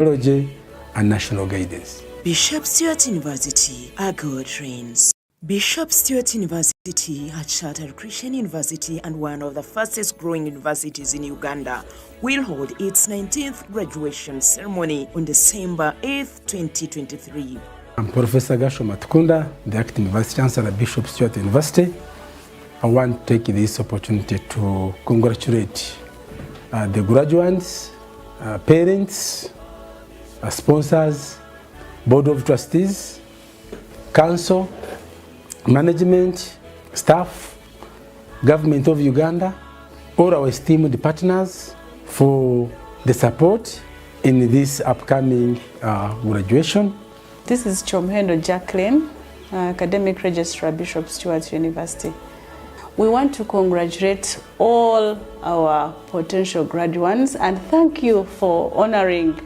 technology, and national guidance. Bishop Stewart University, our God reigns. Bishop Stewart University, a chartered Christian university and one of the fastest growing universities in Uganda, will hold its 19th graduation ceremony on December 8th, 2023. I'm Professor Gasho Matukunda, the acting Vice Chancellor at Bishop Stewart University. I want to take this opportunity to congratulate the graduates, parents, sponsors, Board of Trustees, Council, management, staff, government of Uganda, all our esteemed partners for the support in this upcoming graduation. This is Chomhendo Jacqueline, Academic Registrar, Bishop Stewart University. We want to congratulate all our potential graduates and thank you for honoring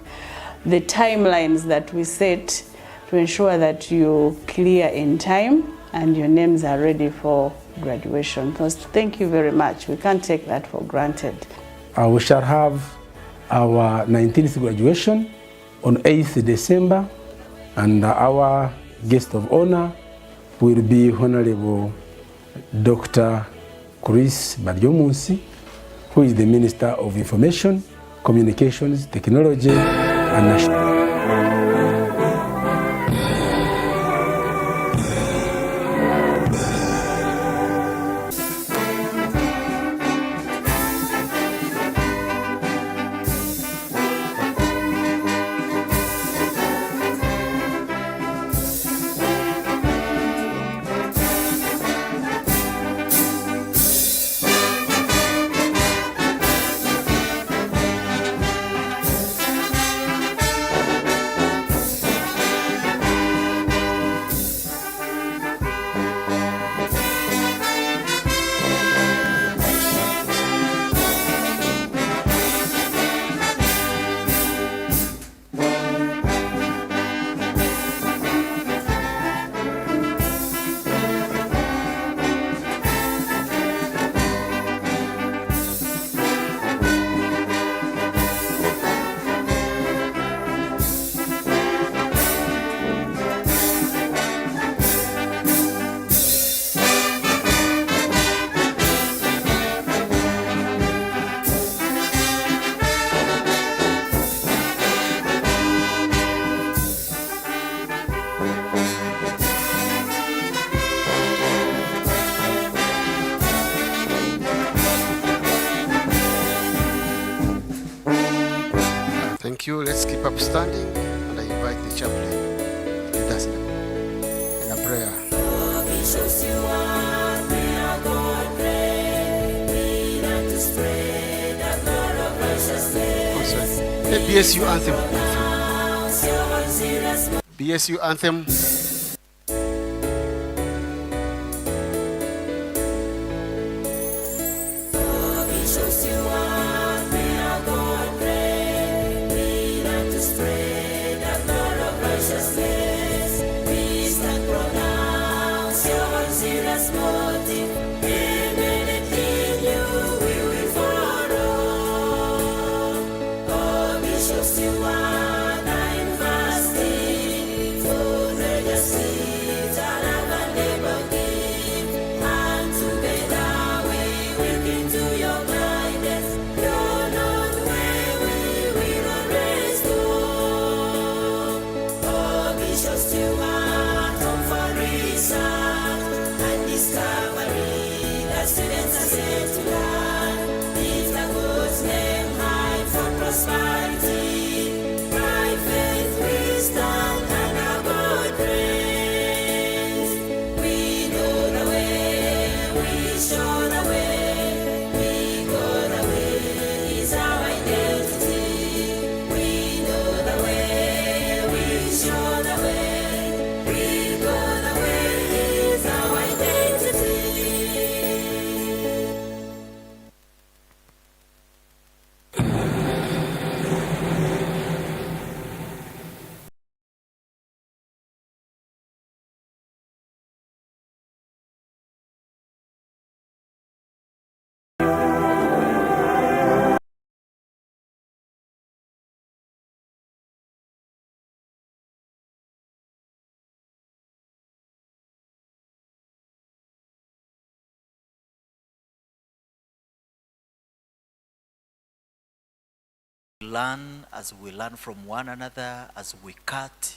the timelines that we set to ensure that you clear in time and your names are ready for graduation. Thank you very much. We can't take that for granted. We shall have our 19th graduation on 8th December, and our guest of honor will be Honorable Dr. Chris Badyomunsi, who is the Minister of Information, Communications, Technology, and National. Thank you. Let's keep up standing, and I invite the chaplain to lead us in a prayer. The BSU anthem. BSU anthem. Just you are, don't worry, and this time. learn, from one another, as we cut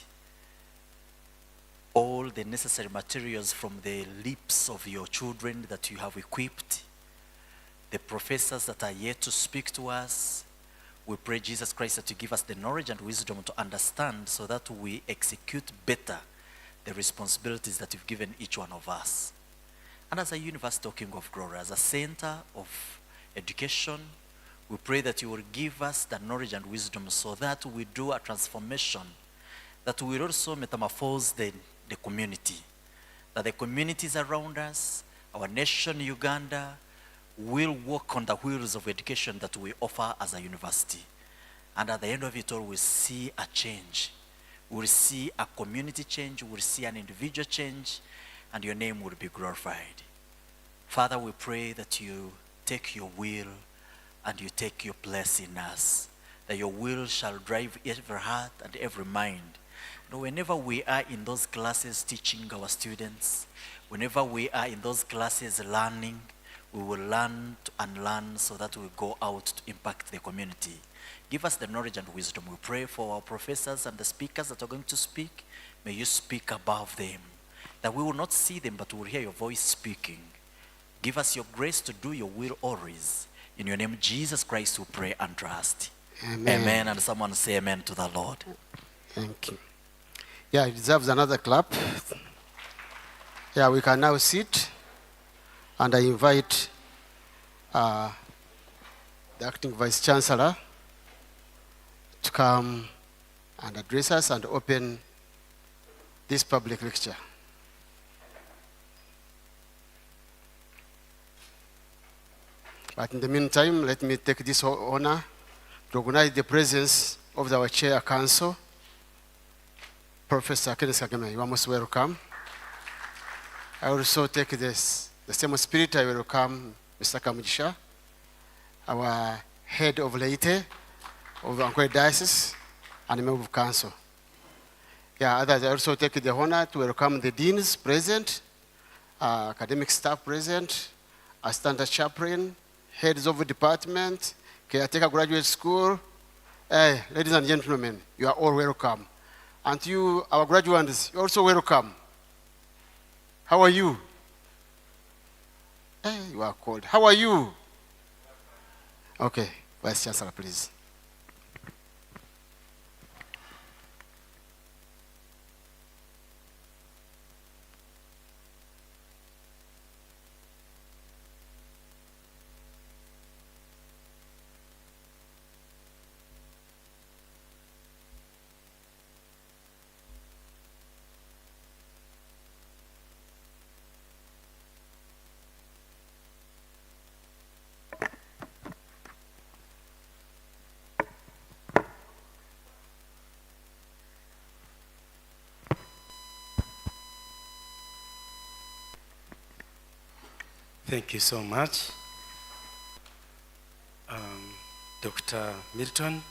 all the necessary materials from the lips of your children that you have equipped, the professors that are yet to speak to us, we pray, Jesus Christ, that you give us the knowledge and wisdom to understand so that we execute better the responsibilities that you've given each one of us. And as a university, King of Glory, as a center of education, we pray that you will give us the knowledge and wisdom so that we do a transformation, that we will also metamorphose the community, that the communities around us, our nation, Uganda, will walk on the wheels of education that we offer as a university. And at the end of it all, we'll see a change. We'll see a community change, we'll see an individual change, and your name will be glorified. Father, we pray that you take your will and you take your place in us, that your will shall drive every heart and every mind. And whenever we are in those classes teaching our students, whenever we are in those classes learning, we will learn to unlearn so that we go out to impact the community. Give us the knowledge and wisdom. We pray for our professors and the speakers that are going to speak. May you speak above them, that we will not see them, but we will hear your voice speaking. Give us your grace to do your will always. In your name, Jesus Christ, we pray and trust. Amen. Amen. And someone say amen to the Lord. Thank you. Yeah, it deserves another clap. Yeah, we can now sit, and I invite the acting Vice Chancellor to come and address us and open this public lecture. But in the meantime, let me take this honor to recognize the presence of our Chair Council, Professor Kenneth Kagame. You are most welcome. I also take this, the same spirit, I welcome Mr. Kamujisha, our head of laity of Ankwele Diocese and member of council. Yeah, others, I also take the honor to welcome the deans present, academic staff present, a standard chaplain, heads of department, caretaker graduate school. Ladies and gentlemen, you are all welcome. And you, our graduates, you're also welcome. How are you? You are cold. How are you? Okay, Vice Chancellor, please. Thank you so much, Dr. Milton,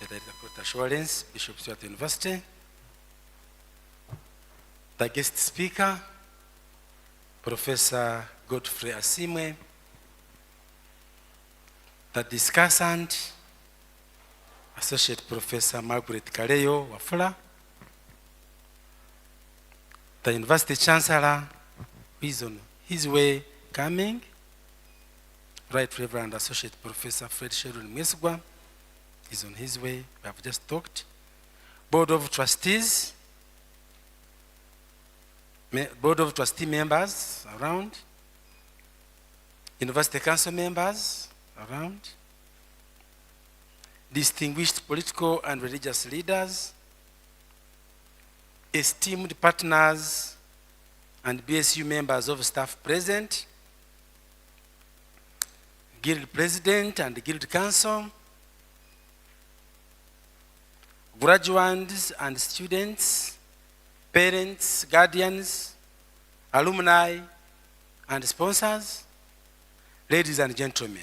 the Director of Assurance, Bishop Stewart University, the guest speaker, Professor Godfrey Asimwe, the discussant, Associate Professor Margaret Kaleyo Wafula, the University Chancellor, who is on his way coming, Right Reverend Associate Professor Fred Sheldon Mwesugwa is on his way, we have just talked. Board of Trustees, Board of Trustee members around, University Council members around, distinguished political and religious leaders, esteemed partners and BSU members of staff present, Guild President and Guild Council, graduates and students, parents, guardians, alumni, and sponsors, ladies and gentlemen.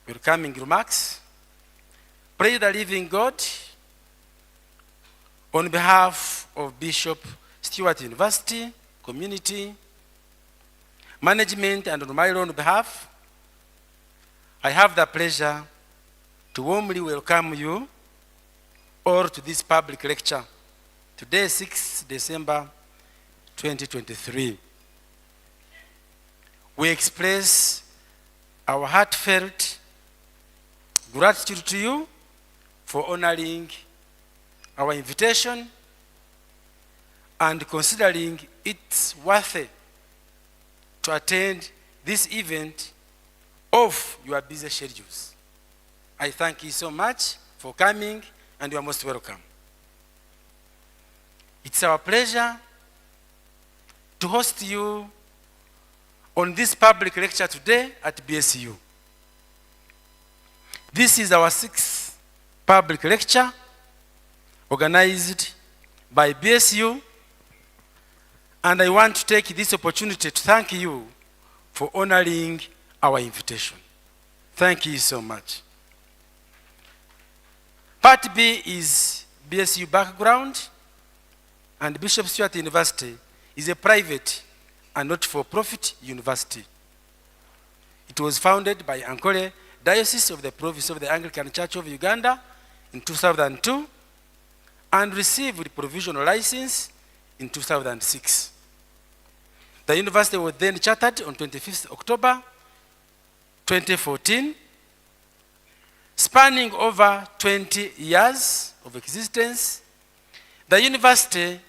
Welcoming remarks. Pray the living God, on behalf of Bishop Stewart University, community, management, and on my own behalf, I have the pleasure to warmly welcome you all to this public lecture. Today, 6th December 2023. We express our heartfelt gratitude to you for honoring our invitation and considering it worthy to attend this event of your busy schedules. I thank you so much for coming, and you are most welcome. It's our pleasure to host you on this public lecture today at BSU. This is our 6th public lecture organized by BSU, and I want to take this opportunity to thank you for honoring our invitation. Thank you so much. Part B is BSU background, and Bishop Stewart University is a private and not-for-profit university. It was founded by Ankole Diocese of the Province of the Anglican Church of Uganda in 2002 and received provisional license in 2006. The university was then chartered on 25th October 2014, spanning over 20 years of existence. The university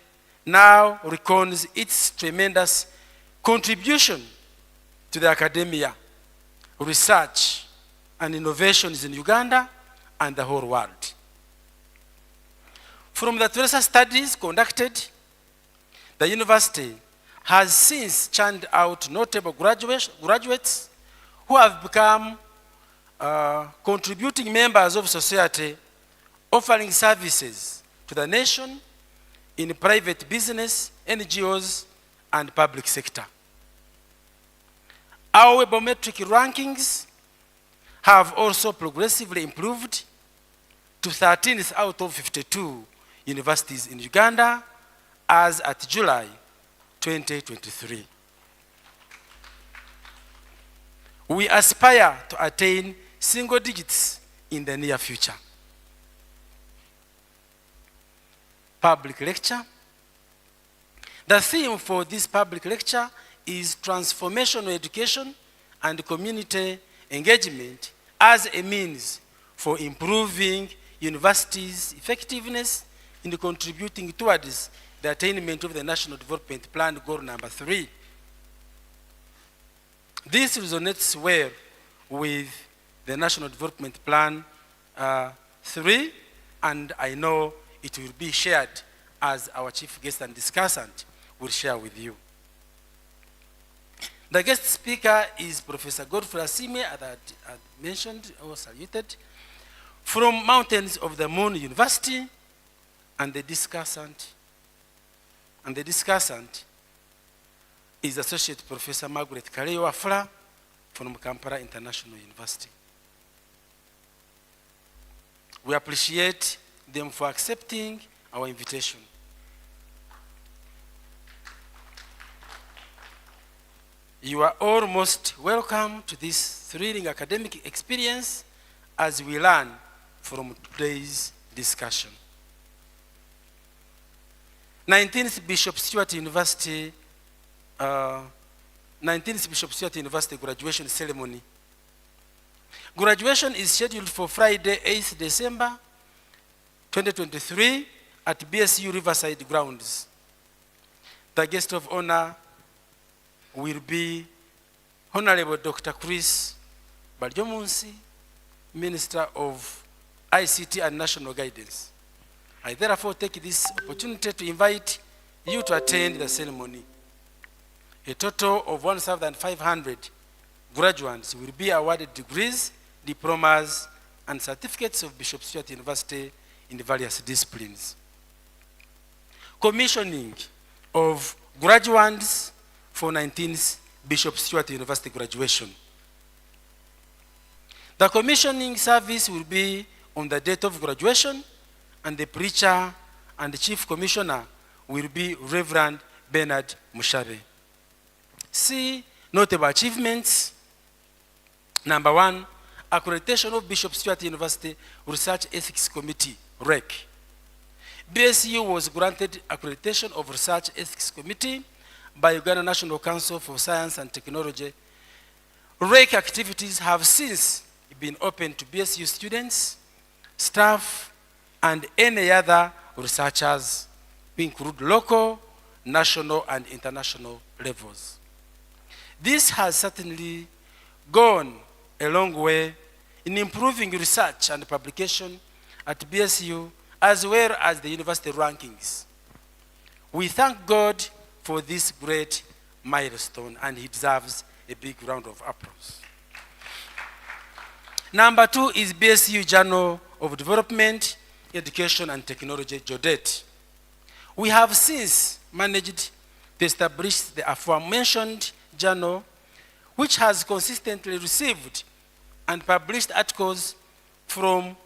now reckons its tremendous contribution to the academia, research, and innovations in Uganda and the whole world. From the research studies conducted, the university has since churned out notable graduates who have become contributing members of society, offering services to the nation in private business, NGOs, and public sector. Our webometric rankings have also progressively improved to 13th out of 52 universities in Uganda as at July 2023. We aspire to attain single digits in the near future. Public lecture. The theme for this public lecture is transformational education and community engagement as a means for improving universities' effectiveness in contributing towards the attainment of the National Development Plan Goal number 3. This resonates well with the National Development Plan 3, and I know it will be shared as our chief guest and discussant will share with you. The guest speaker is Professor Godfrey Asime, as I mentioned or saluted, from Mountains of the Moon University, and the discussant is Associate Professor Margaret Kareyo Wafula from Kampala International University. We appreciate them for accepting our invitation. You are all most welcome to this thrilling academic experience as we learn from today's discussion. 19th Bishop Stewart University graduation ceremony. Graduation is scheduled for Friday, 8th December 2023 at BSU Riverside grounds. The guest of honor will be Honorable Dr. Chris Barjomunsi, Minister of ICT and National Guidance. I therefore take this opportunity to invite you to attend the ceremony. A total of 1,500 graduates will be awarded degrees, diplomas, and certificates of Bishop Stewart University in various disciplines. Commissioning of graduates for 19th Bishop Stewart University graduation. The commissioning service will be on the date of graduation, and the preacher and the chief commissioner will be Reverend Bernard Mushabe. See Notable achievements. Number 1, accreditation of Bishop Stewart University Research Ethics Committee, REC. BSU was granted accreditation of Research Ethics Committee by Uganda National Council for Science and Technology. REC activities have since been open to BSU students, staff, and any other researchers, we include local, national, and international levels. This has certainly gone a long way in improving research and publication at BSU, as well as the university rankings. We thank God for this great milestone, and he deserves a big round of applause. Number 2 is BSU Journal of Development, Education and Technology, JODET. We have since managed to establish the aforementioned journal, which has consistently received and published articles from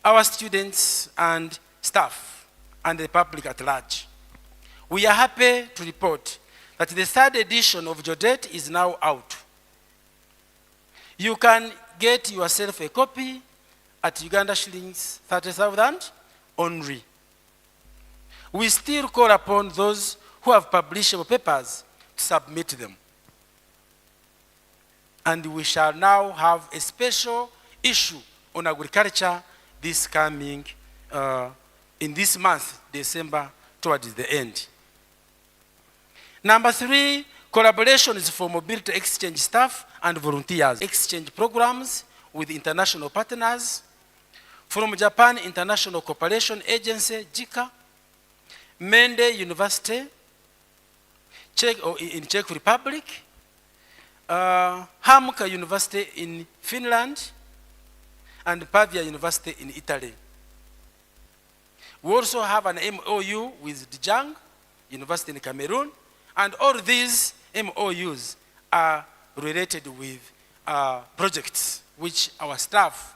our students and staff and the public at large. We are happy to report that the 3rd edition of JODET is now out. You can get yourself a copy at Uganda shillings 30,000 only. We still call upon those who have publishable papers to submit them. And we shall now have a special issue on agriculture this coming, in this month, December, towards the end. Number 3, collaborations for mobility exchange staff and volunteers. Exchange programs with international partners. From Japan International Cooperation Agency, JICA, Mende University, in Czech Republic, Hamka University in Finland, and Pavia University in Italy. We also have an MOU with Djang University in Cameroon, and all these MOUs are related with projects which our staff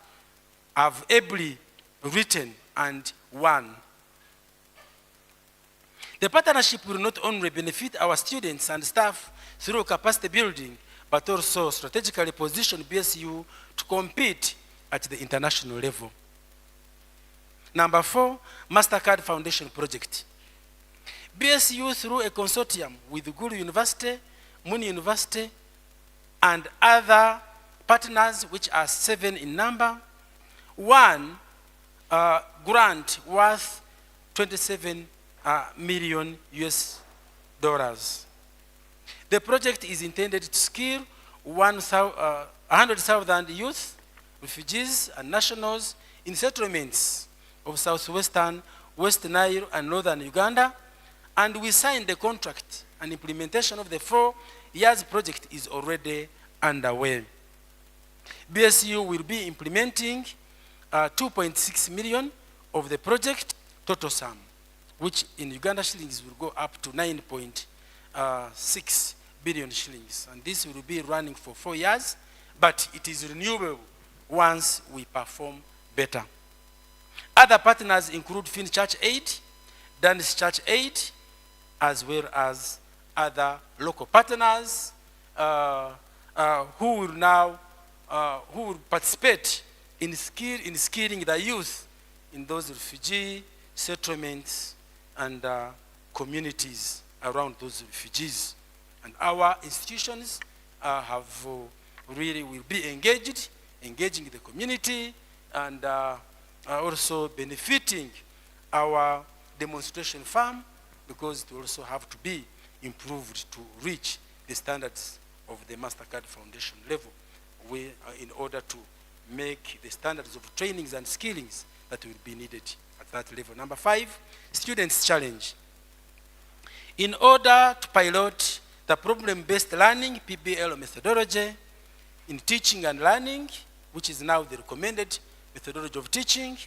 have ably written and won. The partnership will not only benefit our students and staff through capacity building, but also strategically position BSU to compete at the international level. Number 4, MasterCard Foundation Project. BSU, through a consortium with Gulu University, Muni University, and other partners, which are 7 in number, won a grant worth 27 million US dollars. The project is intended to skill 100,000 youth, refugees, and nationals in settlements of southwestern, West Nile, and northern Uganda, and we signed the contract, and implementation of the 4 years project is already underway. BSU will be implementing 2.6 million of the project total sum, which in Uganda shillings will go up to 9.6 billion shillings. And this will be running for 4 years, but it is renewable once we perform better. Other partners include Finn Church Aid, Danish Church Aid, as well as other local partners who will participate in skilling the youth in those refugee settlements and communities around those refugees. And our institutions will be engaging the community, and also benefiting our demonstration farm, because it also have to be improved to reach the standards of the MasterCard Foundation level, in order to make the standards of trainings and skillings that will be needed at that level. Number 5, Students' Challenge. In order to pilot the problem-based learning, PBL methodology, in teaching and learning, which is now the recommended methodology of teaching,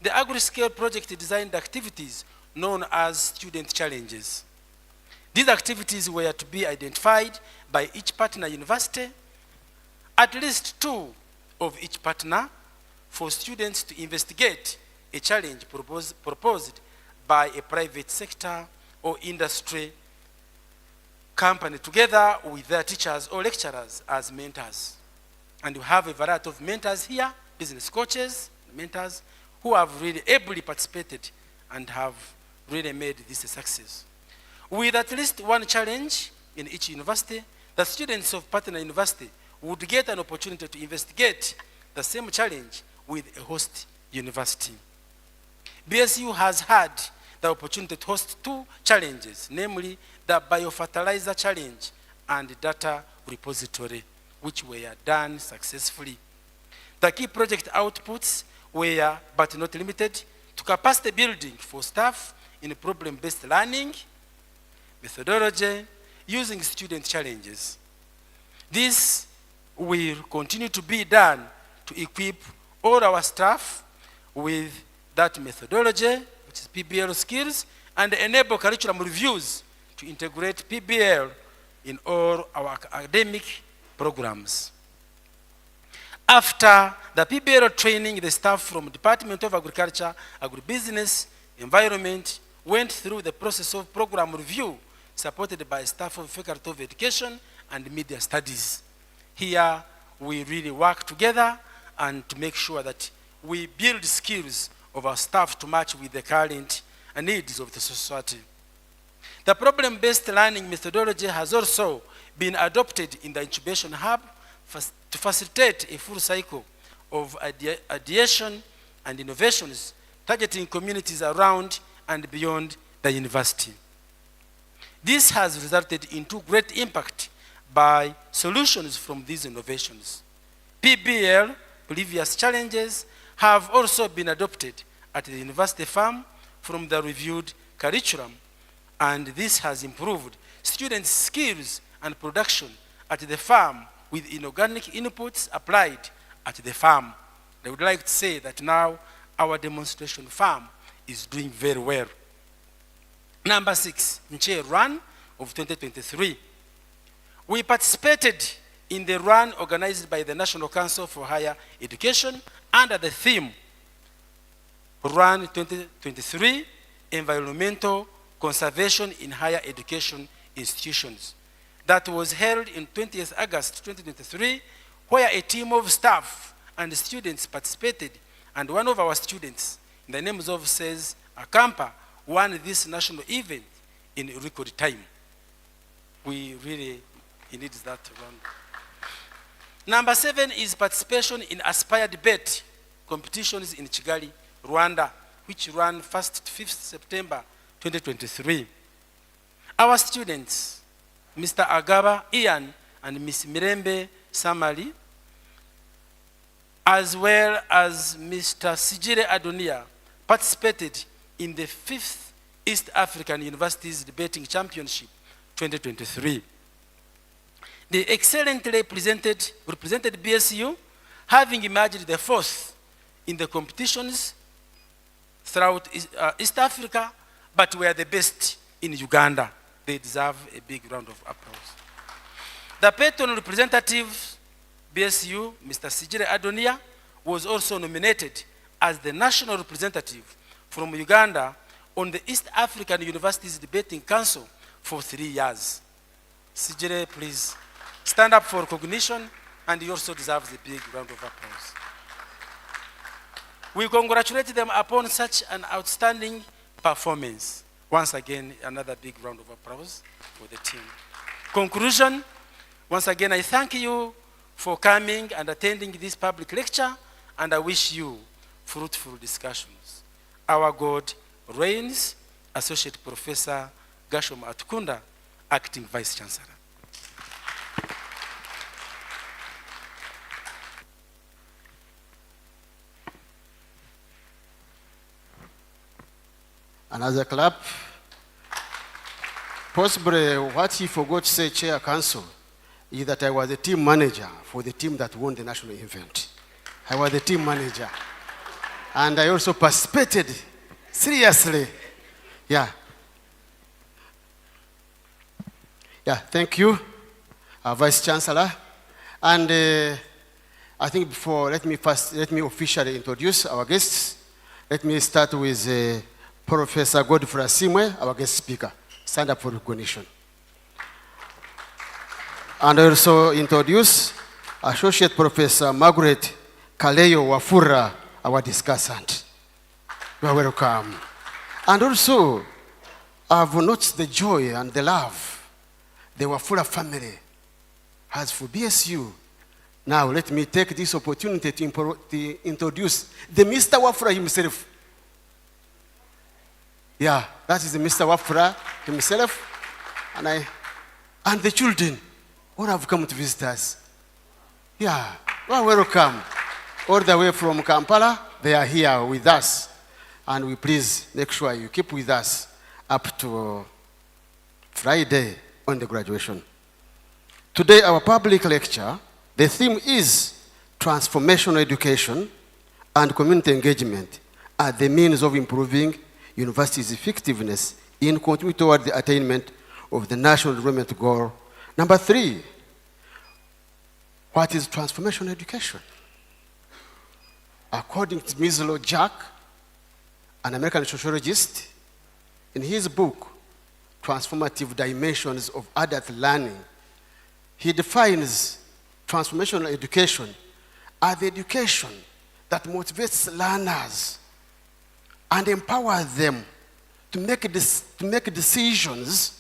the agri-scale project designed activities known as student challenges. These activities were to be identified by each partner university, at least 2 of each partner, for students to investigate a challenge proposed by a private sector or industry company together with their teachers or lecturers as mentors. And we have a variety of mentors here, business coaches, mentors, who have really ably participated and have really made this a success. With at least one challenge in each university, the students of partner university would get an opportunity to investigate the same challenge with a host university. BSU has had the opportunity to host two challenges, namely the biofertilizer challenge and data repository, which were done successfully. The key project outputs were, but not limited, to capacity building for staff in problem-based learning, methodology, using student challenges. This will continue to be done to equip all our staff with that methodology, which is PBL skills, and enable curriculum reviews to integrate PBL in all our academic programs. After the PBL training, the staff from Department of Agriculture, Agribusiness, Environment went through the process of program review supported by staff of Faculty of Education and Media Studies. Here, we really work together and to make sure that we build skills of our staff to match with the current needs of the society. The problem-based learning methodology has also been adopted in the incubation hub to facilitate a full cycle of ideation and innovations targeting communities around and beyond the university. This has resulted in great impact by solutions from these innovations. PBL, previous challenges, have also been adopted at the university farm from the reviewed curriculum, and this has improved students' skills and production at the farm with inorganic inputs applied at the farm. I would like to say that now our demonstration farm is doing very well. Number 6, Nche Run of 2023. We participated in the run organized by the National Council for Higher Education under the theme Run 2023, Environmental Conservation in Higher Education Institutions. That was held in 20th August 2023, where a team of staff and students participated, and one of our students, in the names of says Akampa, won this national event in record time. We really need that round. Number 7 is participation in Aspire debate competitions in Kigali, Rwanda, which ran 1st to 5th September 2023. Our students, Mr. Agaba Ian and Ms. Mirembe Samali, as well as Mr. Sijire Adonia, participated in the 5th East African Universities Debating Championship 2023. They excellently represented BSU, having emerged the 4th in the competitions throughout East Africa, but were the best in Uganda. They deserve a big round of applause. The patron representative, BSU, Mr. Sijire Adonia, was also nominated as the national representative from Uganda on the East African Universities Debating Council for 3 years. Sijire, please stand up for recognition, and he also deserves a big round of applause. We congratulate them upon such an outstanding performance. Once again, another big round of applause for the team. Conclusion, once again, I thank you for coming and attending this public lecture, and I wish you fruitful discussions. Our God reigns. Associate Professor Gashom Atukunda, Acting Vice Chancellor. Another clap. Possibly what he forgot to say, Chair Council, is that I was the team manager for the team that won the national event. I was the team manager. And I also participated seriously. Yeah. Yeah, thank you, Vice Chancellor. And I think let me officially introduce our guests. Let me start with Professor Godfrey Asimwe, our guest speaker. Stand up for recognition. And I also introduce Associate Professor Margaret Kaleyo Wafura, our discussant. You are welcome. And also, I've noticed the joy and the love the Wafura family has for BSU. Now, let me take this opportunity to introduce the Mr. Wafura himself. Yeah, that is the Mr. Wafura himself. And the children who have come to visit us. Yeah, well, welcome. All the way from Kampala, they are here with us. And we please make sure you keep with us up to Friday on the graduation. Today, our public lecture, the theme is transformational education and community engagement are the means of improving university's effectiveness in contributing toward the attainment of the national development goal. Number 3, what is transformational education? According to Mizlo Jack, an American sociologist, in his book, Transformative Dimensions of Adult Learning, he defines transformational education as the education that motivates learners and empowers them to make decisions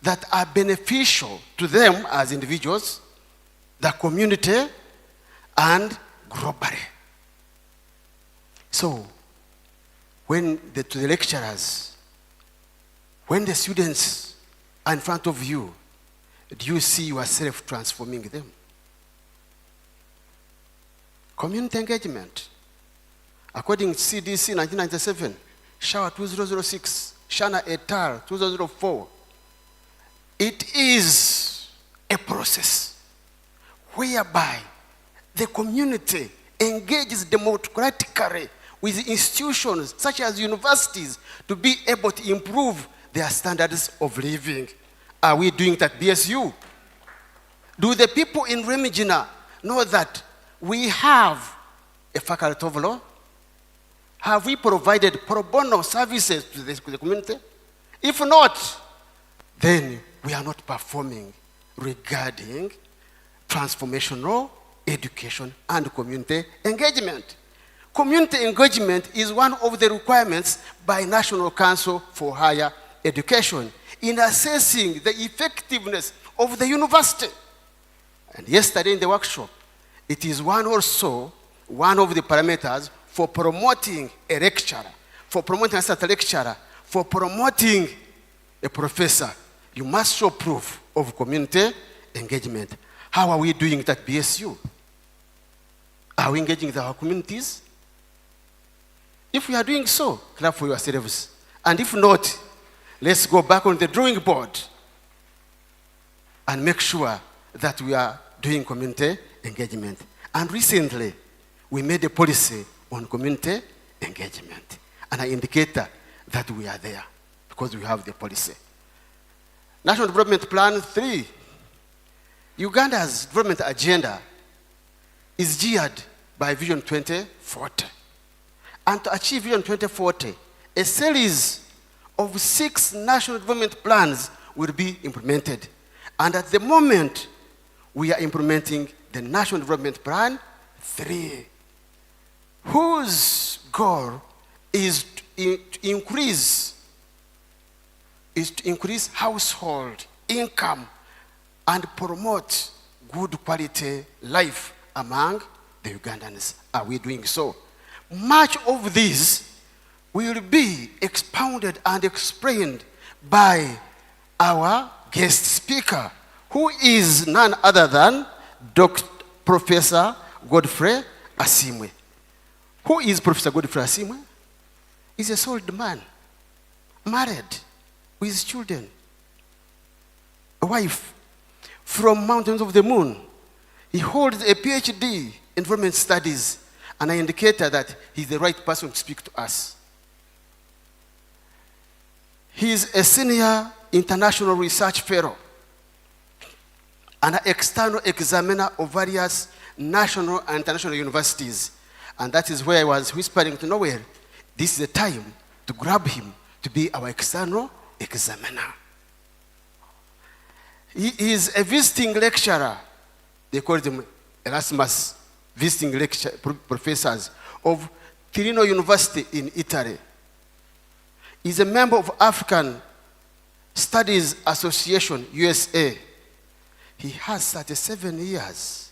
that are beneficial to them as individuals, the community, and globally. So, to the lecturers, when the students are in front of you, do you see yourself transforming them? Community engagement. According to CDC 1997, SHAWA 2006, Shana et al. 2004, it is a process whereby the community engages democratically with institutions such as universities to be able to improve their standards of living. Are we doing that at BSU? Do the people in Remigina know that we have a faculty of law? Have we provided pro bono services to the community? If not, then we are not performing regarding transformational education and community engagement. Community engagement is one of the requirements by National Council for Higher Education in assessing the effectiveness of the university. And yesterday in the workshop, it is one of the parameters for promoting a lecturer, for promoting a certain lecturer, for promoting a professor. You must show proof of community engagement. How are we doing that at BSU? Are we engaging with our communities? If we are doing so, clap for yourselves. And if not, let's go back on the drawing board and make sure that we are doing community engagement. And recently, we made a policy on community engagement. And an indicator that we are there because we have the policy. National Development Plan 3. Uganda's development agenda is geared by Vision 2040. And to achieve Vision 2040, a series of 6 national development plans will be implemented. And at the moment, we are implementing the National Development Plan 3, whose goal is to increase household income and promote good quality life among the Ugandans. Are we doing so? Much of this will be expounded and explained by our guest speaker, who is none other than Professor Godfrey Asimwe. Who is Professor Godfrey Asimwe? He's a solid man, married, with children, a wife, from Mountains of the Moon. He holds a PhD in environment studies, and I indicated that he's the right person to speak to us. He is a senior international research fellow and an external examiner of various national and international universities. And that is where I was whispering to Noel, this is the time to grab him to be our external examiner. He is a visiting lecturer. They call them Erasmus visiting professors of Torino University in Italy. He's a member of African Studies Association, USA. He has 37 years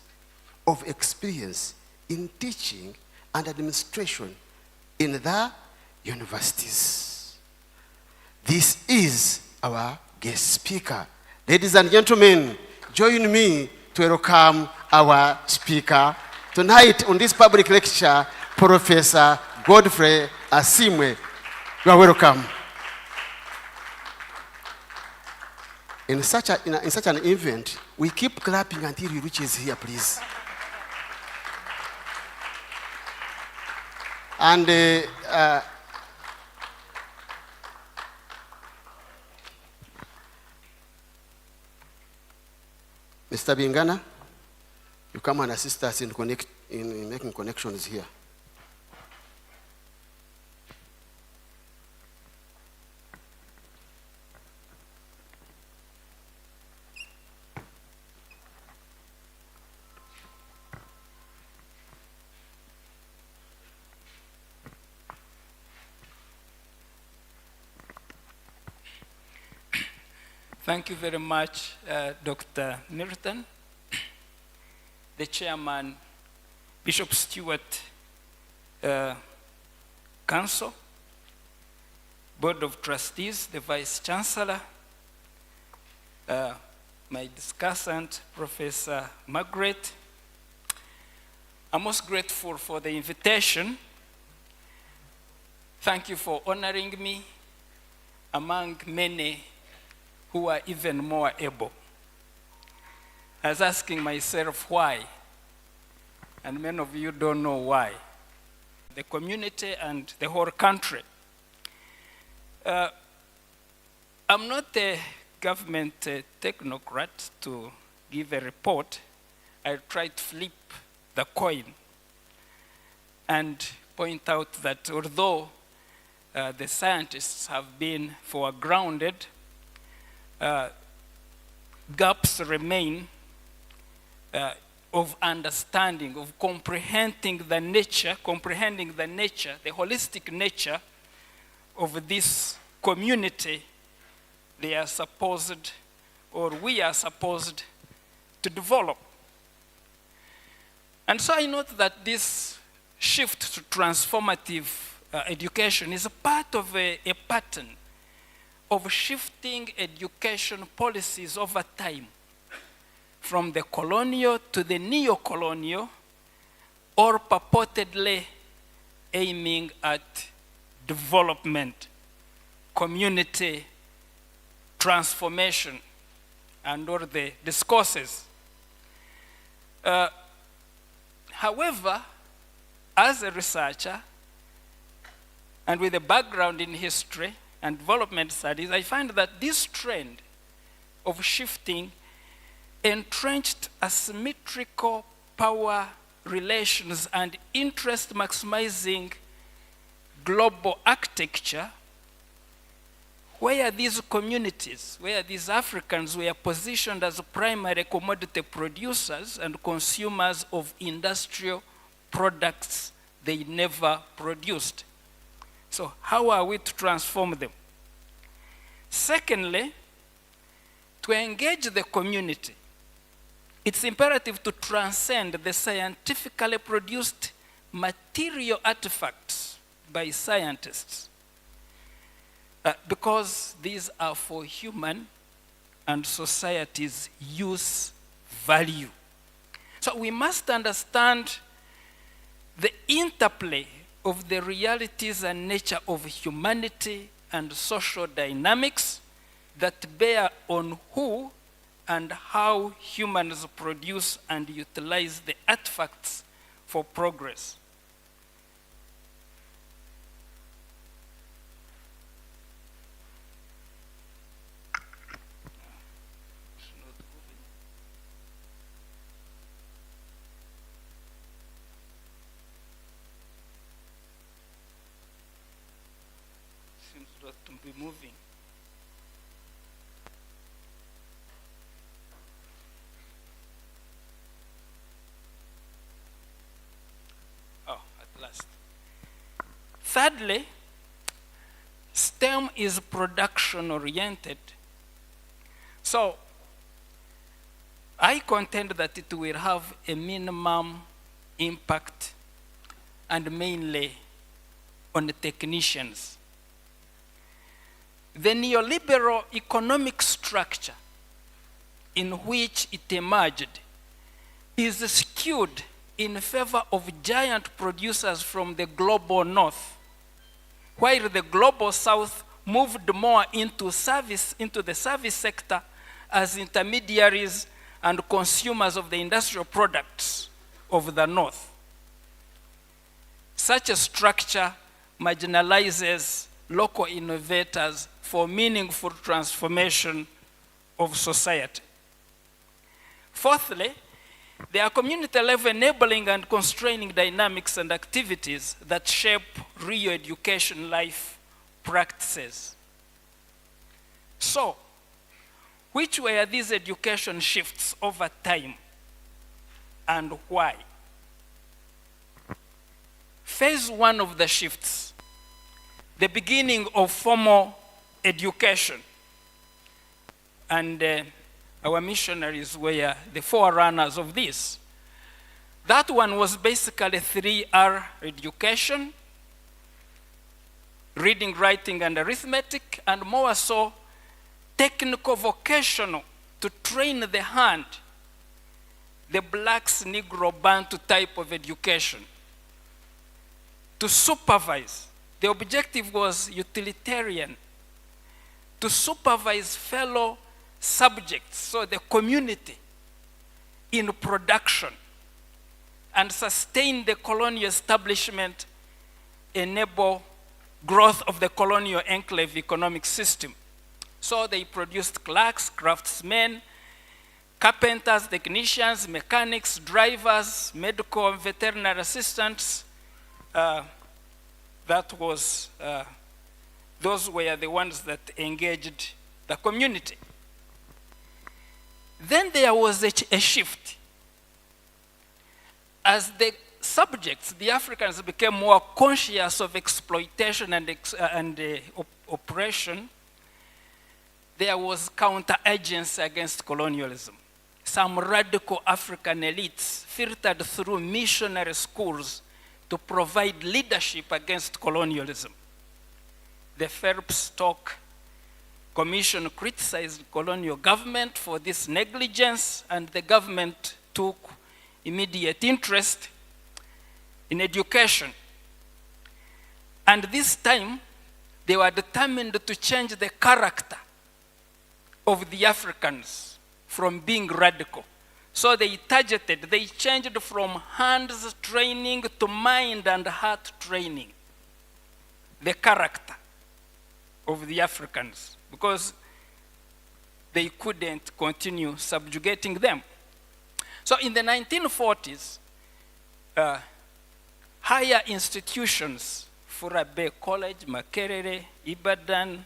of experience in teaching and administration in the universities. This is our guest speaker. Ladies and gentlemen, join me to welcome our speaker tonight on this public lecture, Professor Godfrey Asimwe. You are welcome. In such an event, we keep clapping until he reaches here, please. And Mr. Bingana, you come and assist us in making connections here. Thank you very much, Dr. Milton, the chairman, Bishop Stewart Council, Board of Trustees, the Vice Chancellor, my discussant, Professor Margaret. I'm most grateful for the invitation. Thank you for honoring me among many who are even more able. I was asking myself why, and many of you don't know why. The community and the whole country. I'm not a government technocrat to give a report. I try to flip the coin and point out that although the scientists have been foregrounded, gaps remain of understanding, of comprehending the nature, the holistic nature of this community they are supposed, or we are supposed to develop. And so I note that this shift to transformative education is a part of a pattern of shifting education policies over time, from the colonial to the neo-colonial, or purportedly aiming at development, community transformation, and all the discourses. However, as a researcher, and with a background in history and development studies, I find that this trend of shifting entrenched asymmetrical power relations and interest maximizing global architecture, where these communities, where these Africans were positioned as primary commodity producers and consumers of industrial products they never produced. So how are we to transform them? Secondly, to engage the community, it's imperative to transcend the scientifically produced material artifacts by scientists, because these are for human and society's use value. So we must understand the interplay of the realities and nature of humanity and social dynamics that bear on who and how humans produce and utilize the artifacts for progress. Seems not to be moving. Thirdly, STEM is production oriented. So I contend that it will have a minimum impact and mainly on the technicians. The neoliberal economic structure in which it emerged is skewed in favor of giant producers from the global north, while the global south moved more into the service sector as intermediaries and consumers of the industrial products of the north. Such a structure marginalizes local innovators for meaningful transformation of society. Fourthly, there are community-level enabling and constraining dynamics and activities that shape real education life practices. So, which were these education shifts over time and why? Phase one of the shifts, the beginning of formal education. And our missionaries were the forerunners of this. That one was basically 3R education, reading, writing, and arithmetic, and more so, technical vocational to train the hand, the blacks, Negro, Bantu type of education. To supervise, the objective was utilitarian, to supervise fellow subjects, so the community, in production, and sustain the colonial establishment, enable growth of the colonial enclave economic system. So they produced clerks, craftsmen, carpenters, technicians, mechanics, drivers, medical and veterinary assistants. Those were the ones that engaged the community. Then there was a shift. As the subjects, the Africans, became more conscious of exploitation and oppression, there was counter-agency against colonialism. Some radical African elites filtered through missionary schools to provide leadership against colonialism. The Phelps-Stock Commission criticized colonial government for this negligence, and the government took immediate interest in education. And this time, they were determined to change the character of the Africans from being radical. So they changed from hands training to mind and heart training, the character of the Africans, because they couldn't continue subjugating them. So in the 1940s, higher institutions, Furabe College, Makerere, Ibadan,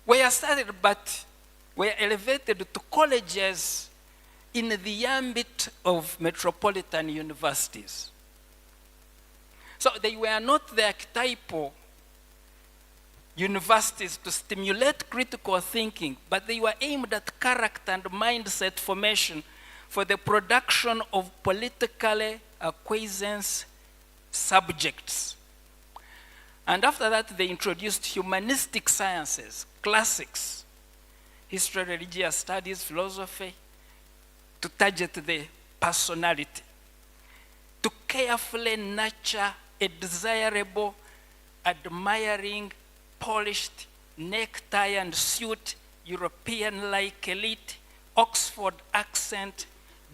were started but were elevated to colleges in the ambit of metropolitan universities. So they were not the archetypal universities to stimulate critical thinking, but they were aimed at character and mindset formation for the production of politically acquiescent subjects. And after that, they introduced humanistic sciences, classics, history, religious studies, philosophy, to target the personality, to carefully nurture a desirable, admiring, polished necktie and suit, European-like elite, Oxford accent,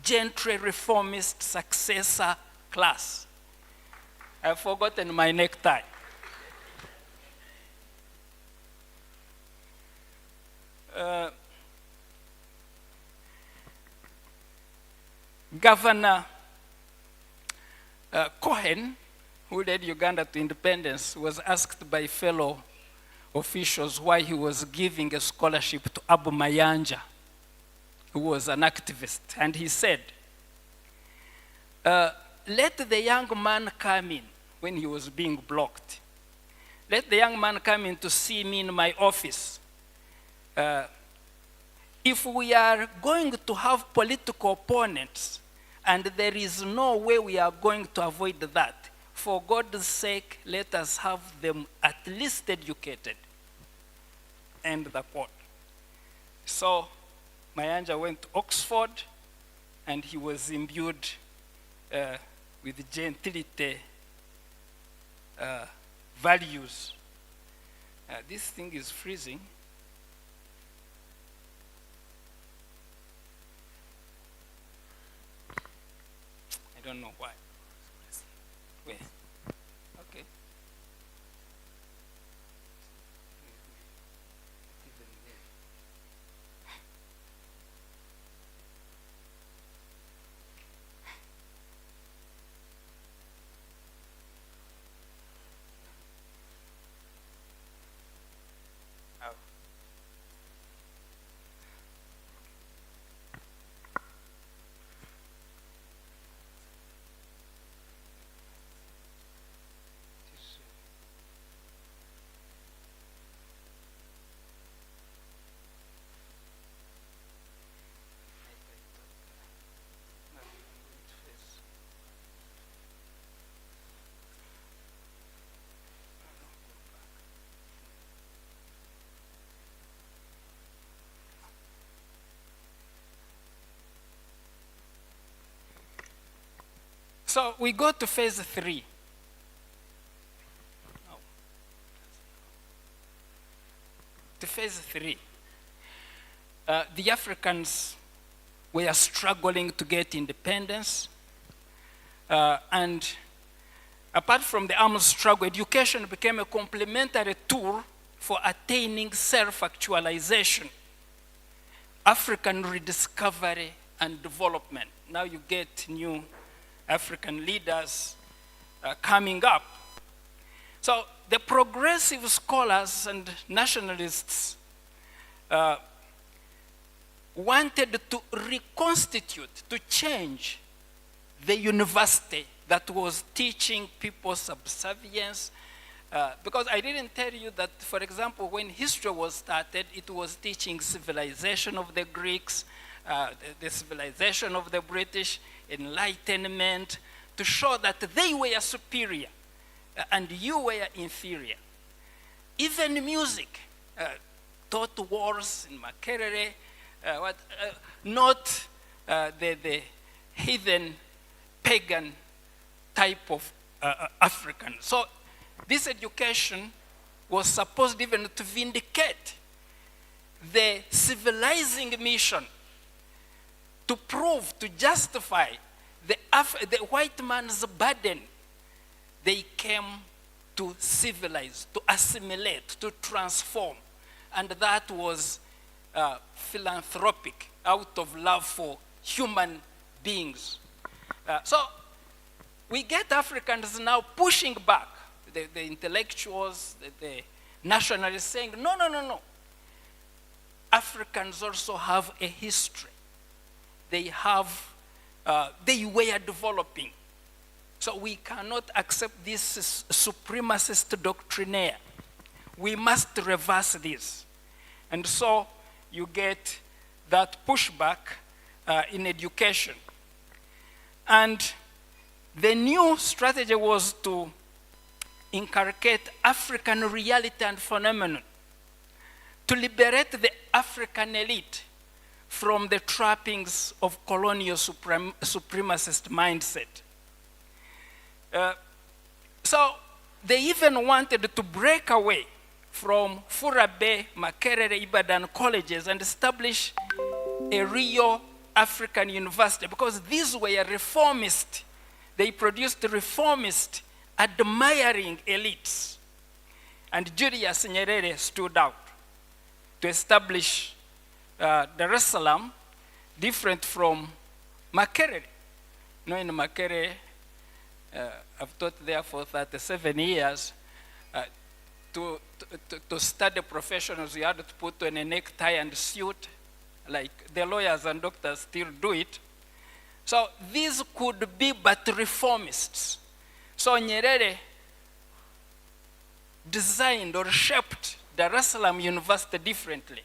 gentry reformist successor class. I've forgotten my necktie. Governor Cohen, who led Uganda to independence, was asked by fellow officials why he was giving a scholarship to Abu Mayanja, who was an activist. And he said, let the young man come in when he was being blocked. Let the young man come in to see me in my office. If we are going to have political opponents, and there is no way we are going to avoid that, for God's sake, let us have them at least educated. End the quote. So Mayanja went to Oxford, and he was imbued with gentility values. This thing is freezing. I don't know why. Wait. Okay. So we go to phase 3. To phase 3. The Africans were struggling to get independence. And apart from the armed struggle, education became a complementary tool for attaining self-actualization, African rediscovery and development. Now you get new African leaders coming up. So the progressive scholars and nationalists wanted to reconstitute, to change the university that was teaching people subservience. Because I didn't tell you that, for example, when history was started, it was teaching civilization of the Greeks, the civilization of the British, enlightenment, to show that they were superior and you were inferior. Even music taught wars in Makerere, not the heathen, pagan type of African. So this education was supposed even to vindicate the civilizing mission, to prove, to justify the white man's burden. They came to civilize, to assimilate, to transform. And that was philanthropic, out of love for human beings. So we get Africans now pushing back, the intellectuals, the nationalists saying, no, no, no, no. Africans also have a history. They were developing. So we cannot accept this supremacist doctrinaire. We must reverse this. And so you get that pushback in education. And the new strategy was to inculcate African reality and phenomenon, to liberate the African elite from the trappings of colonial supremacist mindset. So they even wanted to break away from Furabe, Makerere, Ibadan colleges and establish a real African university, because these were reformist. They produced reformist, admiring elites. And Julius Nyerere stood out to establish Dar es Salaam, different from Makerere. You know, in Makerere, I've taught there for 37 years. To study professionals, you had to put on a necktie and suit, like the lawyers and doctors still do it. So these could be but reformists. So Nyerere designed or shaped Dar es Salaam University differently.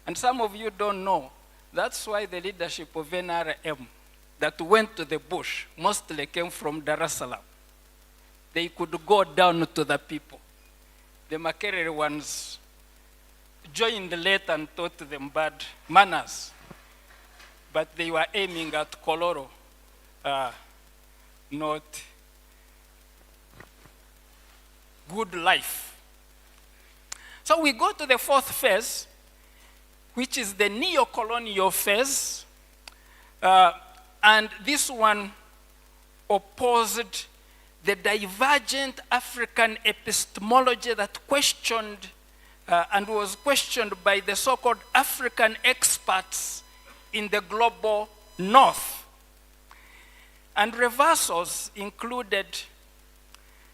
And some of you don't know, that's why the leadership of NRM that went to the bush mostly came from Dar es Salaam. They could go down to the people. The Makerere ones joined late and taught them bad manners, but they were aiming at Koloro, not good life. So we go to the fourth phase, which is the neo-colonial phase, and this one opposed the divergent African epistemology that questioned and was questioned by the so-called African experts in the global north. And reversals included,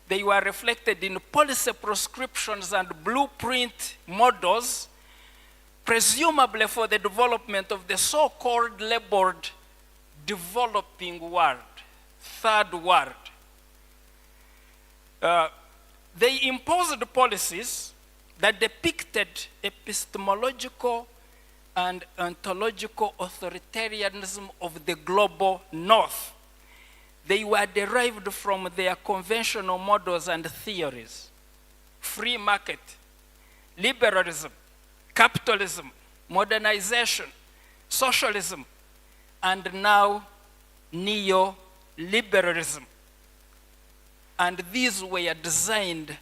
they were reflected in policy prescriptions and blueprint models, presumably for the development of the so-called labeled developing world, third world. They imposed policies that depicted epistemological and ontological authoritarianism of the global north. They were derived from their conventional models and theories: free market, liberalism, capitalism, modernization, socialism, and now neoliberalism. And these were designed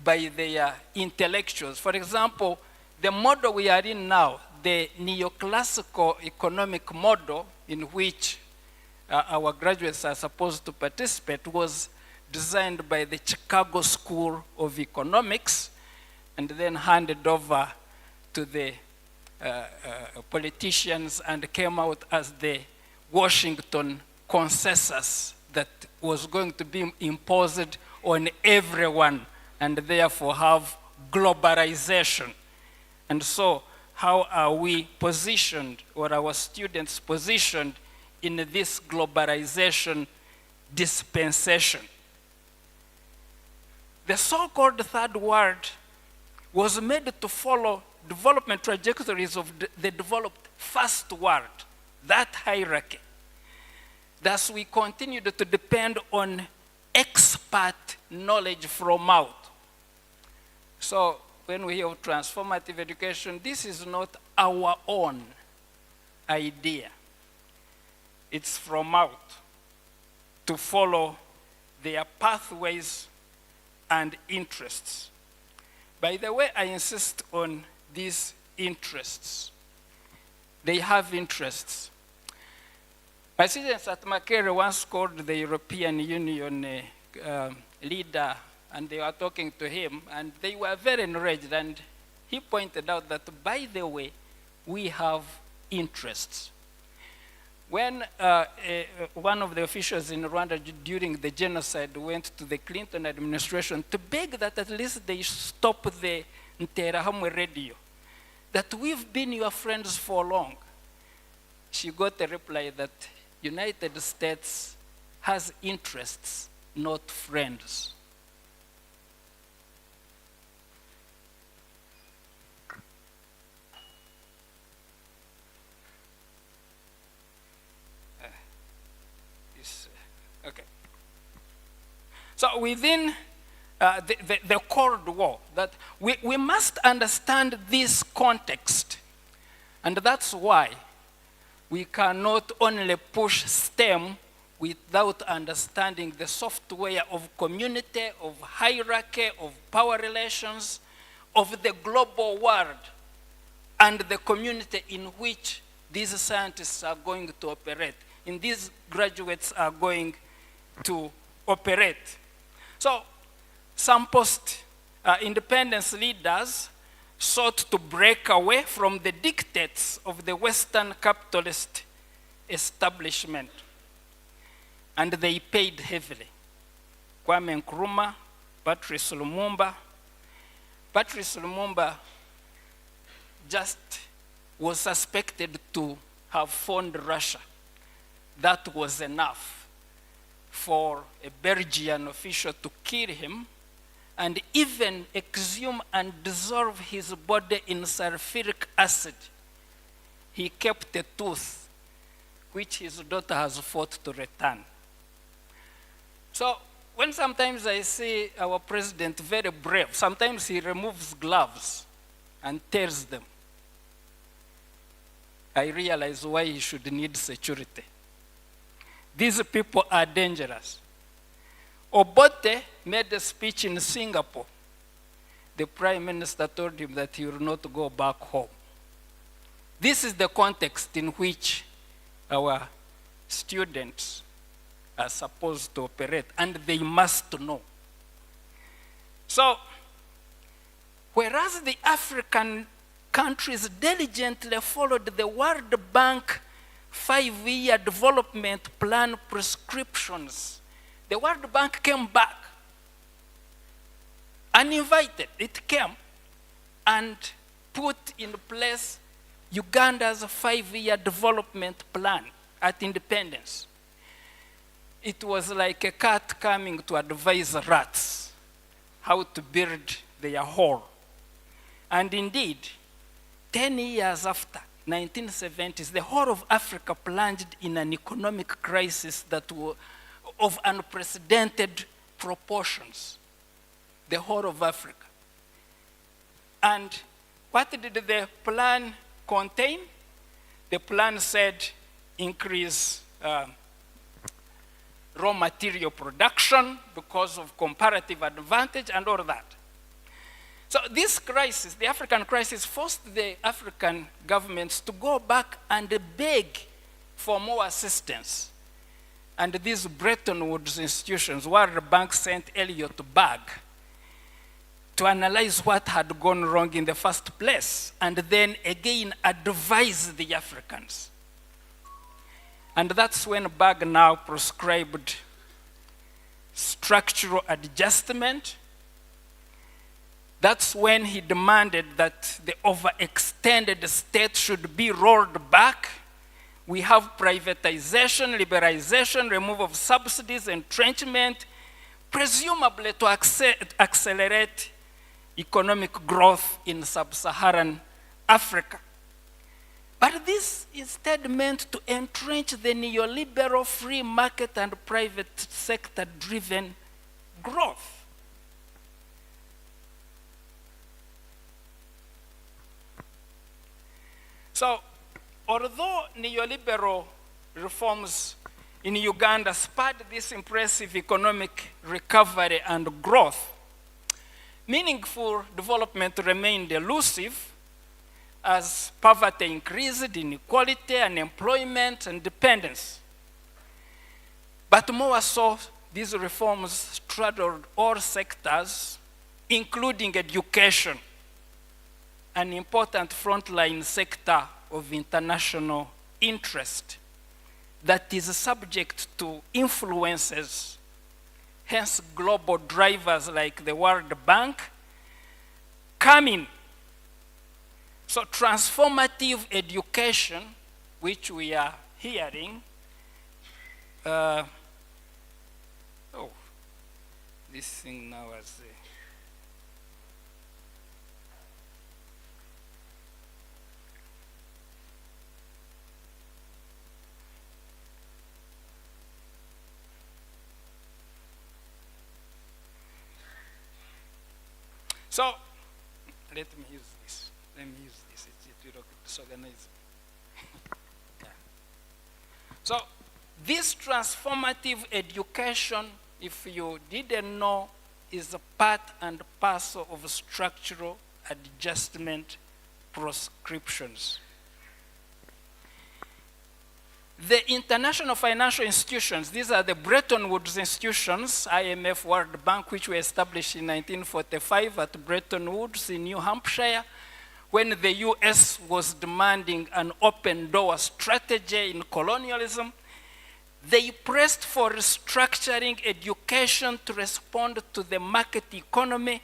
by their intellectuals. For example, the model we are in now, the neoclassical economic model in which our graduates are supposed to participate, was designed by the Chicago School of Economics and then handed over to the politicians and came out as the Washington Consensus that was going to be imposed on everyone and therefore have globalization. And so how are we positioned, or our students positioned, in this globalization dispensation? The so-called third world was made to follow development trajectories of the developed first world, that hierarchy. Thus, we continued to depend on expert knowledge from out. So when we have transformative education, this is not our own idea. It's from out to follow their pathways and interests. By the way, I insist on these interests. They have interests. My students at Makerere once called the European Union leader, and they were talking to him, and they were very enraged, and he pointed out that, by the way, we have interests. When one of the officials in Rwanda during the genocide went to the Clinton administration to beg that at least they stop the Nterahamwe radio, that we've been your friends for long, she got a reply that United States has interests, not friends. Okay. So within the Cold War, that we must understand this context, and that's why we cannot only push STEM without understanding the software of community, of hierarchy, of power relations, of the global world, and the community in which these scientists are going to operate, and these graduates are going to operate. So some post-independence leaders sought to break away from the dictates of the Western capitalist establishment, and they paid heavily. Kwame Nkrumah, Patrice Lumumba. Patrice Lumumba just was suspected to have phoned Russia. That was enough for a Belgian official to kill him and even exhume and dissolve his body in sulfuric acid. He kept a tooth, which his daughter has fought to return. So when sometimes I see our president very brave, sometimes he removes gloves and tears them, I realize why he should need security. These people are dangerous. Obote made a speech in Singapore. The prime minister told him that he will not go back home. This is the context in which our students are supposed to operate, and they must know. So, whereas the African countries diligently followed the World Bank 5-year development plan prescriptions, the World Bank came back, uninvited. It came and put in place Uganda's 5-year development plan at independence. It was like a cat coming to advise rats how to build their hole. And indeed, 10 years after, 1970s, the whole of Africa plunged in an economic crisis that was of unprecedented proportions. The whole of Africa. And what did the plan contain? The plan said increase raw material production because of comparative advantage and all that. So this crisis, the African crisis, forced the African governments to go back and beg for more assistance. And these Bretton Woods institutions, World Bank sent Elliott back to analyze what had gone wrong in the first place, and then again advise the Africans. And that's when Bag now prescribed structural adjustment. That's when he demanded that the overextended state should be rolled back. We have privatization, liberalization, removal of subsidies, entrenchment, presumably to accelerate economic growth in sub-Saharan Africa. But this instead meant to entrench the neoliberal free market and private sector-driven growth. So, although neoliberal reforms in Uganda spurred this impressive economic recovery and growth, meaningful development remained elusive as poverty increased, inequality, unemployment, and dependence. But more so, these reforms straddled all sectors, including education, an important frontline sector of international interest that is subject to influences, hence global drivers like the World Bank, come in. So transformative education, which we are hearing, this thing now is so let me use this. Let me use this. It will disorganize. Yeah. So this transformative education, if you didn't know, is a part and parcel of structural adjustment prescriptions. The international financial institutions, these are the Bretton Woods institutions, IMF, World Bank, which were established in 1945 at Bretton Woods in New Hampshire, when the US was demanding an open door strategy in colonialism. They pressed for restructuring education to respond to the market economy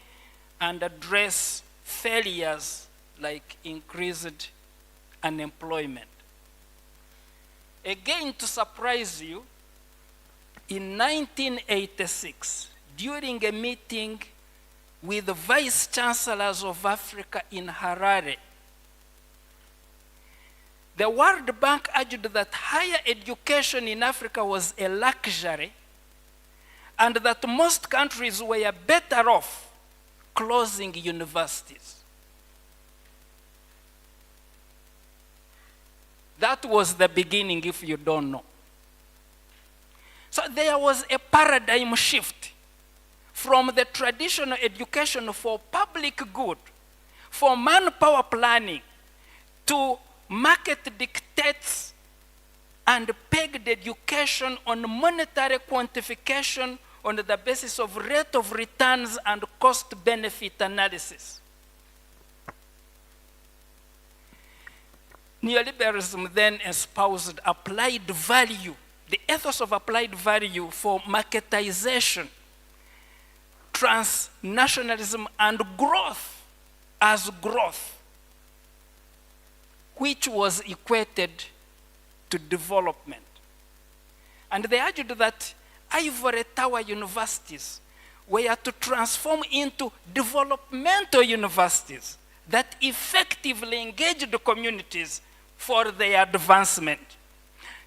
and address failures like increased unemployment. Again, to surprise you, in 1986, during a meeting with the vice chancellors of Africa in Harare. The World Bank argued that higher education in Africa was a luxury and that most countries were better off closing universities. That was the beginning, if you don't know. So there was a paradigm shift from the traditional education for public good, for manpower planning, to market dictates and pegged education on monetary quantification on the basis of rate of returns and cost-benefit analysis. Neoliberalism then espoused applied value, the ethos of applied value for marketization, transnationalism, and growth as growth, which was equated to development. And they argued that ivory tower universities were to transform into developmental universities that effectively engaged the communities for their advancement.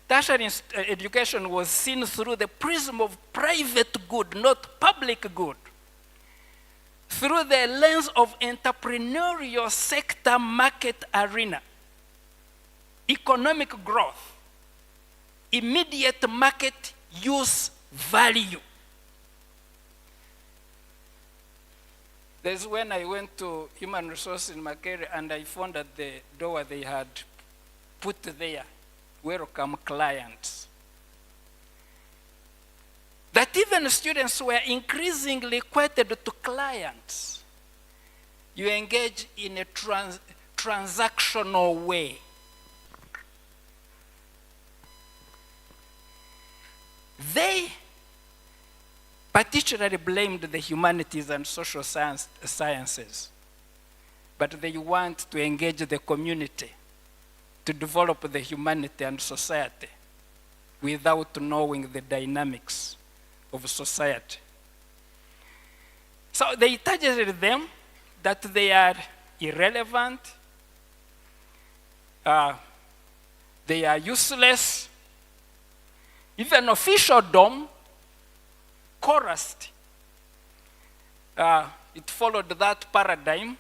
Tertiary education was seen through the prism of private good, not public good, through the lens of entrepreneurial sector market arena, economic growth, immediate market use value. That's when I went to human resources in Makere and I found at the door they had put there, welcome clients. That even students were increasingly equated to clients. You engage in a transactional way. They particularly blamed the humanities and social sciences, but they want to engage the community to develop the humanity and society without knowing the dynamics of society. So they targeted them that they are irrelevant, they are useless. Even officialdom chorused. It followed that paradigm,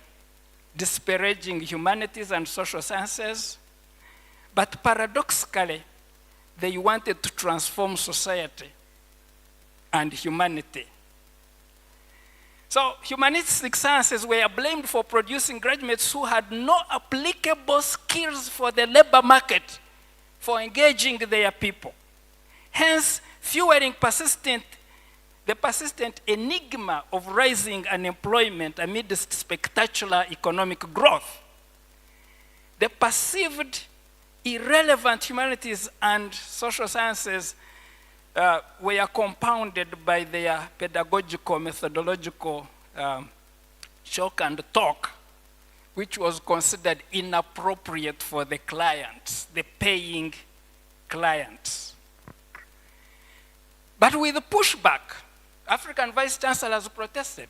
disparaging humanities and social sciences. But paradoxically, they wanted to transform society and humanity. So humanistic sciences were blamed for producing graduates who had no applicable skills for the labor market, for engaging their people. Hence, fueling the persistent enigma of rising unemployment amidst spectacular economic growth. The perceived irrelevant humanities and social sciences were compounded by their pedagogical, methodological shock and talk, which was considered inappropriate for the clients, the paying clients. But with the pushback, African vice chancellors protested.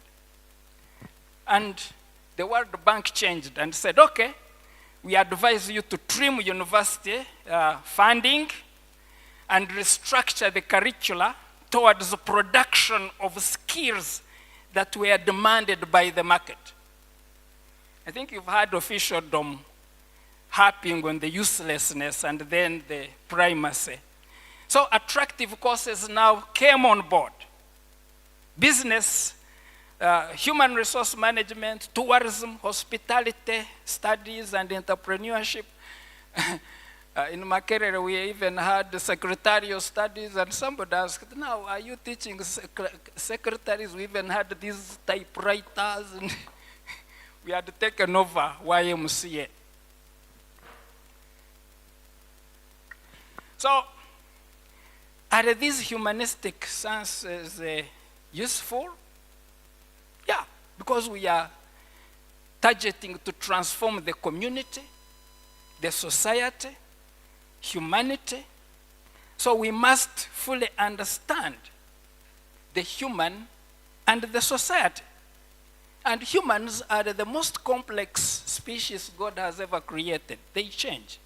And the World Bank changed and said, okay, we advise you to trim university funding and restructure the curricula towards the production of skills that were demanded by the market. I think you've heard officialdom harping on the uselessness and then the primacy. So attractive courses now came on board. Business, human resource management, tourism, hospitality, studies, and entrepreneurship. In Makerere, we even had the secretarial studies, and somebody asked, now, are you teaching secretaries? We even had these typewriters, and we had taken over YMCA. So, are these humanistic sciences useful? Yeah, because we are targeting to transform the community, the society, humanity. So we must fully understand the human and the society. And humans are the most complex species God has ever created. They change.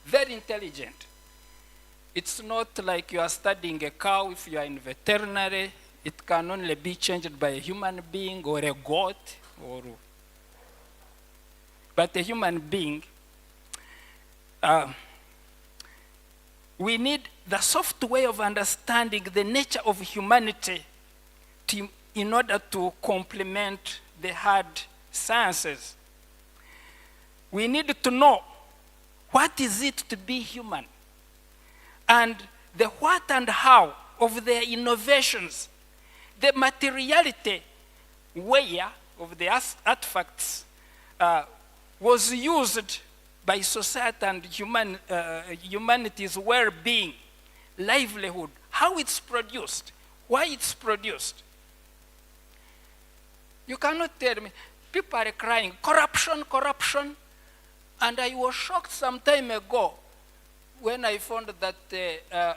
Very intelligent. It's not like you are studying a cow. If you are in veterinary, it can only be changed by a human being or a goat. But a human being, we need the soft way of understanding the nature of humanity in order to complement the hard sciences. We need to know what is it to be human, and the what and how of their innovations, the materiality where of the artifacts was used by society and humanity's well-being, livelihood, how it's produced, why it's produced. You cannot tell me, people are crying, corruption, corruption. And I was shocked some time ago when I found that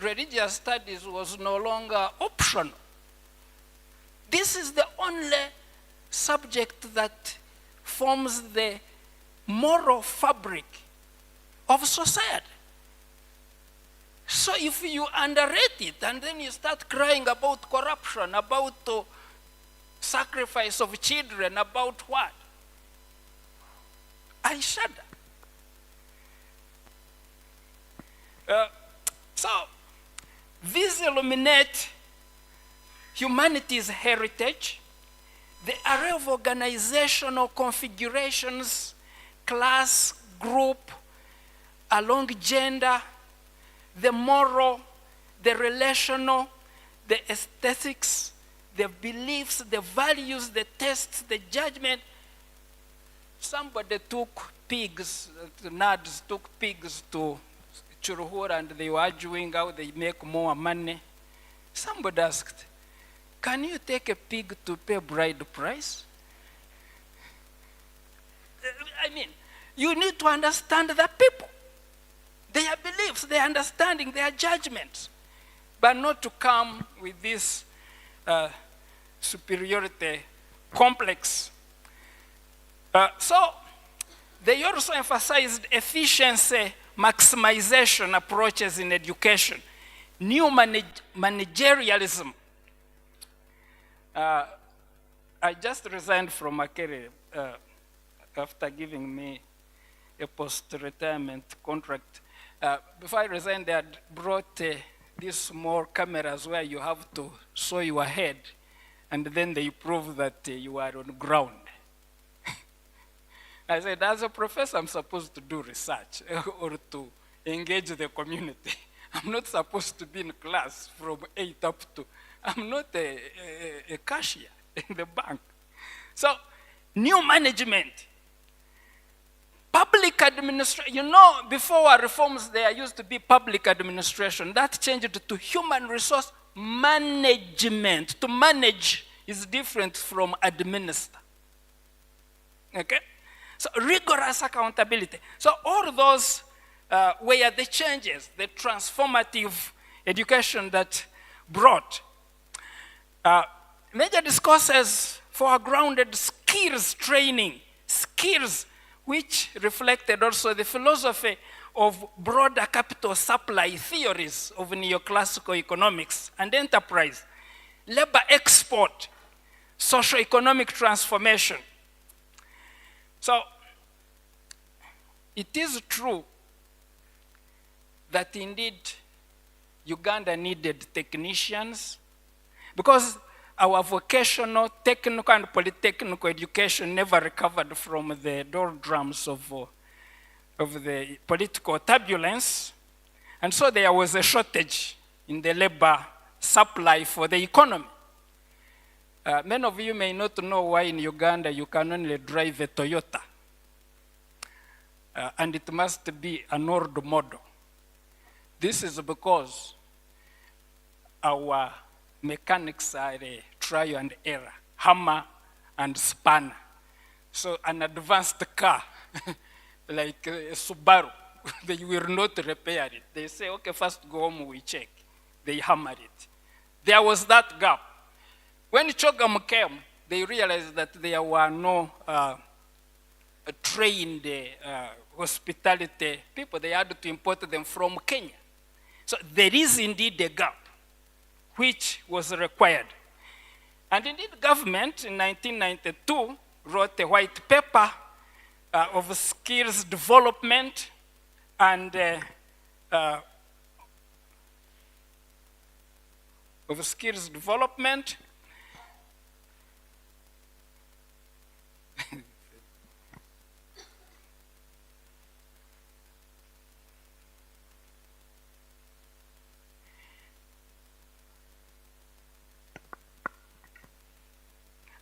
religious studies was no longer optional. This is the only subject that forms the moral fabric of society. So if you underrate it and then you start crying about corruption, about sacrifice of children, about what? I shudder. So these illuminate humanity's heritage, the array of organizational configurations, class, group, along gender, the moral, the relational, the aesthetics, the beliefs, the values, the tastes, the judgment. Somebody took pigs, the nerds took pigs to Churuhura and they were arguing how they make more money. Somebody asked, can you take a pig to pay bride price? I mean, you need to understand the people, their beliefs, their understanding, their judgments, but not to come with this superiority complex. So they also emphasized efficiency maximization approaches in education, new managerialism. I just resigned from Makere after giving me a post-retirement contract. Before I resigned, they had brought these small cameras where you have to show your head, and then they prove that you are on ground. I said, as a professor, I'm supposed to do research or to engage the community. I'm not supposed to be in class from 8 up to, I'm not a cashier in the bank. So, new management, public administration. You know, before our reforms, there used to be public administration. That changed to human resource management. To manage is different from administer. Okay? So rigorous accountability. So all those were the changes, the transformative education that brought. Major discourses foregrounded skills training, skills which reflected also the philosophy of broader capital supply theories of neoclassical economics and enterprise, labor export, socio-economic transformation. So, it is true that indeed Uganda needed technicians because our vocational, technical, and polytechnical education never recovered from the doldrums of the political turbulence. And so there was a shortage in the labor supply for the economy. Many of you may not know why in Uganda you can only drive a Toyota. And it must be an old model. This is because our mechanics are a trial and error, hammer and spanner. So an advanced car, like a Subaru, they will not repair it. They say, okay, first go home, we check. They hammer it. There was that gap. When CHOGM came, they realized that there were no trained hospitality people. They had to import them from Kenya. So there is indeed a gap which was required. And indeed, government in 1992 wrote a white paper of skills development and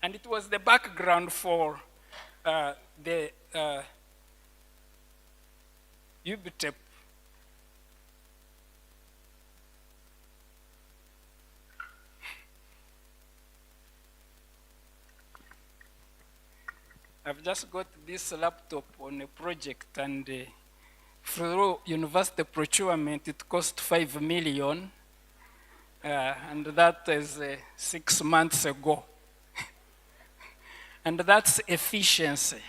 and it was the background for the UBTEP. I've just got this laptop on a project, and through university procurement, it cost 5 million, and that is 6 months ago. And that's efficiency.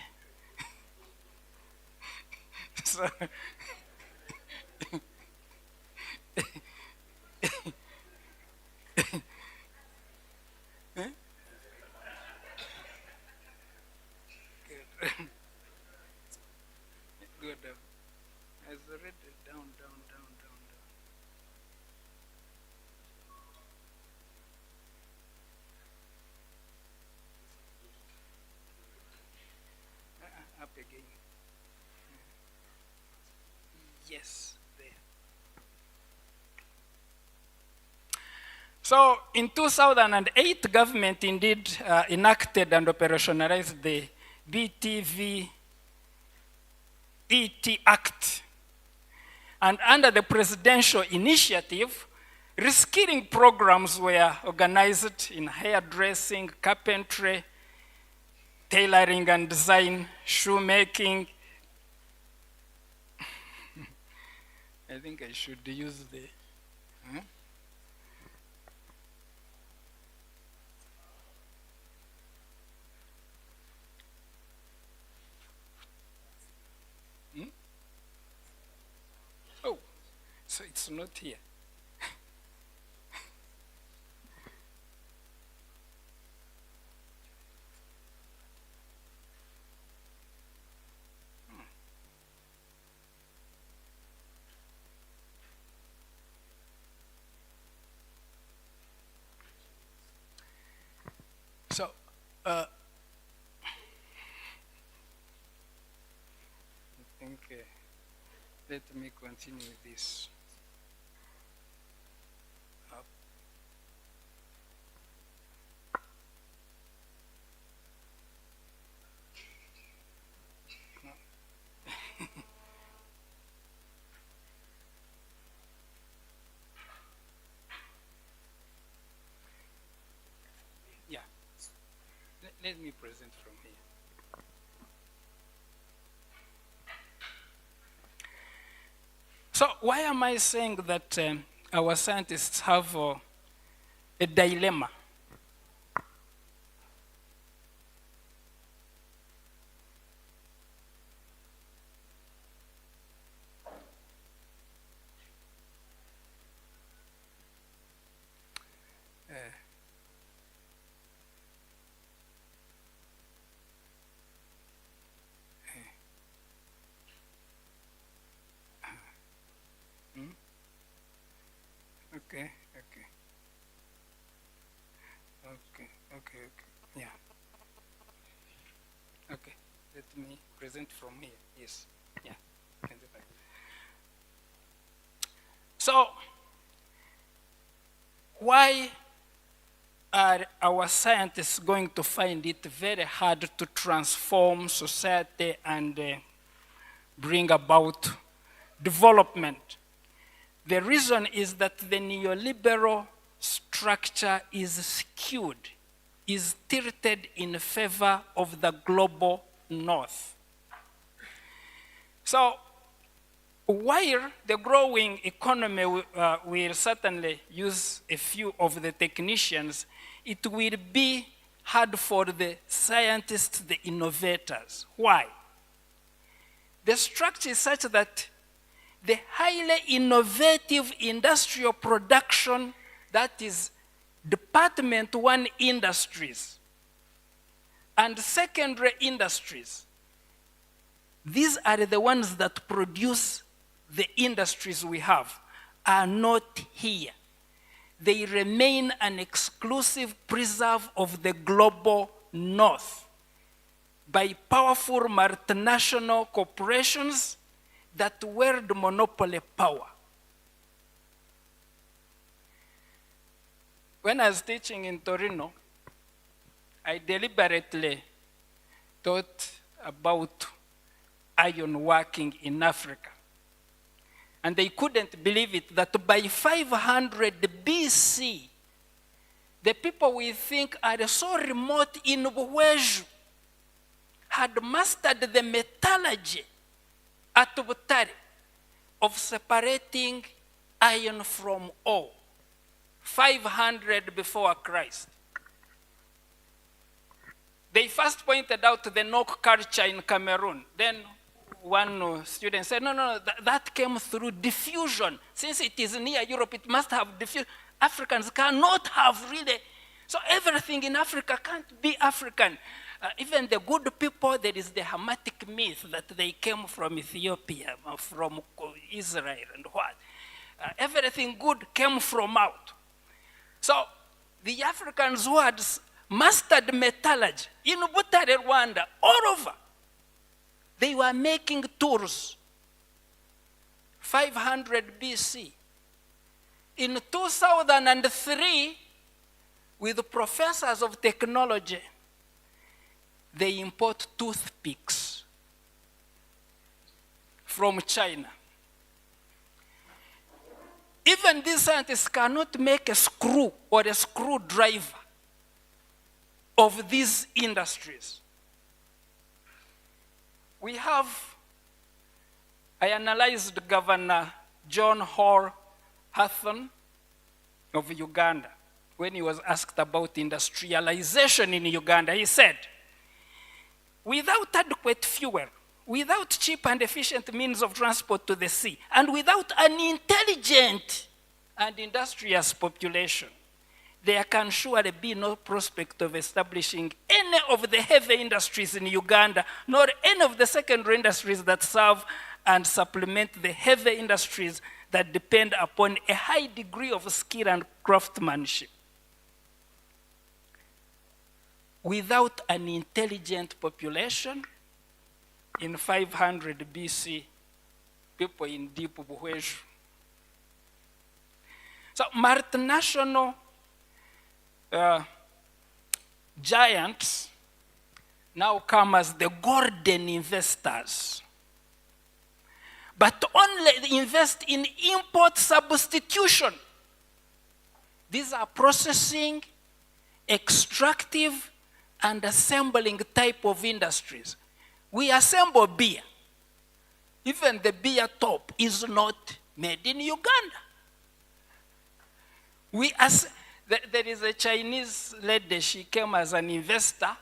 So good. Has read it down. Up again. Yes, there. So in 2008, government indeed enacted and operationalized the BTV ET Act. And under the presidential initiative, reskilling programs were organized in hairdressing, carpentry, tailoring and design, shoemaking. I think I should use the... Oh, so it's not here. So, I think, let me continue this. Yeah. Let me present from here. So why am I saying that our scientists have a dilemma? Okay, yeah. Okay, let me present from here, yes, yeah. So, why are our scientists going to find it very hard to transform society and bring about development? The reason is that the neoliberal structure is skewed, is tilted in favor of the global north. So while the growing economy will certainly use a few of the technicians, it will be hard for the scientists, the innovators. Why? The structure is such that the highly innovative industrial production, that is Department 1 industries and secondary industries, these are the ones that produce the industries we have, are not here. They remain an exclusive preserve of the global north by powerful multinational corporations that wield monopoly power. When I was teaching in Torino, I deliberately thought about iron working in Africa. And they couldn't believe it that by 500 BC, the people we think are so remote in Buweju had mastered the metallurgy at Butare of separating iron from ore. 500 before Christ. They first pointed out the Nok culture in Cameroon. Then one student said, no, that came through diffusion. Since it is near Europe, it must have diffusion. Africans cannot have really. So everything in Africa can't be African. Even the good people, there is the Hamitic myth that they came from Ethiopia, from Israel and what. Everything good came from out. So the Africans who had mastered metallurgy in Butare, Rwanda, all over, they were making tools. 500 BC. In 2003, with professors of technology, they import toothpicks from China. Even these scientists cannot make a screw or a screwdriver of these industries. I analyzed Governor John Hall Hathon of Uganda when he was asked about industrialization in Uganda. He said, without adequate fuel, without cheap and efficient means of transport to the sea, and without an intelligent and industrious population, there can surely be no prospect of establishing any of the heavy industries in Uganda, nor any of the secondary industries that serve and supplement the heavy industries that depend upon a high degree of skill and craftsmanship. Without an intelligent population, in 500 BC, people in deep Buweju. So multinational giants now come as the golden investors, but only invest in import substitution. These are processing, extractive, and assembling type of industries. We assemble beer. Even the beer top is not made in Uganda. There is a Chinese lady, she came as an investor.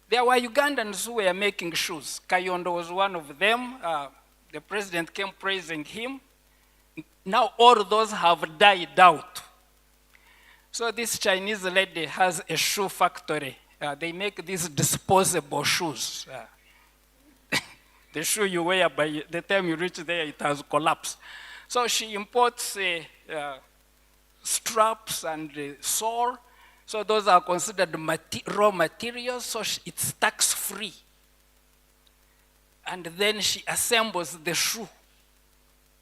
There were Ugandans who were making shoes. Kayondo was one of them. The president came praising him. Now all those have died out. So this Chinese lady has a shoe factory. They make these disposable shoes. The shoe you wear, by the time you reach there, it has collapsed. So she imports straps and sole. So those are considered raw materials, so it's tax-free. And then she assembles the shoe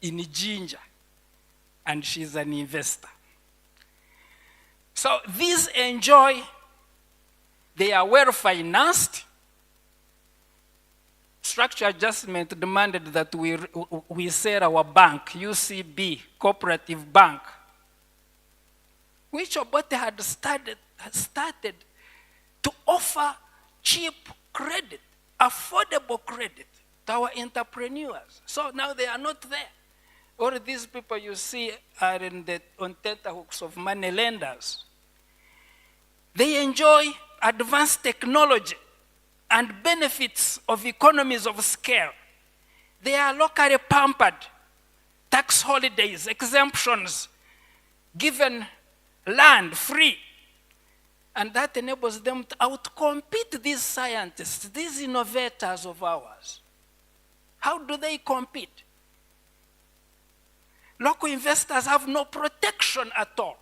in Jinja, and she's an investor. So these they are well financed. Structure adjustment demanded that we sell our bank, UCB, Cooperative Bank, which Obote had started to offer cheap credit, affordable credit to our entrepreneurs. So now they are not there. All these people you see are on tenterhooks of money lenders. They enjoy advanced technology and benefits of economies of scale. They are locally pampered, tax holidays, exemptions, given land free. And that enables them to outcompete these scientists, these innovators of ours. How do they compete? Local investors have no protection at all.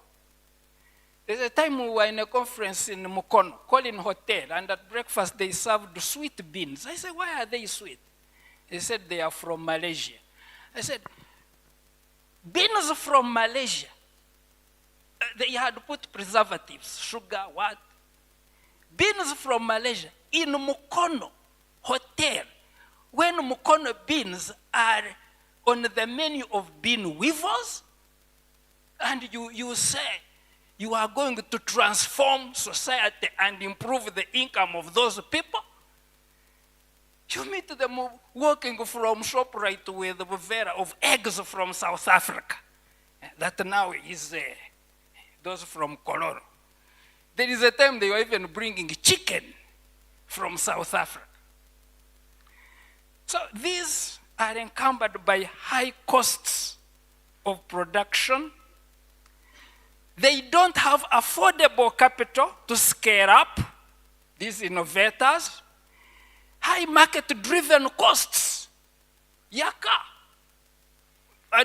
There's a time we were in a conference in Mukono, Colin Hotel, and at breakfast they served sweet beans. I said, why are they sweet? They said they are from Malaysia. I said, beans from Malaysia? They had put preservatives, sugar, what? Beans from Malaysia in Mukono Hotel, when Mukono beans are on the menu of bean weavers, and you say you are going to transform society and improve the income of those people. You meet them walking from ShopRite with a vera of eggs from South Africa. That now is those from Kololo. There is a time they were even bringing chicken from South Africa. So these are encumbered by high costs of production. They don't have affordable capital to scale up, these innovators. High market-driven costs. Yaka, a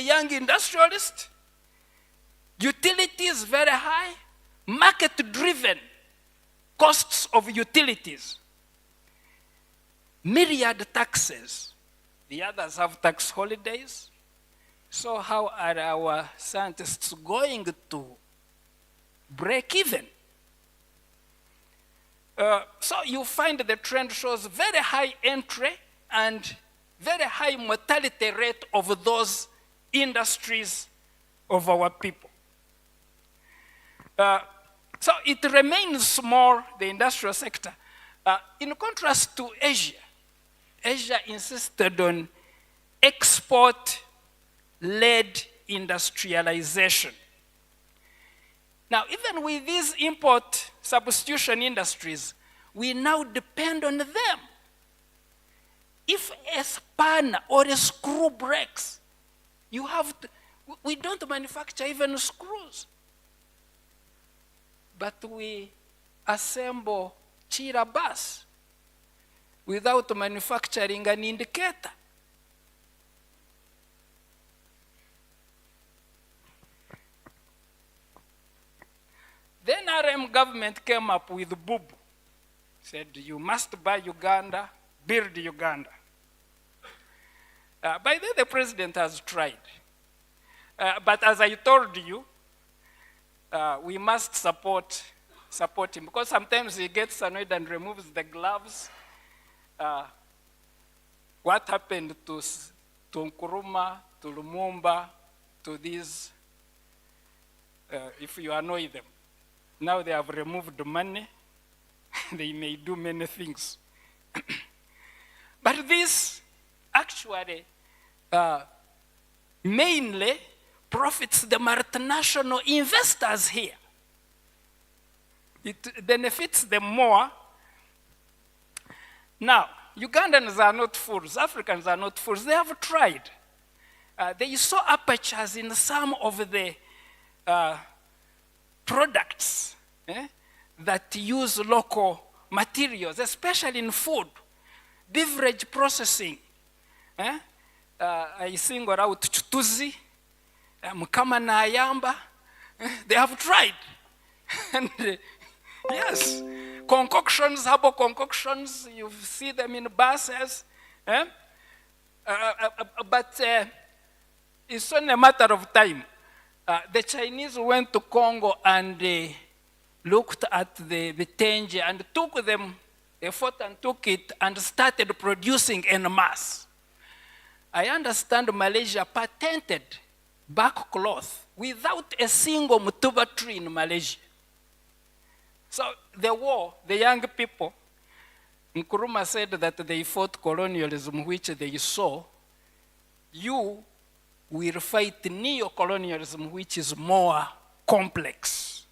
young industrialist. Utilities very high. Market-driven costs of utilities. Myriad taxes. The others have tax holidays. So how are our scientists going to break even? So you find the trend shows very high entry and very high mortality rate of those industries of our people. So it remains small, the industrial sector. In contrast to Asia, Asia insisted on export-led industrialization. Now, even with these import substitution industries, we now depend on them. If a spanner or a screw breaks, you have to, we don't manufacture even screws. But we assemble Chira bus without manufacturing an indicator. Then RM government came up with Bubu. Said, you must buy Uganda, build Uganda. By then the president has tried. But as I told you, we must support him, because sometimes he gets annoyed and removes the gloves. What happened to Nkrumah, to Lumumba, to these, if you annoy them? Now they have removed the money. They may do many things. But this actually mainly profits the multinational investors here. It benefits them more. Now, Ugandans are not fools. Africans are not fools. They have tried. They saw apertures in some of the products that use local materials, especially in food, beverage processing. I single out Chutuzi, Mukama na Ayamba. They have tried. And yes, concoctions, herbal concoctions, you see them in buses. But it's only a matter of time. The Chinese went to Congo and looked at the Tenje and took them, they fought and took it and started producing en masse. I understand Malaysia patented back cloth without a single mutuba tree in Malaysia. So the war, the young people, Nkrumah said that they fought colonialism, which they saw. You will fight neo-colonialism, which is more complex.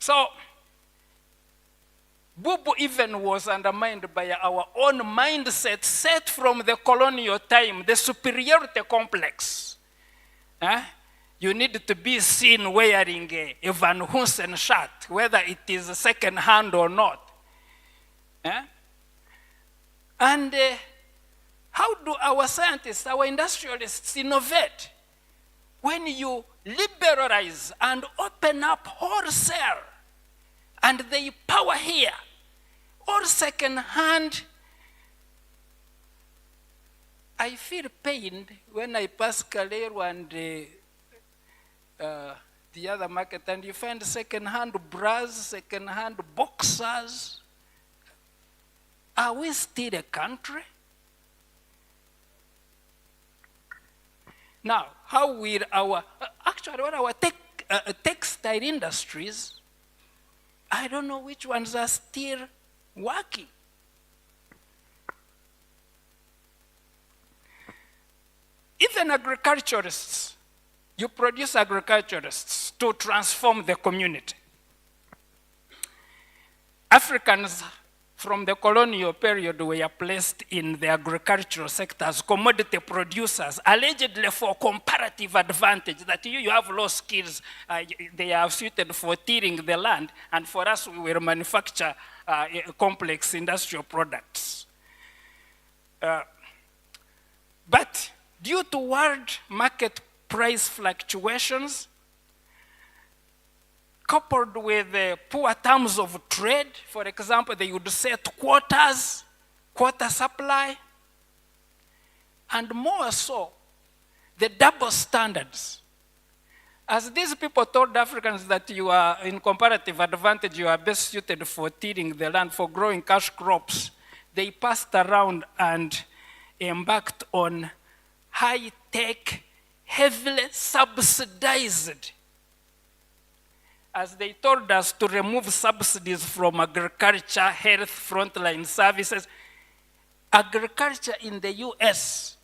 So, Bubu even was undermined by our own mindset set from the colonial time, the superiority complex. You need to be seen wearing a Van Hoosen shirt, whether it is second hand or not. And how do our scientists, our industrialists innovate? When you liberalize and open up wholesale, and they power here, or second hand, I feel pained when I pass Calero and the other market, and you find second-hand bras, second-hand boxers. Are we still a country? Now, how will our, actually what our textile industries, I don't know which ones are still working. Even agriculturists, you produce agriculturists to transform the community. Africans from the colonial period were placed in the agricultural sector as commodity producers, allegedly for comparative advantage, that you have low skills, they are suited for tilling the land, and for us we will manufacture complex industrial products. But due to world market price fluctuations, coupled with poor terms of trade, for example, they would set quota supply, and more so, the double standards. As these people told Africans that you are in comparative advantage, you are best suited for tilling the land, for growing cash crops, they passed around and embarked on high-tech, heavily subsidized, as they told us to remove subsidies from agriculture, health, frontline services. Agriculture in the US,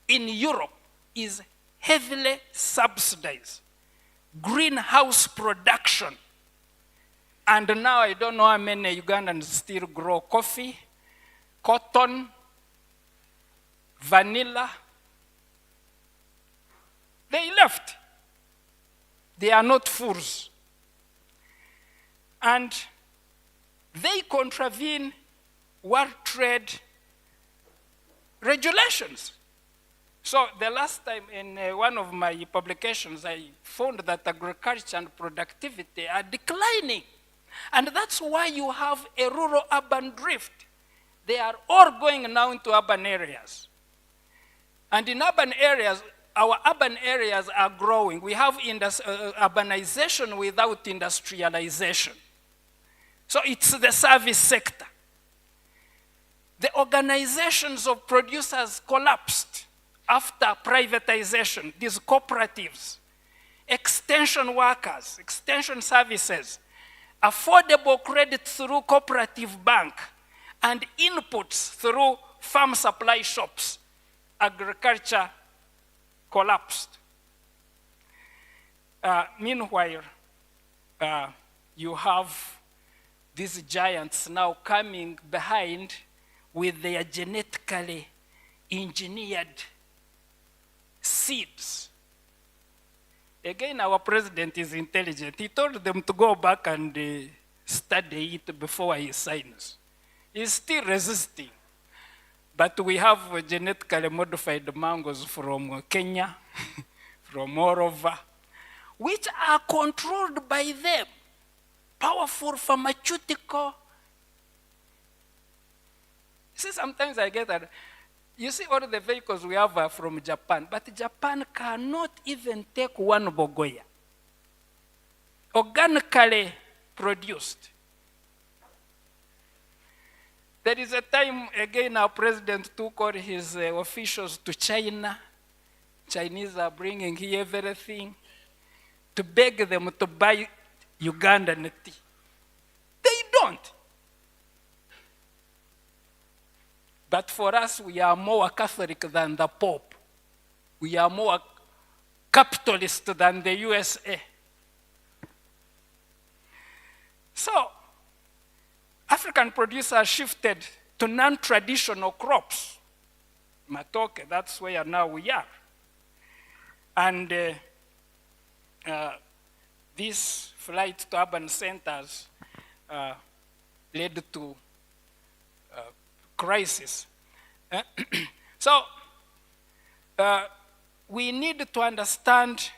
in Europe, is heavily subsidized. Greenhouse production. And now I don't know how many Ugandans still grow coffee, cotton, vanilla. They left. They are not fools. And they contravene world trade regulations. So the last time in one of my publications, I found that agriculture and productivity are declining. And that's why you have a rural-urban drift. They are all going now into urban areas. And in urban areas, our urban areas are growing. We have urbanization without industrialization. So it's the service sector. The organizations of producers collapsed after privatization, these cooperatives, extension workers, extension services, affordable credit through cooperative bank, and inputs through farm supply shops. Agriculture collapsed. Meanwhile, you have these giants now coming behind with their genetically engineered seeds. Again, our president is intelligent. He told them to go back and study it before he signs. He's still resisting. But we have genetically modified mangoes from Kenya, from all over, which are controlled by them. Powerful pharmaceutical. See, sometimes I get that. You see, all the vehicles we have are from Japan, but Japan cannot even take one bogoya. Organically produced. There is a time, again, our president took all his officials to China. Chinese are bringing here everything to beg them to buy Ugandan tea. They don't. But for us, we are more Catholic than the Pope. We are more capitalist than the USA. African producers shifted to non-traditional crops. Matoke, that's where now we are. And this flight to urban centers led to crisis. So we need to understand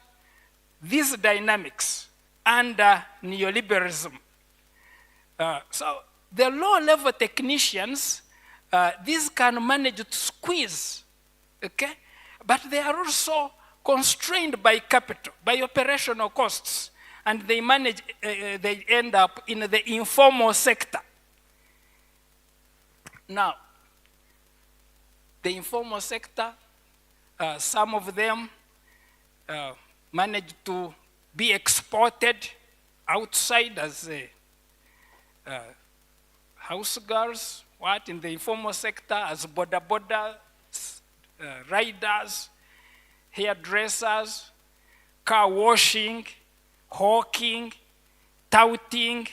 these dynamics under neoliberalism. So the low-level technicians, these can manage to squeeze, okay? But they are also constrained by capital, by operational costs, and they manage, they end up in the informal sector. Now, the informal sector, some of them manage to be exported outside as house girls, in the informal sector, as boda riders, hairdressers, car washing, hawking, touting,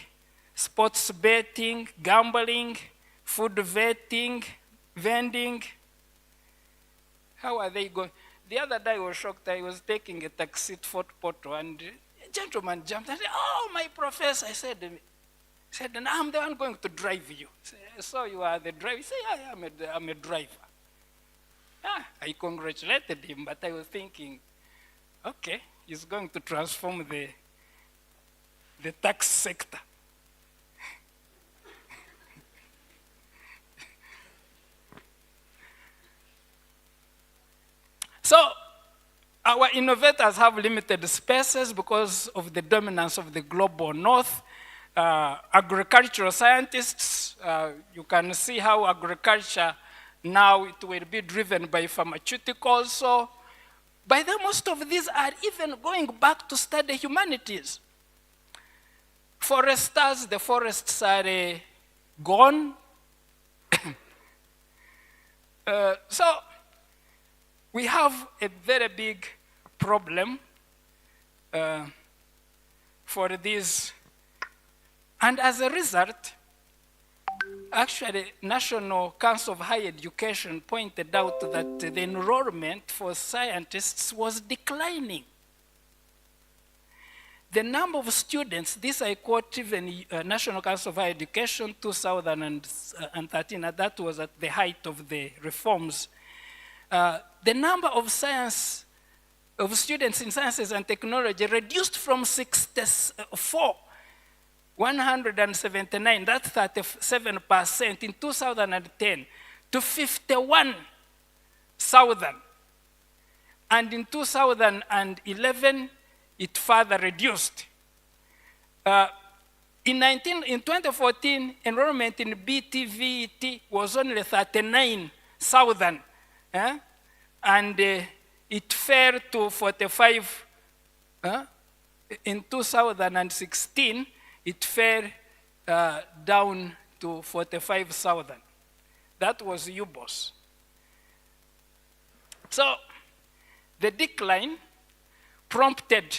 sports betting, gambling, food vetting, vending. How are they going? The other day I was shocked. I was taking a taxi to Fort Porto, and a gentleman jumped and said, "Oh, my professor." I said, "And I'm the one going to drive you." So you are the driver? He said, "Yeah, I'm a driver." I congratulated him, but I was thinking, okay, he's going to transform the tax sector. So our innovators have limited spaces because of the dominance of the global north. Agricultural scientists, you can see how agriculture now it will be driven by pharmaceuticals. So by the most of these are even going back to study humanities. Foresters, the forests are gone. So we have a very big problem for these. And as a result, actually, National Council of Higher Education pointed out that the enrollment for scientists was declining. The number of students, this I quote even National Council of Higher Education 2013, and that was at the height of the reforms. The number of students in sciences and technology reduced from 179, that's 37% in 2010, to 51,000. And in 2011, it further reduced. In 2014, enrollment in BTVET was only 39,000. And it fell to 45. In 2016, it fell down to 45,000. That was UBOS. So the decline prompted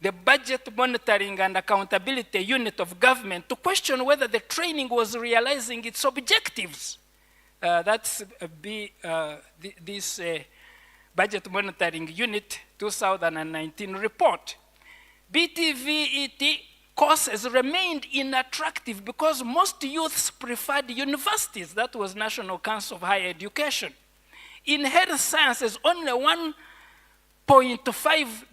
the Budget Monitoring and Accountability Unit of government to question whether the training was realizing its objectives. That's this Budget Monitoring Unit 2019 report. BTVET courses remained inattractive because most youths preferred universities. That was National Council of Higher Education. In health sciences, only 1.5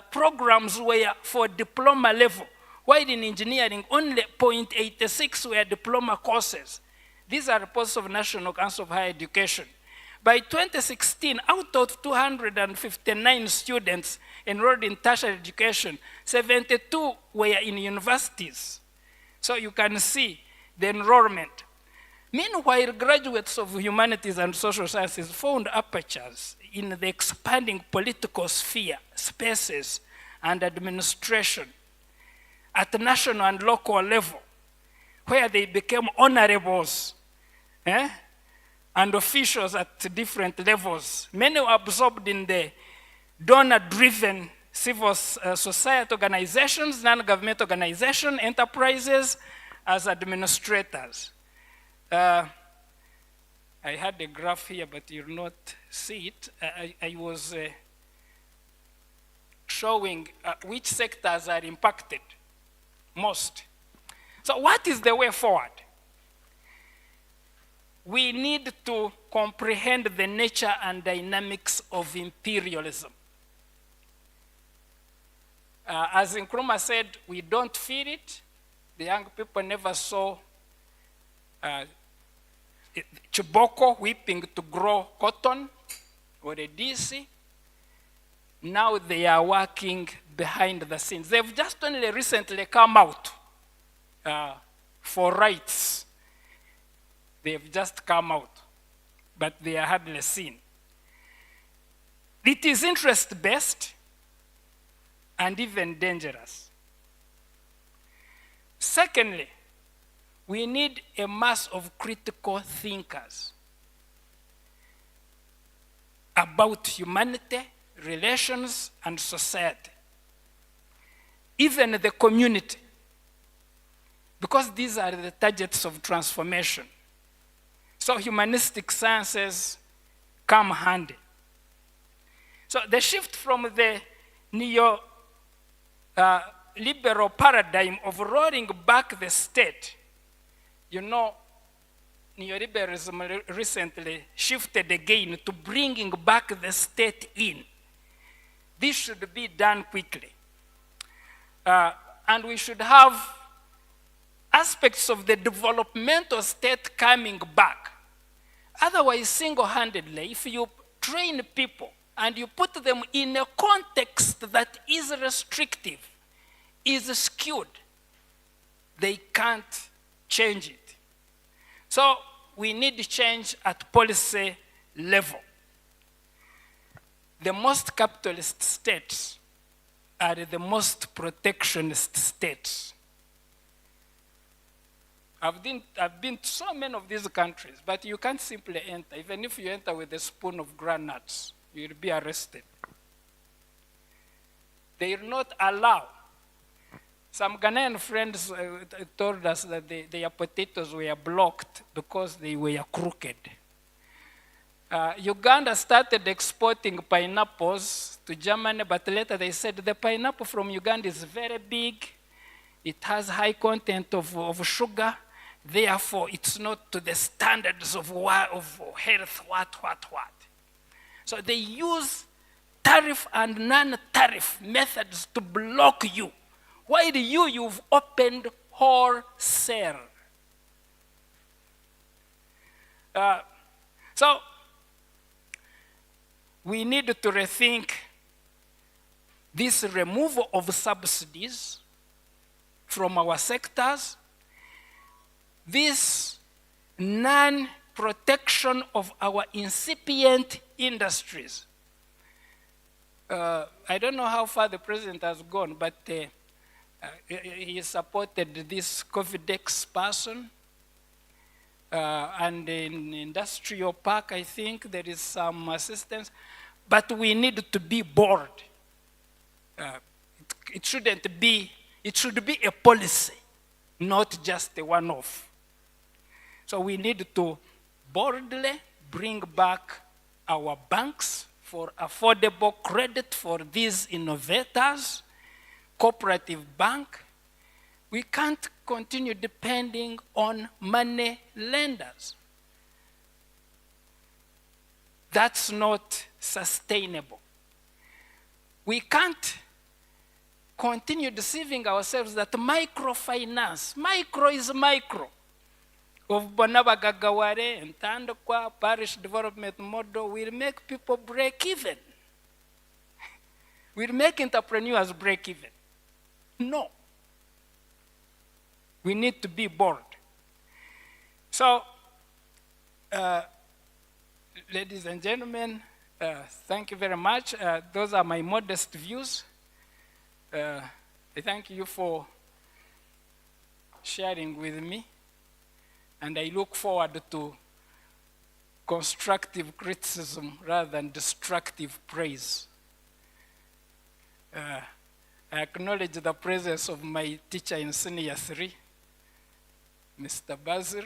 programs were for diploma level, while in engineering, only 0.86 were diploma courses. These are reports of National Council of Higher Education. By 2016, out of 259 students enrolled in tertiary education, 72 were in universities. So you can see the enrollment. Meanwhile, graduates of humanities and social sciences found apertures in the expanding political sphere, spaces, and administration at the national and local level, where they became honorables and officials at different levels. Many were absorbed in the donor-driven civil society organizations, non-government organizations, enterprises, as administrators. I had a graph here, but you'll not see it. I was showing which sectors are impacted most. So what is the way forward? We need to comprehend the nature and dynamics of imperialism. As Nkrumah said, we don't feel it. The young people never saw Chiboko whipping to grow cotton or a DC. Now they are working behind the scenes. They've just only recently come out for rights. They've just come out, but they are hardly seen. It is interest-based and even dangerous. Secondly, we need a mass of critical thinkers about humanity, relations, and society, even the community, because these are the targets of transformation. So humanistic sciences come handy. So the shift from the neo-liberal paradigm of rolling back the state, you know, neoliberalism recently shifted again to bringing back the state in. This should be done quickly. And we should have aspects of the developmental state coming back. Otherwise, single-handedly, if you train people and you put them in a context that is restrictive, is skewed, they can't change it. So we need change at policy level. The most capitalist states are the most protectionist states. I've been to so many of these countries, but you can't simply enter. Even if you enter with a spoon of groundnuts, you'll be arrested. They will not allow. Some Ghanaian friends told us that their potatoes were blocked because they were crooked. Uganda started exporting pineapples to Germany, but later they said the pineapple from Uganda is very big. It has high content of sugar. Therefore, it's not to the standards of health, what. So they use tariff and non-tariff methods to block you. While you've opened wholesale. So we need to rethink this removal of subsidies from our sectors, this non-protection of our incipient industries. I don't know how far the president has gone, but he supported this COVIDX person. And in industrial park, I think there is some assistance. But we need to be bold. It should be a policy, not just a one-off. So we need to boldly bring back our banks for affordable credit for these innovators, cooperative bank. We can't continue depending on money lenders. That's not sustainable. We can't continue deceiving ourselves that microfinance, micro is micro, of Bonabagagaware and Tandokwa parish development model will make people break even. Will make entrepreneurs break even. No. We need to be bold. So, ladies and gentlemen, thank you very much. Those are my modest views. I thank you for sharing with me, and I look forward to constructive criticism rather than destructive praise. I acknowledge the presence of my teacher in Senior 3, Mr. Basil.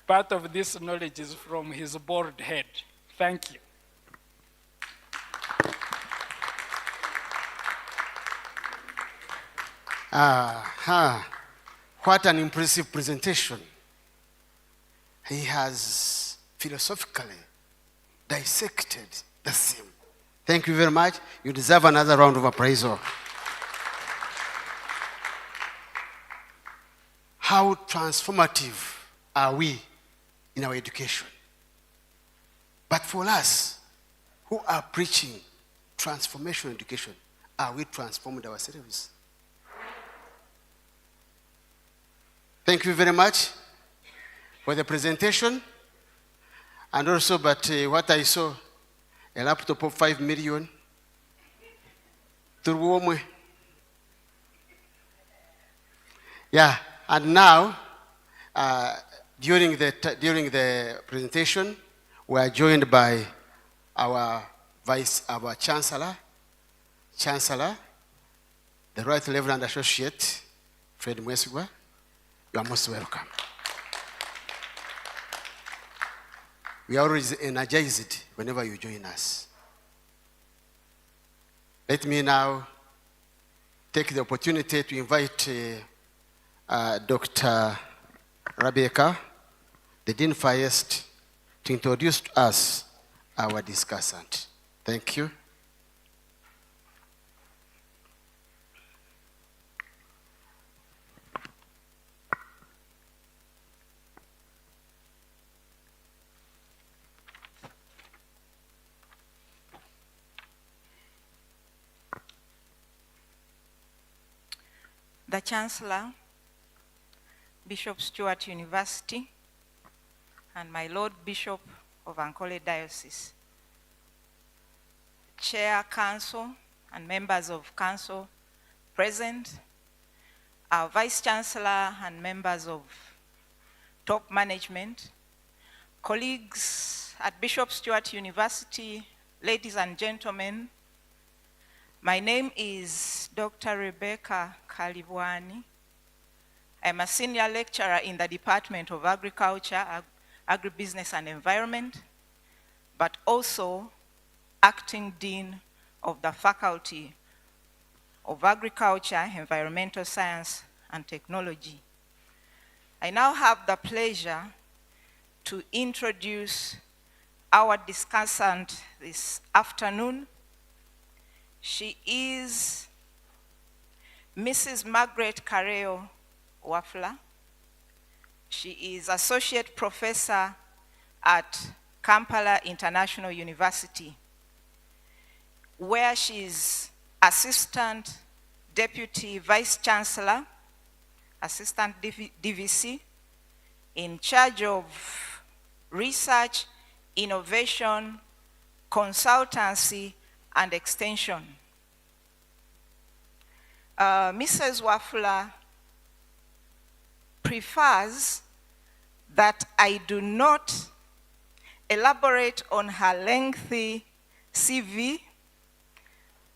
Part of this knowledge is from his bald head. Thank you. What an impressive presentation. He has philosophically dissected the theme. Thank you very much. You deserve another round of applause. How transformative are we in our education? But for us who are preaching transformational education, are we transformed ourselves? Thank you very much for the presentation. And also, what I saw, a laptop of 5 million. Yeah, and now, during the presentation, we are joined by our Chancellor, the Right Reverend Associate, Fred Mwesigwa. You are most welcome. We are always energized whenever you join us. Let me now take the opportunity to invite Dr. Rebecca, the Dean First, to introduce to us our discussant. Thank you. The Chancellor, Bishop Stewart University, and my Lord Bishop of Ankole Diocese, Chair Council and members of Council present, our Vice Chancellor and members of top management, colleagues at Bishop Stewart University, ladies and gentlemen, my name is Dr. Rebecca Kalibwani. I'm a senior lecturer in the Department of Agriculture, Agribusiness and Environment, but also acting Dean of the Faculty of Agriculture, Environmental Science and Technology. I now have the pleasure to introduce our discussant this afternoon. She is Mrs. Margaret Kareo Wafula. She is Associate Professor at Kampala International University, where she is Assistant Deputy Vice Chancellor, Assistant DVC, in charge of research, innovation, consultancy, and extension. Mrs. Wafula prefers that I do not elaborate on her lengthy CV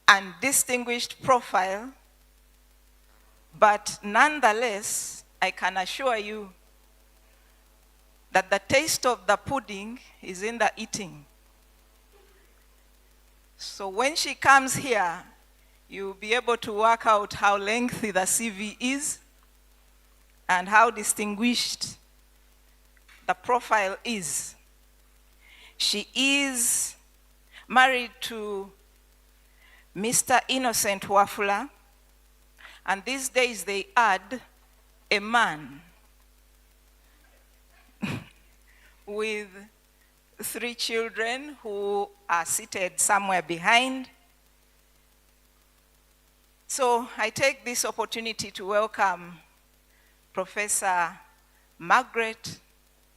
and distinguished profile, but nonetheless, I can assure you that the taste of the pudding is in the eating. So when she comes here, you'll be able to work out how lengthy the CV is and how distinguished the profile is. She is married to Mr. Innocent Wafula, and these days they add a man with 3 children who are seated somewhere behind. So I take this opportunity to welcome Professor Margaret.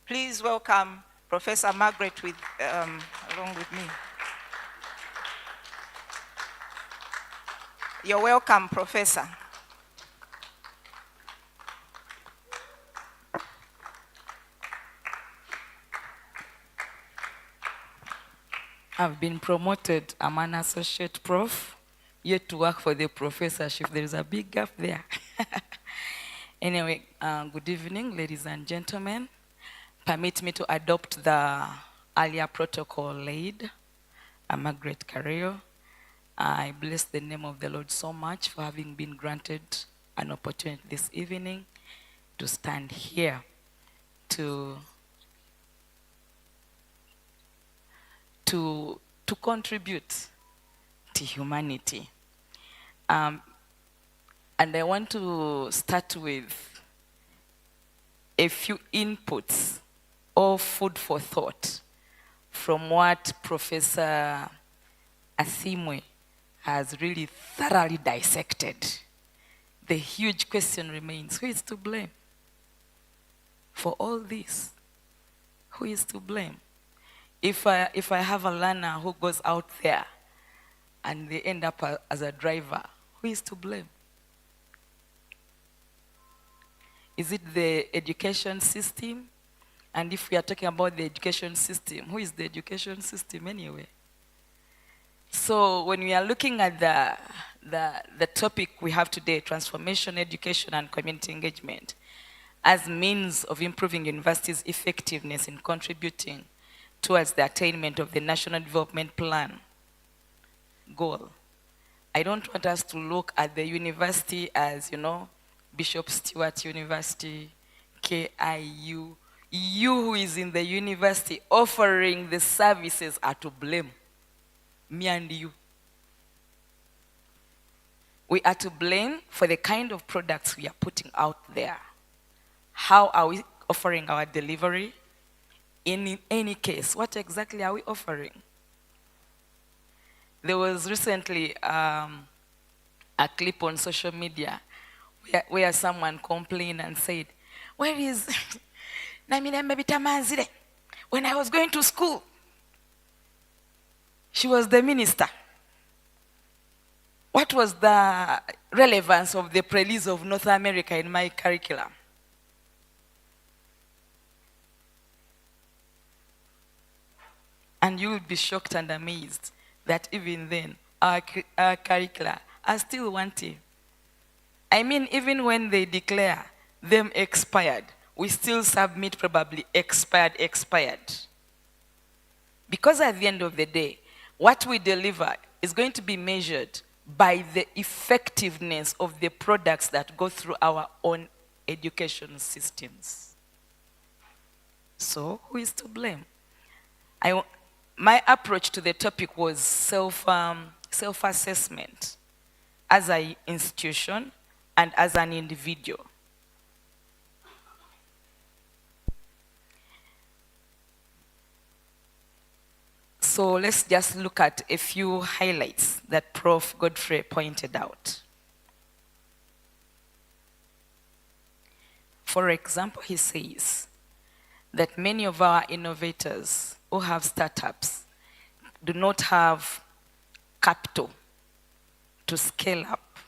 Please welcome Professor Margaret along with me. You're welcome, Professor. I've been promoted. I'm an associate prof. yet to work for the professorship. There is a big gap there. Anyway, good evening, ladies and gentlemen. Permit me to adopt the earlier protocol laid. I'm Margaret Carrillo. I bless the name of the Lord so much for having been granted an opportunity this evening to stand here to contribute to humanity. And I want to start with a few inputs or food for thought from what Professor Asimwe has really thoroughly dissected. The huge question remains, who is to blame for all this? Who is to blame? If I have a learner who goes out there and they end up as a driver, who is to blame? Is it the education system? And if we are talking about the education system, who is the education system anyway? So when we are looking at the topic we have today, transformation, education, and community engagement, as means of improving universities' effectiveness in contributing towards the attainment of the National Development Plan goal, I don't want us to look at the university as, Bishop Stewart University, KIU. You who is in the university offering the services are to blame. Me and you. We are to blame for the kind of products we are putting out there. How are we offering our delivery? In any case, what exactly are we offering? There was recently a clip on social media where someone complained and said, where is when I was going to school? She was the minister. What was the relevance of the preludes of North America in my curriculum? And you will be shocked and amazed that even then, our curricula are still wanting. I mean, even when they declare them expired, we still submit probably expired. Because at the end of the day, what we deliver is going to be measured by the effectiveness of the products that go through our own education systems. So, who is to blame? My approach to the topic was self-assessment as an institution and as an individual. So let's just look at a few highlights that Prof. Godfrey pointed out. For example, he says that many of our innovators who have startups do not have capital to scale up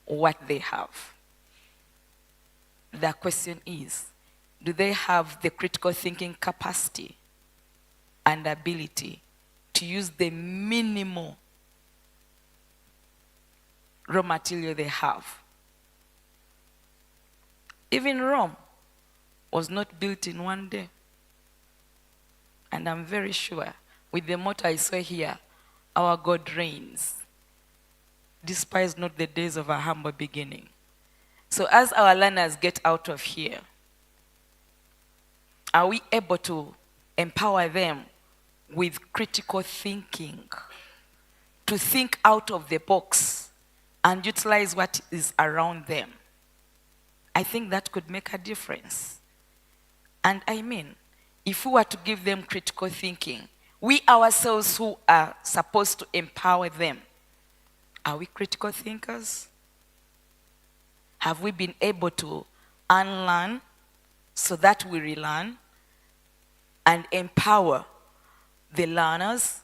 what they have. The question is, do they have the critical thinking capacity and ability to use the minimal raw material they have? Even Rome was not built in one day. And I'm very sure, with the motto I saw here, our God reigns. Despise not the days of our humble beginning. So as our learners get out of here, are we able to empower them with critical thinking, to think out of the box and utilize what is around them? I think that could make a difference. And I mean, if we were to give them critical thinking, we ourselves who are supposed to empower them, are we critical thinkers? Have we been able to unlearn so that we relearn and empower the learners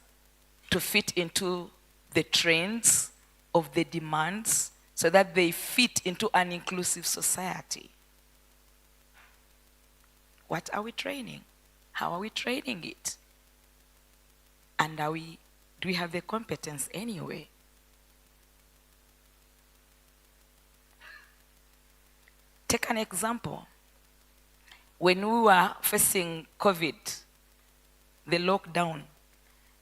to fit into the trends of the demands so that they fit into an inclusive society? What are we training? How are we training it? And do we have the competence anyway? Take an example. When we were facing COVID, the lockdown,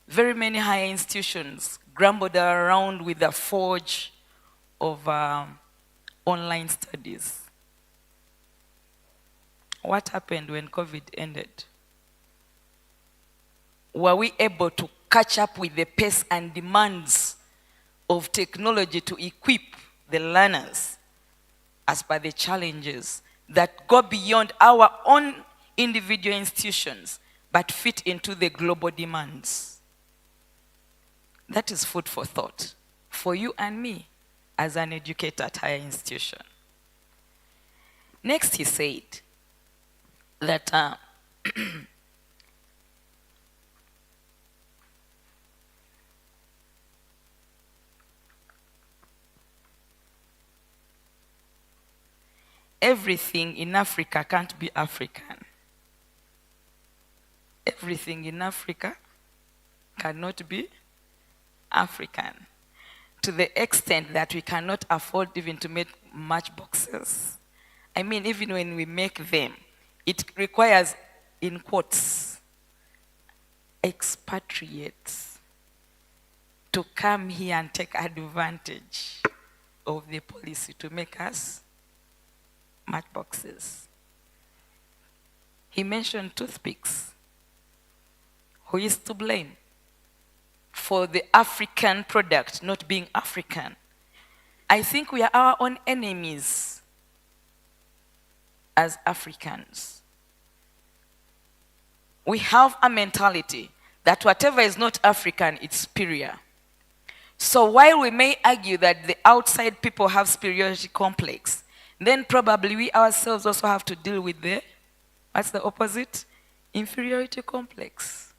very many higher institutions grumbled around with the forge of online studies. What happened when COVID ended? Were we able to catch up with the pace and demands of technology to equip the learners as per the challenges that go beyond our own individual institutions but fit into the global demands? That is food for thought for you and me as an educator at higher institution. Next, he said that everything in Africa can't be African. Everything in Africa cannot be African, to the extent that we cannot afford even to make matchboxes. I mean, even when we make them, it requires, in quotes, expatriates to come here and take advantage of the policy to make us matchboxes. He mentioned toothpicks. Who is to blame for the African product not being African? I think we are our own enemies as Africans. We have a mentality that whatever is not African, it's superior. So while we may argue that the outside people have superiority complex, then probably we ourselves also have to deal with what's the opposite? Inferiority complex.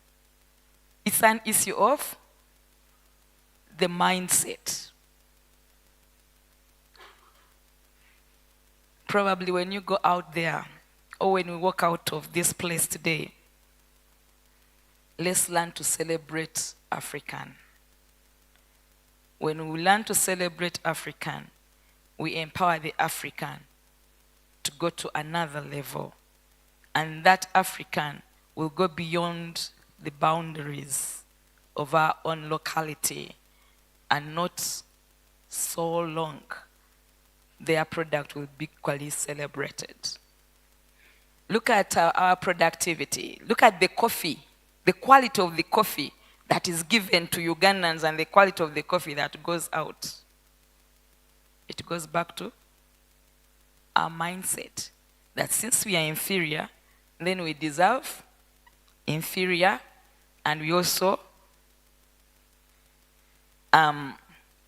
It's an issue of the mindset. Probably when you go out there, or when we walk out of this place today, let's learn to celebrate African. When we learn to celebrate African, we empower the African to go to another level. And that African will go beyond the boundaries of our own locality, and not so long their product will be equally celebrated. Look at our productivity. Look at the coffee, the quality of the coffee that is given to Ugandans and the quality of the coffee that goes out. It goes back to our mindset that since we are inferior, then we deserve inferior, and we also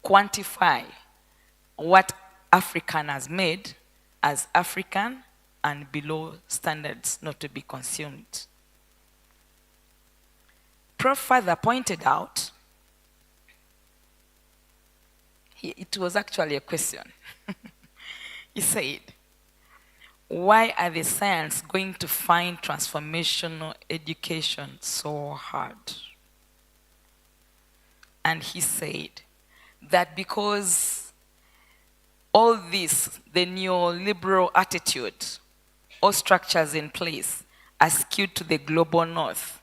quantify what African has made as African and below standards not to be consumed. Prof further pointed out, it was actually a question. He said, why are the science going to find transformational education so hard? And he said that because all this, the neoliberal attitude or structures in place are skewed to the global north,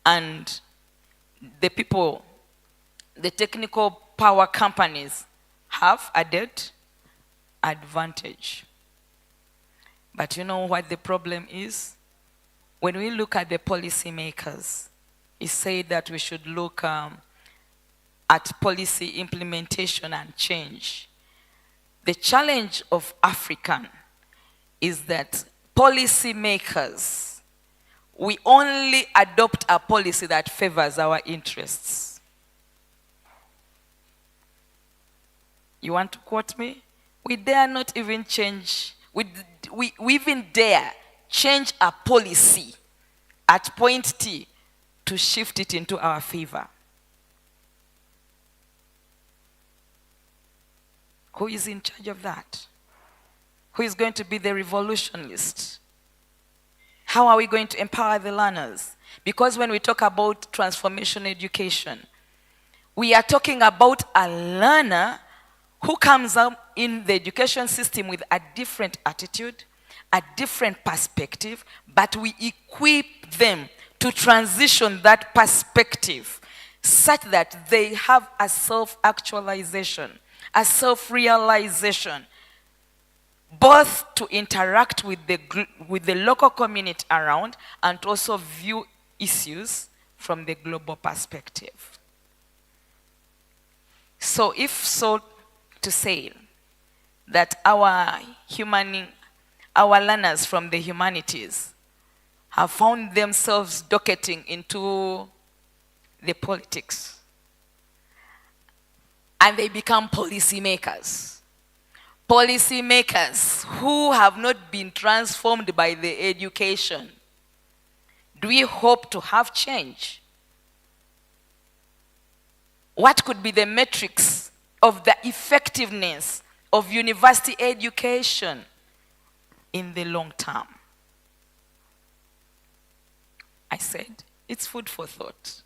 and the people, the technical power companies have added advantage. But you know what the problem is? When we look at the policymakers, it said that we should look at policy implementation and change. The challenge of African is that policymakers, we only adopt a policy that favors our interests. You want to quote me? We dare not even change, we even dare change a policy at point T to shift it into our favor. Who is in charge of that? Who is going to be the revolutionist? How are we going to empower the learners? Because when we talk about transformation education, we are talking about a learner who comes up in the education system with a different attitude, a different perspective, but we equip them to transition that perspective such that they have a self-actualization, a self-realization, both to interact with the local community around and also view issues from the global perspective. So if so to say that our learners from the humanities have found themselves docketing into the politics, and they become policymakers. Policymakers who have not been transformed by the education. Do we hope to have change? What could be the metrics of the effectiveness of university education in the long term? I said, it's food for thought.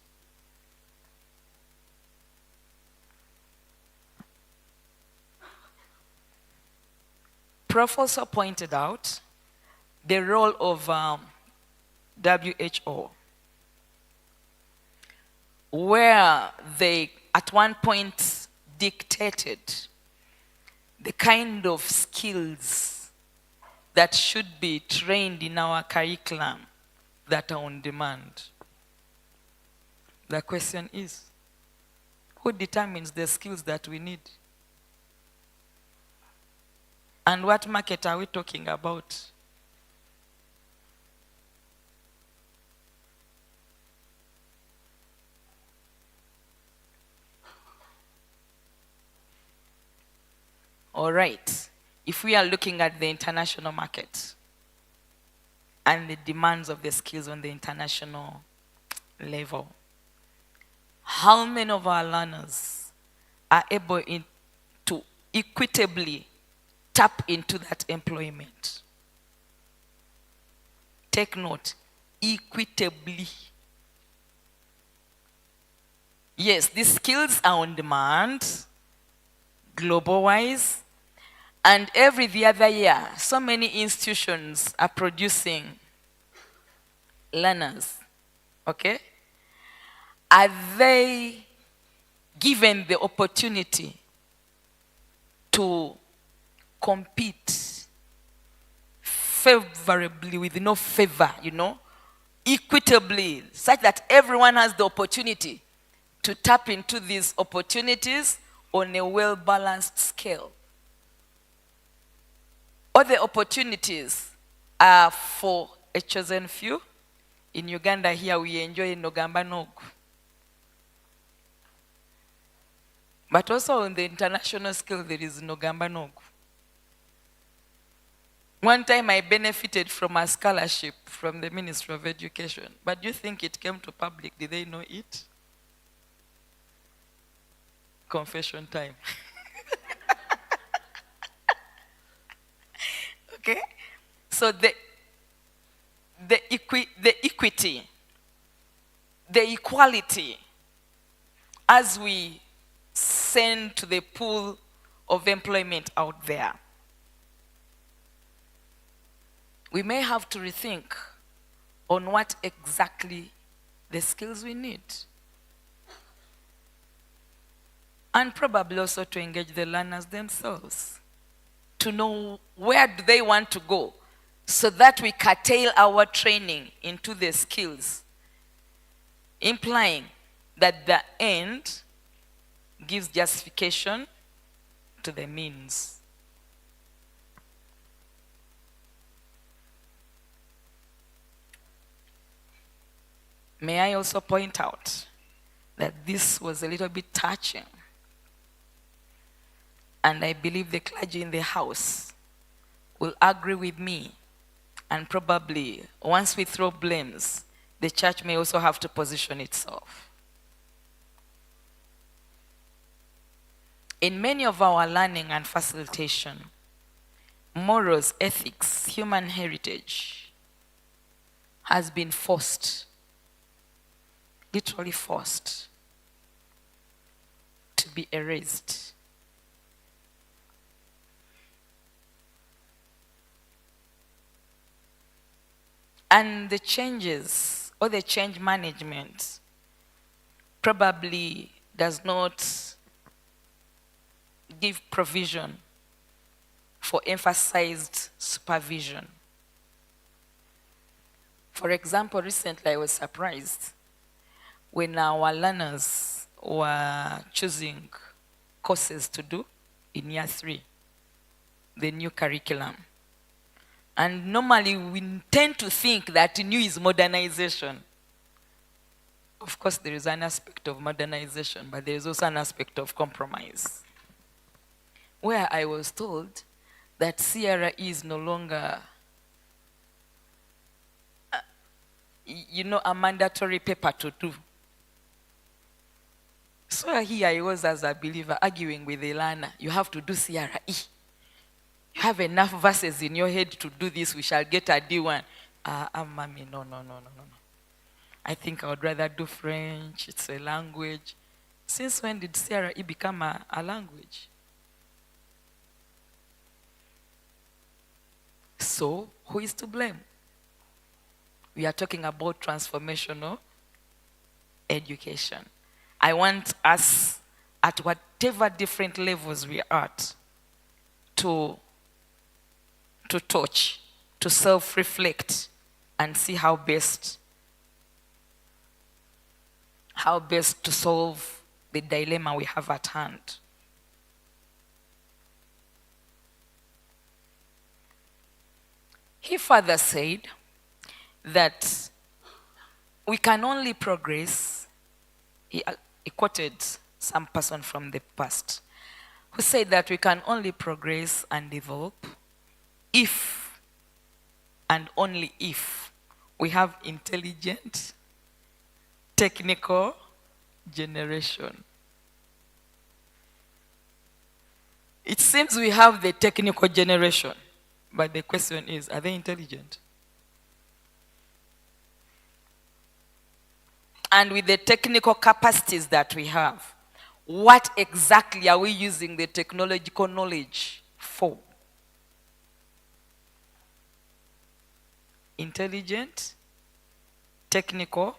Prof also pointed out the role of WHO, where they at one point dictated the kind of skills that should be trained in our curriculum that are on demand. The question is, who determines the skills that we need? And what market are we talking about? All right, if we are looking at the international market and the demands of the skills on the international level, how many of our learners are able to equitably tap into that employment? Take note, equitably. Yes, these skills are on demand, global-wise, and every other year, so many institutions are producing learners, okay? Are they given the opportunity to compete favorably with no favor, equitably, such that everyone has the opportunity to tap into these opportunities on a well-balanced scale? All the opportunities are for a chosen few. In Uganda here we enjoy Nogamba Nogu. But also on the international scale there is Nogamba Nogu. One time I benefited from a scholarship from the Ministry of Education. But do you think it came to public? Did they know it? Confession time. Okay? So the equity, the equality, as we send to the pool of employment out there, we may have to rethink on what exactly the skills we need. And probably also to engage the learners themselves, to know where do they want to go, so that we curtail our training into the skills, implying that the end gives justification to the means. May I also point out that this was a little bit touching, and I believe the clergy in the house will agree with me, and probably once we throw blames, the church may also have to position itself. In many of our learning and facilitation, morals, ethics, human heritage has been forced, literally forced, to be erased. And the changes or the change management probably does not give provision for emphasized supervision. For example, recently I was surprised when our learners were choosing courses to do in year 3, the new curriculum. And normally we tend to think that new is modernization. Of course, there is an aspect of modernization, but there is also an aspect of compromise. Where I was told that CRE is no longer, a mandatory paper to do. So here I was as a believer arguing with a learner, you have to do CRE. You have enough verses in your head to do this, we shall get a D1. Mommy, no. I think I would rather do French, it's a language. Since when did CRE become a language? So, who is to blame? We are talking about transformational education. I want us, at whatever different levels we are at, to touch, to self-reflect, and see how best to solve the dilemma we have at hand. He further said that we can only progress. He quoted some person from the past who said that we can only progress and develop if and only if we have intelligent, technical generation. It seems we have the technical generation, but the question is, are they intelligent? And with the technical capacities that we have, what exactly are we using the technological knowledge for? Intelligent, technical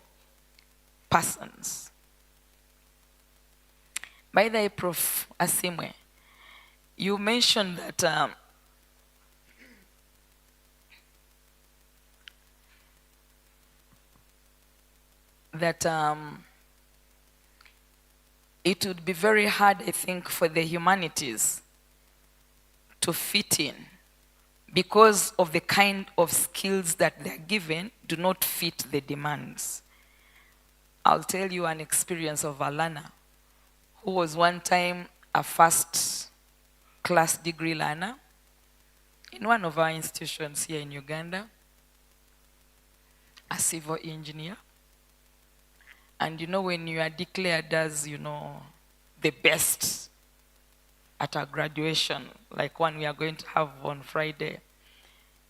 persons. By the way, Prof. Asimwe, you mentioned that it would be very hard, I think, for the humanities to fit in because of the kind of skills that they're given do not fit the demands. I'll tell you an experience of a learner who was one time a first class degree learner in one of our institutions here in Uganda, a civil engineer. And when you are declared as, the best at a graduation, like one we are going to have on Friday,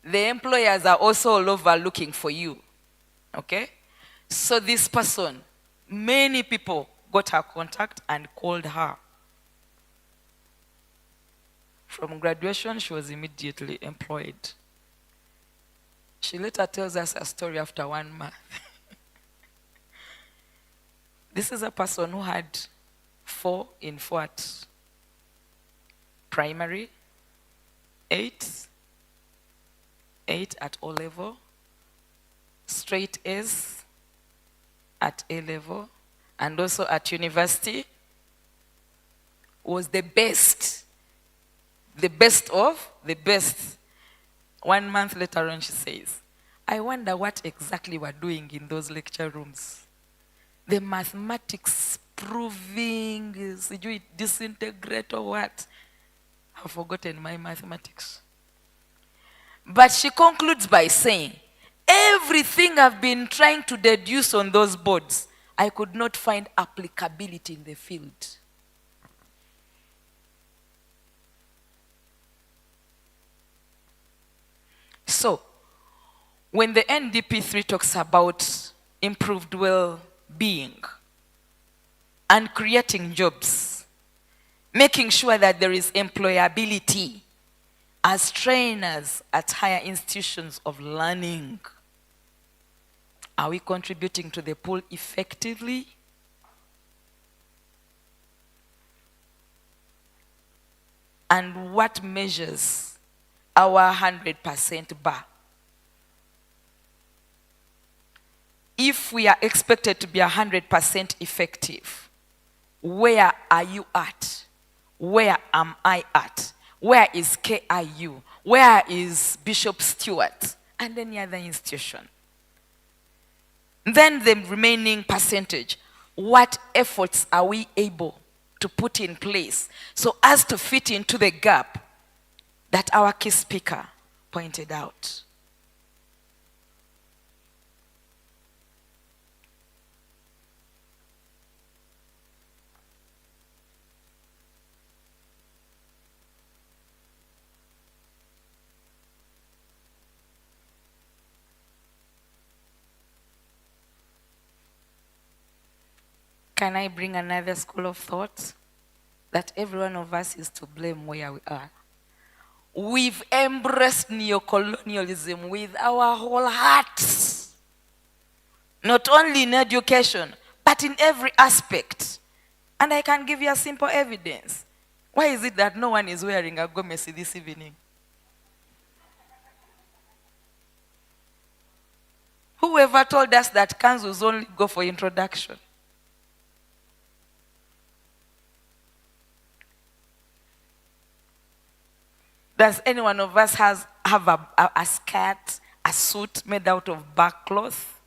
the employers are also all over looking for you, okay? So this person, many people got her contact and called her. From graduation, she was immediately employed. She later tells us a story after 1 month. This is a person who had 4 in 4 at primary, 8 at O level, straight A's at A level, and also at university, was the best of the best. 1 month later on, she says, I wonder what exactly we're doing in those lecture rooms. The mathematics proving, did you disintegrate or what? I've forgotten my mathematics. But she concludes by saying, everything I've been trying to deduce on those boards, I could not find applicability in the field. So, when the NDP3 talks about improved well-being and creating jobs, making sure that there is employability as trainers at higher institutions of learning, Are we contributing to the pool effectively? And what measures our 100% bar? If we are expected to be 100% effective, where are you at? Where am I at? Where is KIU? Where is Bishop Stewart? And any other institution. Then the remaining percentage, what efforts are we able to put in place so as to fit into the gap that our key speaker pointed out? Can I bring another school of thought? That every one of us is to blame where we are. We've embraced neocolonialism with our whole hearts. Not only in education, but in every aspect. And I can give you a simple evidence. Why is it that no one is wearing a gomesi this evening? Whoever told us that kanzus only go for introduction? Does any one of us have a skirt, a suit made out of back cloth?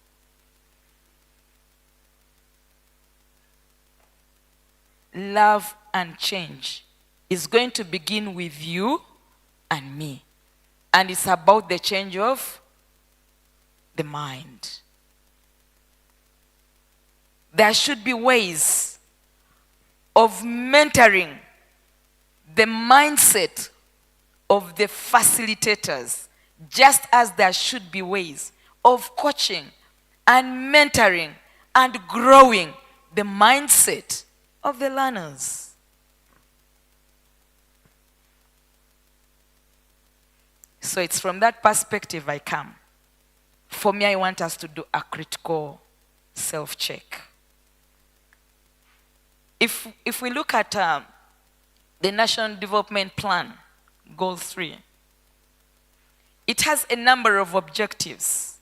Love and change is going to begin with you and me. And it's about the change of the mind. There should be ways of mentoring the mindset of the facilitators, just as there should be ways of coaching and mentoring and growing the mindset of the learners. So it's from that perspective I come. For me, I want us to do a critical self-check. If we look at the National Development Plan, Goal 3. It has a number of objectives,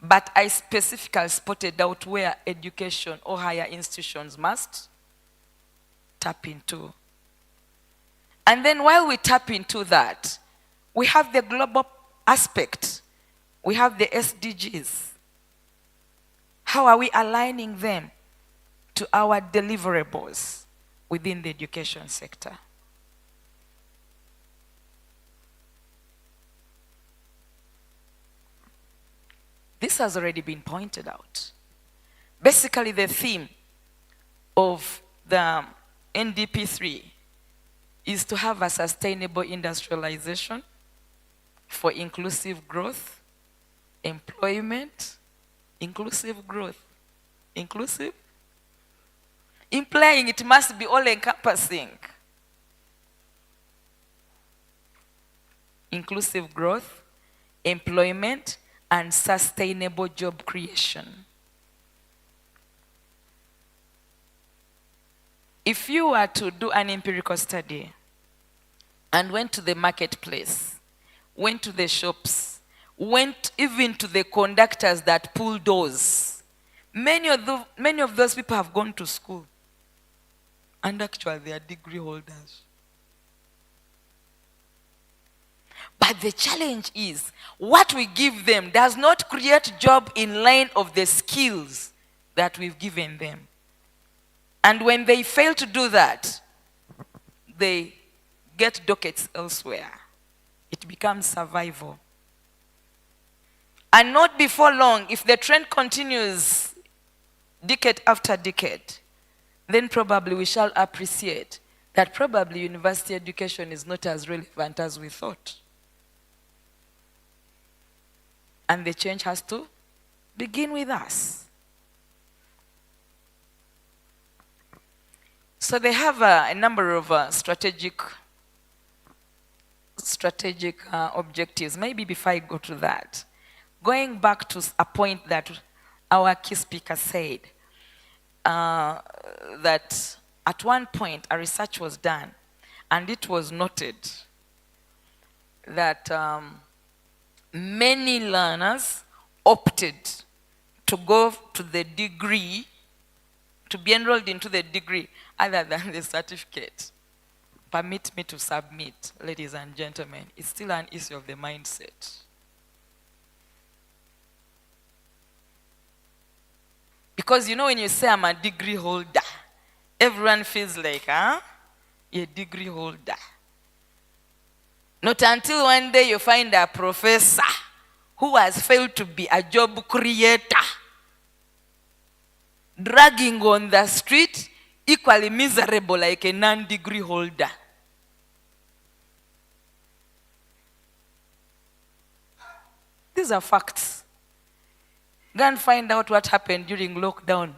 but I specifically spotted out where education or higher institutions must tap into. And then while we tap into that, we have the global aspect. We have the SDGs. How are we aligning them to our deliverables within the education sector? This has already been pointed out. Basically, the theme of the NDP3 is to have a sustainable industrialization for inclusive growth, employment, inclusive growth. Inclusive? Implying it must be all-encompassing. Inclusive growth, employment, and sustainable job creation. If you were to do an empirical study and went to the marketplace, went to the shops, went even to the conductors that pull doors, many of those people have gone to school, and actually they are degree holders. But the challenge is, what we give them does not create job in line of the skills that we've given them. And when they fail to do that, they get dockets elsewhere. It becomes survival. And not before long, if the trend continues decade after decade, then probably we shall appreciate that probably university education is not as relevant as we thought. And the change has to begin with us. So they have a number of strategic objectives. Maybe before I go to that, going back to a point that our key speaker said that at one point a research was done and it was noted that many learners opted to go to the degree, to be enrolled into the degree other than the certificate. Permit me to submit, ladies and gentlemen, it's still an issue of the mindset. Because you know, when you say I'm a degree holder, everyone feels like, you're a degree holder. Not until one day you find a professor who has failed to be a job creator, dragging on the street, equally miserable like a non-degree holder. These are facts. Go and find out what happened during lockdown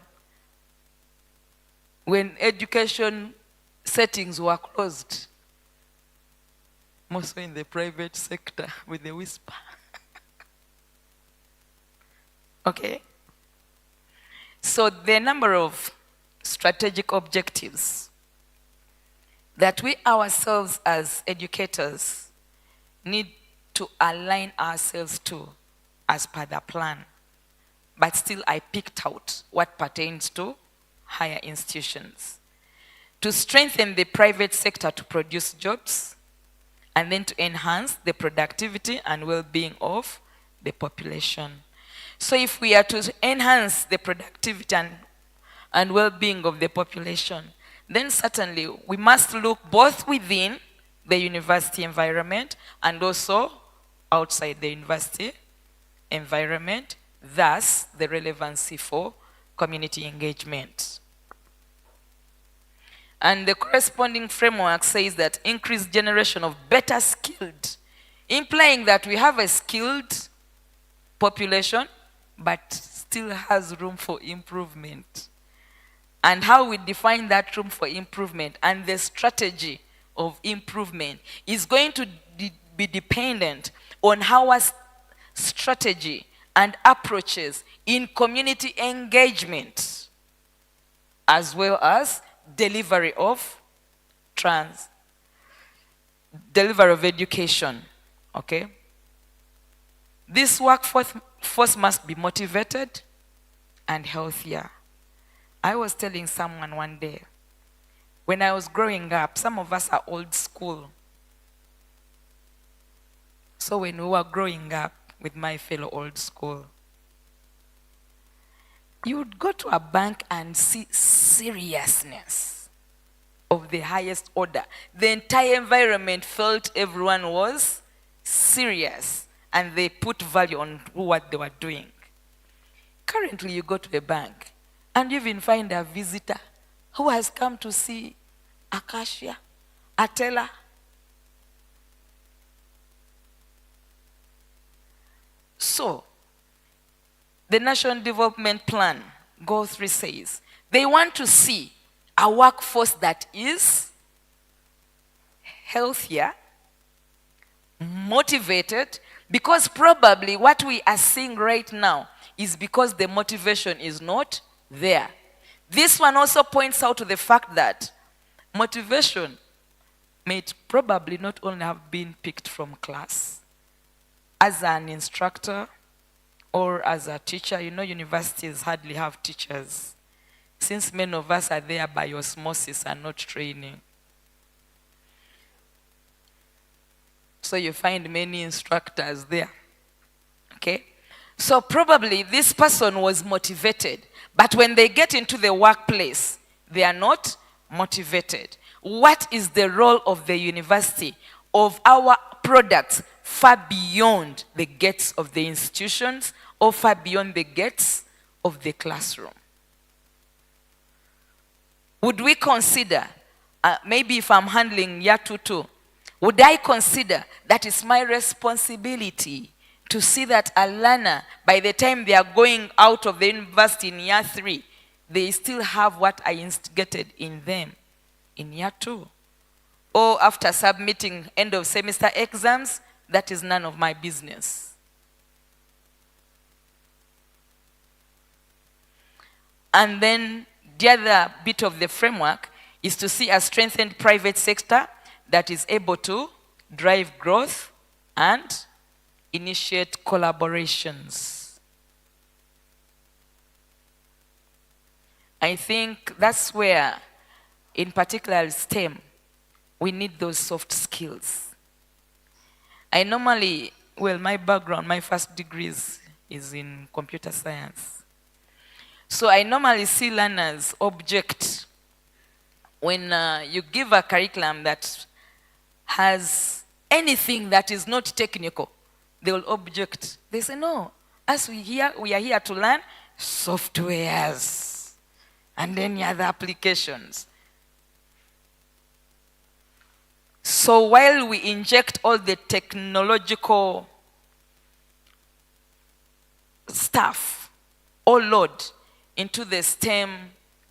when education settings were closed. Mostly in the private sector with the whisper. Okay? So the number of strategic objectives that we ourselves as educators need to align ourselves to as per the plan. But still I picked out what pertains to higher institutions. To strengthen the private sector to produce jobs, and then to enhance the productivity and well-being of the population. So if we are to enhance the productivity and well-being of the population, then certainly we must look both within the university environment and also outside the university environment, thus the relevancy for community engagement. And the corresponding framework says that increased generation of better skilled, implying that we have a skilled population, but still has room for improvement. And how we define that room for improvement and the strategy of improvement is going to be dependent on our strategy and approaches in community engagement, as well as delivery of education. Okay? This workforce must be motivated and healthier. I was telling someone one day, when I was growing up, some of us are old school. So when we were growing up with my fellow old school, you would go to a bank and see seriousness of the highest order. The entire environment felt everyone was serious and they put value on what they were doing. Currently, you go to a bank and you even find a visitor who has come to see a cashier, a teller. So, the National Development Plan, Goal 3 says, they want to see a workforce that is healthier, motivated, because probably what we are seeing right now is because the motivation is not there. This one also points out to the fact that motivation may probably not only have been picked from class, as an instructor, or as a teacher. You know, universities hardly have teachers, since many of us are there by osmosis and not training. So you find many instructors there. Okay? So probably this person was motivated, but when they get into the workplace, they are not motivated. What is the role of the university, of our products, far beyond the gates of the institutions or far beyond the gates of the classroom? Would we consider, maybe if I'm handling year 2, would I consider that it's my responsibility to see that a learner, by the time they are going out of the university in year 3, they still have what I instigated in them in year 2? Or after submitting end of semester exams, that is none of my business. And then the other bit of the framework is to see a strengthened private sector that is able to drive growth and initiate collaborations. I think that's where, in particular STEM, we need those soft skills. I normally, well, my background, my first degree is in computer science. So I normally see learners object when you give a curriculum that has anything that is not technical. They will object. They say, no, as we are here to learn softwares and any other applications. So while we inject all the technological stuff or load into the STEM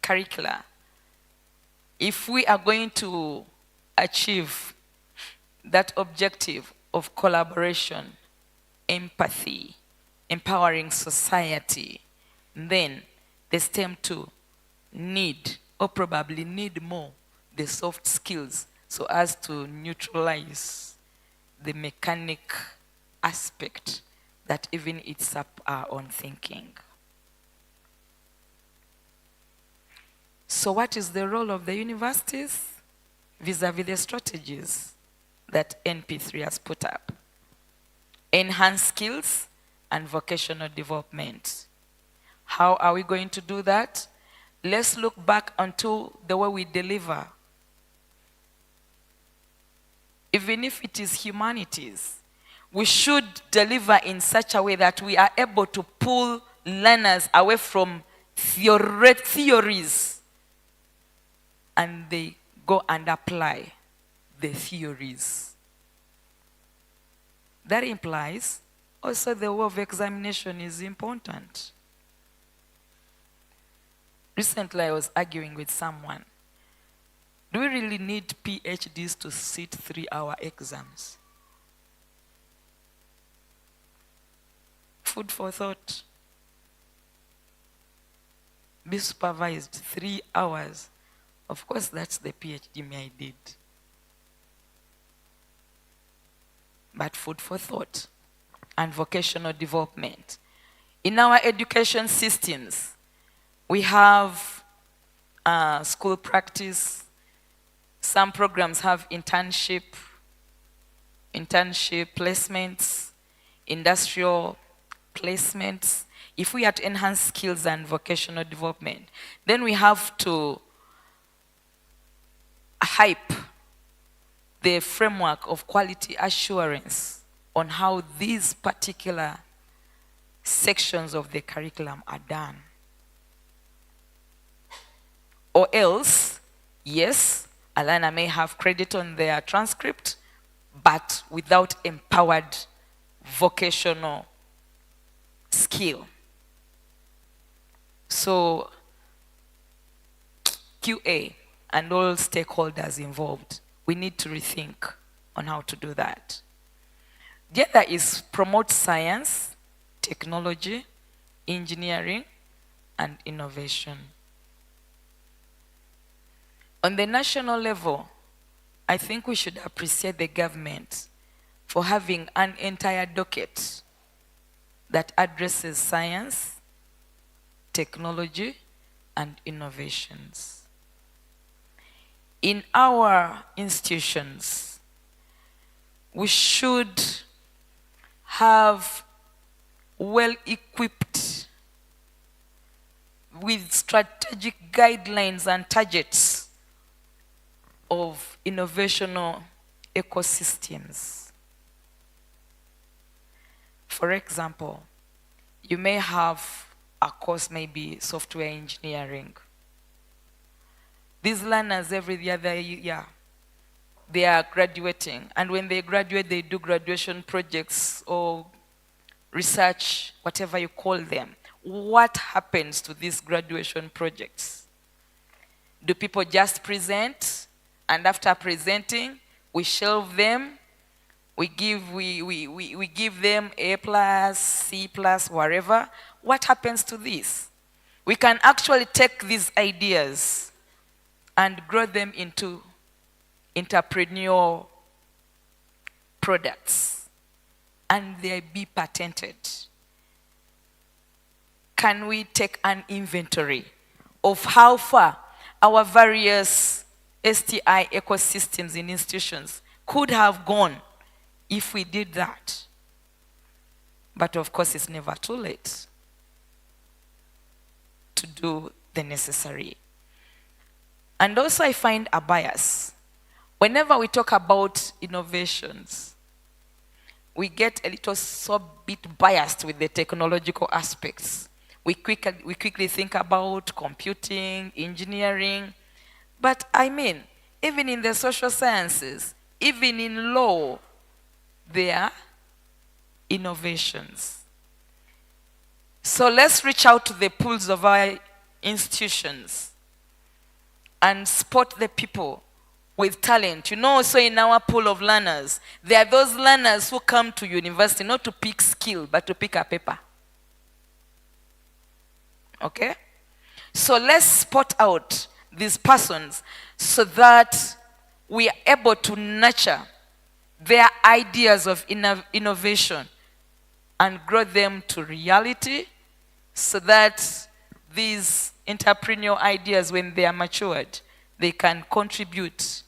curricula, if we are going to achieve that objective of collaboration, empathy, empowering society, then the STEM too need, or probably need more, the soft skills so as to neutralize the mechanic aspect that even eats up our own thinking. So what is the role of the universities vis-a-vis the strategies that NP3 has put up? Enhance skills and vocational development. How are we going to do that? Let's look back onto the way we deliver. Even if it is humanities, we should deliver in such a way that we are able to pull learners away from theories and they go and apply the theories. That implies also the way of examination is important. Recently I was arguing with someone. Do we really need PhDs to sit 3-hour exams? Food for thought. Be supervised 3 hours. Of course, that's the PhD me I did. But food for thought and vocational development. In our education systems, we have school practice. Some programs have internship placements, industrial placements. If we are to enhance skills and vocational development, then we have to hype the framework of quality assurance on how these particular sections of the curriculum are done. Or else, yes, a learner may have credit on their transcript, but without empowered vocational skill. So, QA and all stakeholders involved, we need to rethink on how to do that. The other is promote science, technology, engineering, and innovation. On the national level, I think we should appreciate the government for having an entire docket that addresses science, technology, and innovations. In our institutions, we should have well-equipped with strategic guidelines and targets of innovational ecosystems. For example, you may have a course, maybe software engineering. These learners every other year, they are graduating. And when they graduate, they do graduation projects or research, whatever you call them. What happens to these graduation projects? Do people just present? And after presenting, we shelve them? We give them A+, C+, whatever. What happens to this? we can actually take these ideas and grow them into entrepreneurial products, and they be patented. Can we take an inventory of how far our various STI ecosystems in institutions could have gone if we did that? But of course, it's never too late to do the necessary. And also I find a bias. Whenever we talk about innovations, we get a little so bit biased with the technological aspects. We quickly think about computing, engineering. But I mean, even in the social sciences, even in law, there are innovations. So let's reach out to the pools of our institutions and spot the people with talent. You know, also in our pool of learners, there are those learners who come to university not to pick skill, but to pick a paper. Okay? So let's spot out these persons so that we are able to nurture their ideas of innovation and grow them to reality, so that these entrepreneurial ideas, when they are matured, they can contribute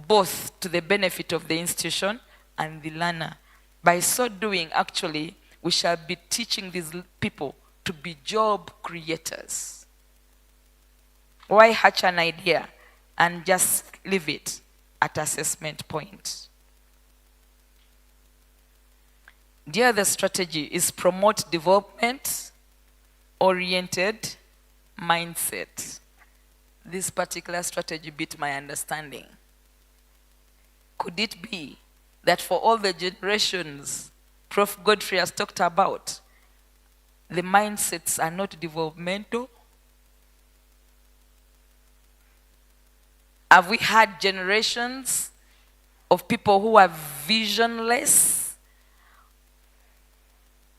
both to the benefit of the institution and the learner. By so doing, actually, we shall be teaching these people to be job creators. Why hatch an idea and just leave it at assessment point? The other strategy is promote development-oriented mindset. This particular strategy beat my understanding. Could it be that for all the generations Prof. Godfrey has talked about, the mindsets are not developmental? Have we had generations of people who are visionless,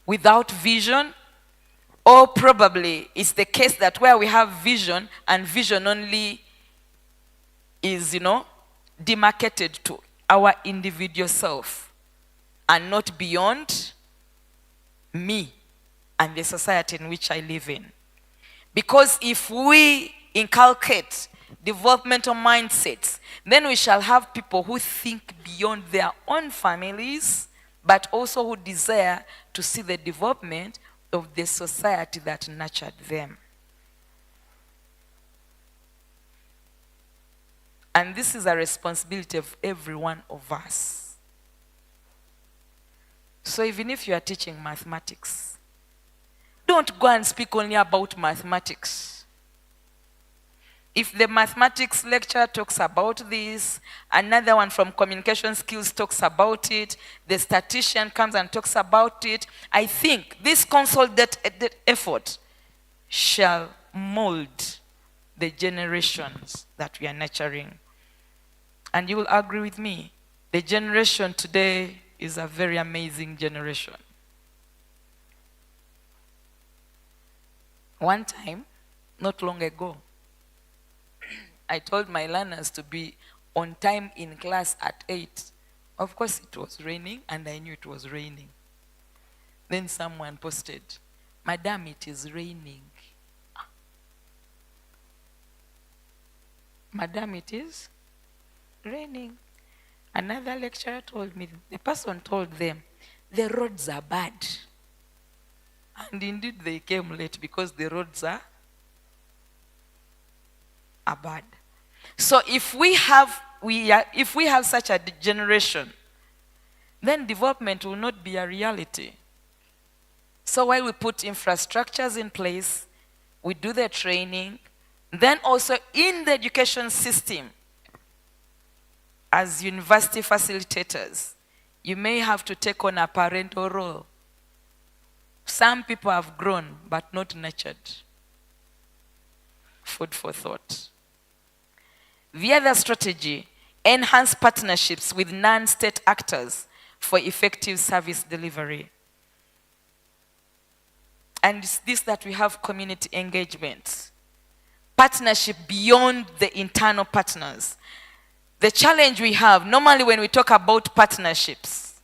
without vision? Or probably it's the case that where we have vision, and vision only is, demarcated to our individual self and not beyond me and the society in which I live in. Because if we inculcate developmental mindsets, then we shall have people who think beyond their own families, but also who desire to see the development of the society that nurtured them. And this is a responsibility of every one of us. So even if you are teaching mathematics, don't go and speak only about mathematics. If the mathematics lecturer talks about this, another one from communication skills talks about it, the statistician comes and talks about it, I think this consolidated effort shall mold the generations that we are nurturing. And you will agree with me, the generation today is a very amazing generation. One time, not long ago, I told my learners to be on time in class at 8. Of course, it was raining, and I knew it was raining. Then someone posted, "Madam, it is raining." Madam, it is raining. Another lecturer told me, the person told them, the roads are bad. And indeed, they came late because the roads are bad. So if we have such a generation, then development will not be a reality. So while we put infrastructures in place, we do the training, then also in the education system, as university facilitators, you may have to take on a parental role. Some people have grown but not nurtured. Food for thought. The other strategy, enhance partnerships with non-state actors for effective service delivery. And it's this that we have community engagement. Partnership beyond the internal partners. The challenge we have, normally when we talk about partnerships,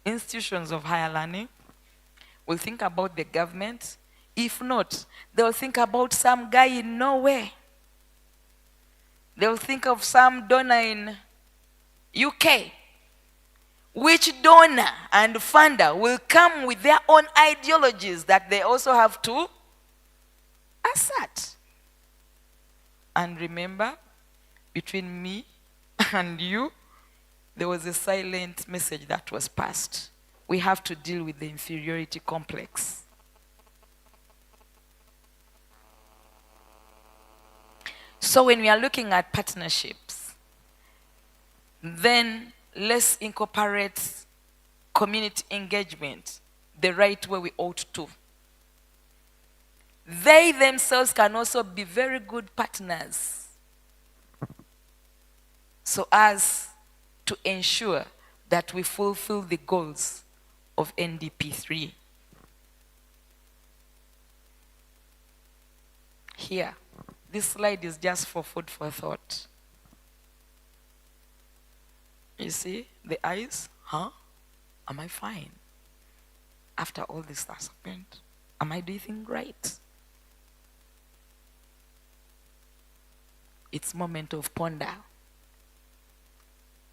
institutions of higher learning will think about the government. If not, they'll think about some guy in Norway. They'll think of some donor in UK. Which donor and funder will come with their own ideologies that they also have to assert. And remember, between me and you, there was a silent message that was passed. We have to deal with the inferiority complex. So when we are looking at partnerships, then let's incorporate community engagement the right way we ought to. They themselves can also be very good partners so as to ensure that we fulfill the goals of NDP3. Here, this slide is just for food for thought. You see, the eyes, huh? Am I fine? After all this has happened, am I doing right? It's moment of ponder.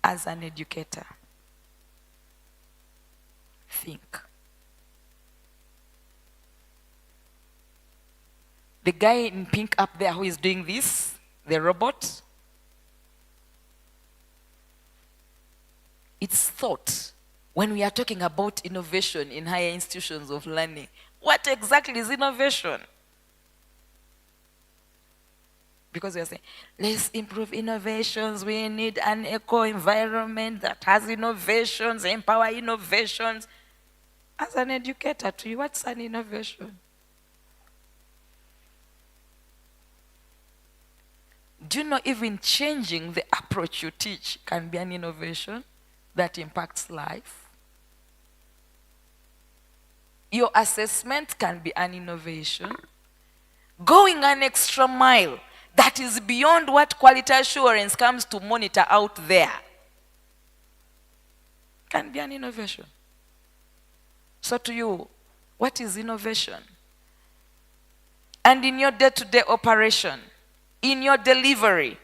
As an educator, think. The guy in pink up there who is doing this, the robot, it's thought. When we are talking about innovation in higher institutions of learning, what exactly is innovation? Because we are saying, let's improve innovations. We need an eco-environment that has innovations, empower innovations. As an educator to you, what's an innovation? Do you know even changing the approach you teach can be an innovation that impacts life? Your assessment can be an innovation. Going an extra mile that is beyond what quality assurance comes to monitor out there can be an innovation. So to you, what is innovation? And in your day-to-day operation, in your delivery,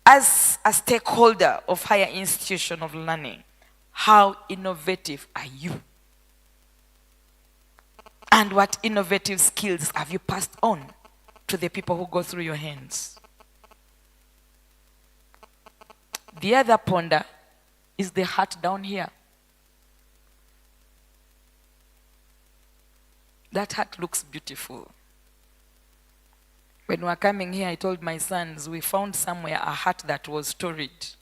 as a stakeholder of higher institution of learning, how innovative are you? And what innovative skills have you passed on to the people who go through your hands? The other ponder is the heart down here. That heart looks beautiful. When we were coming here, I told my sons, we found somewhere a heart that was storied.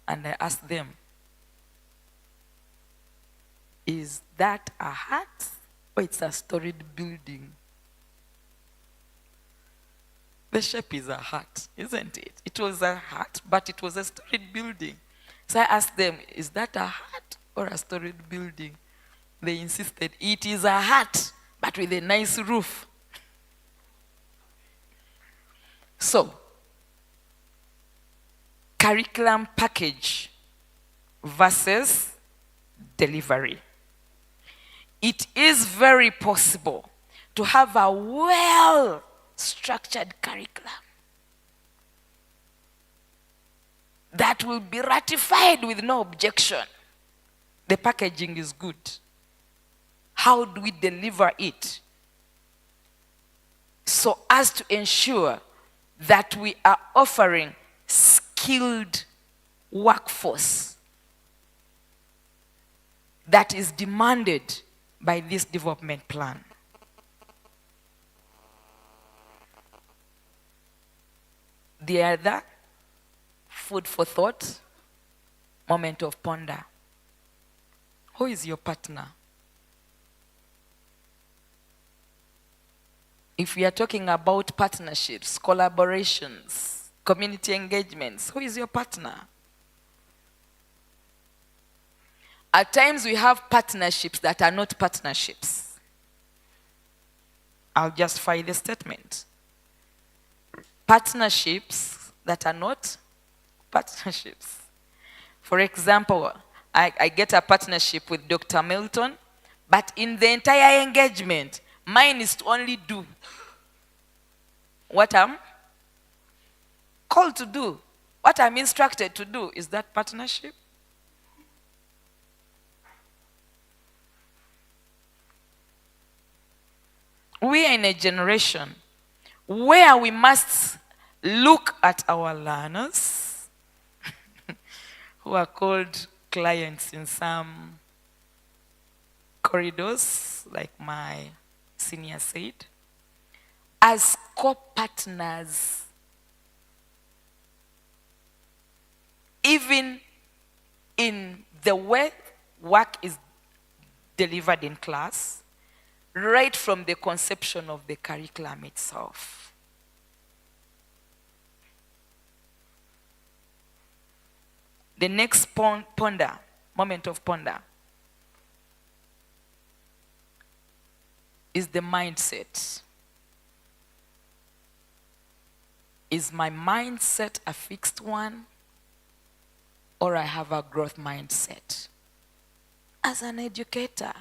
And I asked them, is that a heart or it's a storied building? The shape is a heart, isn't it? It was a heart, but it was a storied building. So I asked them, is that a heart or a storied building? They insisted, it is a heart, but with a nice roof. So, curriculum package versus delivery. It is very possible to have a well-structured curriculum that will be ratified with no objection. The packaging is good. How do we deliver it so as to ensure that we are offering skilled workforce that is demanded by this development plan? The other, food for thought, moment of ponder. Who is your partner? If we are talking about partnerships, collaborations, community engagements, who is your partner? At times we have partnerships that are not partnerships. I'll justify the statement. Partnerships that are not partnerships. For example, I get a partnership with Dr. Milton, but in the entire engagement, mine is to only do what I'm called to do, what I'm instructed to do. Is that partnership? We are in a generation where we must look at our learners who are called clients in some corridors, like my senior said, as co-partners, even in the way work is delivered in class, right from the conception of the curriculum itself. The next moment of ponder, is the mindset. Is my mindset a fixed one, or I have a growth mindset as an educator?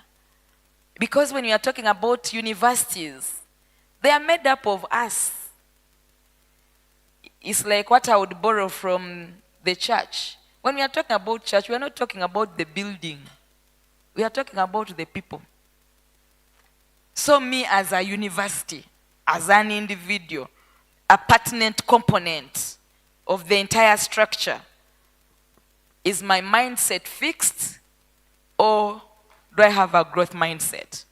Because when we are talking about universities, they are made up of us. It's like what I would borrow from the church. When we are talking about church, we are not talking about the building. We are talking about the people. So me as a university, as an individual, a pertinent component of the entire structure, is my mindset fixed, or do I have a growth mindset?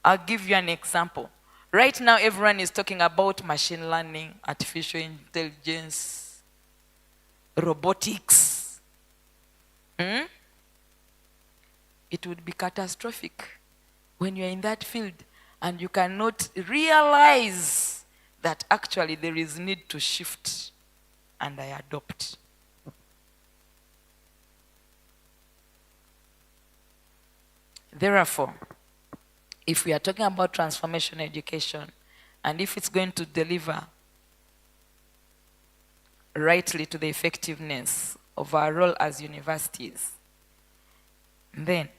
I'll give you an example. Right now, everyone is talking about machine learning, artificial intelligence, robotics. It would be catastrophic when you're in that field and you cannot realize that actually there is need to shift and I adopt. Therefore, if we are talking about transformation education, and if it's going to deliver rightly to the effectiveness of our role as universities, then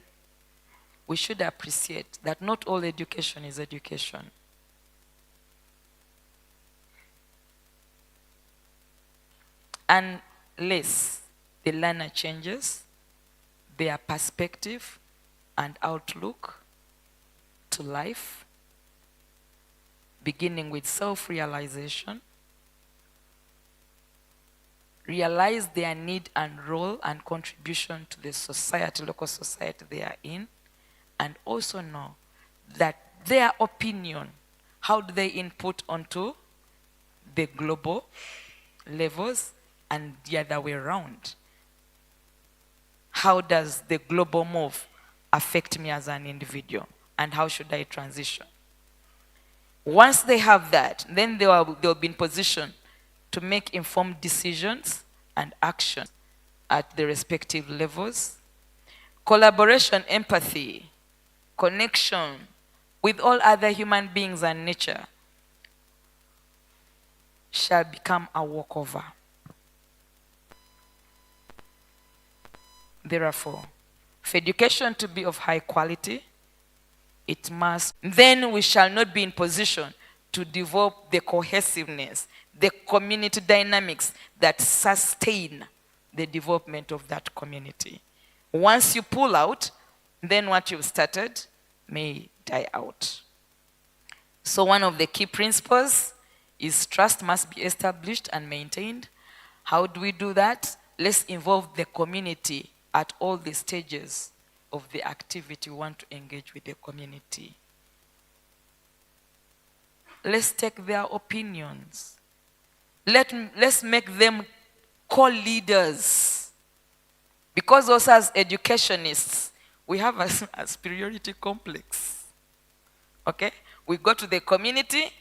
we should appreciate that not all education is education. Unless the learner changes their perspective and outlook to life, beginning with self-realization, realize their need and role and contribution to the society, local society they are in, and also know that their opinion, how do they input onto the global levels and the other way around. How does the global move affect me as an individual, and how should I transition? Once they have that, then they'll be in position to make informed decisions and action at the respective levels. Collaboration, empathy, connection with all other human beings and nature shall become a walkover. Therefore, for education to be of high quality, it must, then we shall not be in position to develop the cohesiveness, the community dynamics that sustain the development of that community. Once you pull out, then what you've started may die out. So one of the key principles is trust must be established and maintained. How do we do that? Let's involve the community at all the stages of the activity we want to engage with the community. Let's take their opinions. Let's make them co-leaders. Because also as educationists, we have a superiority complex. Okay? We go to the community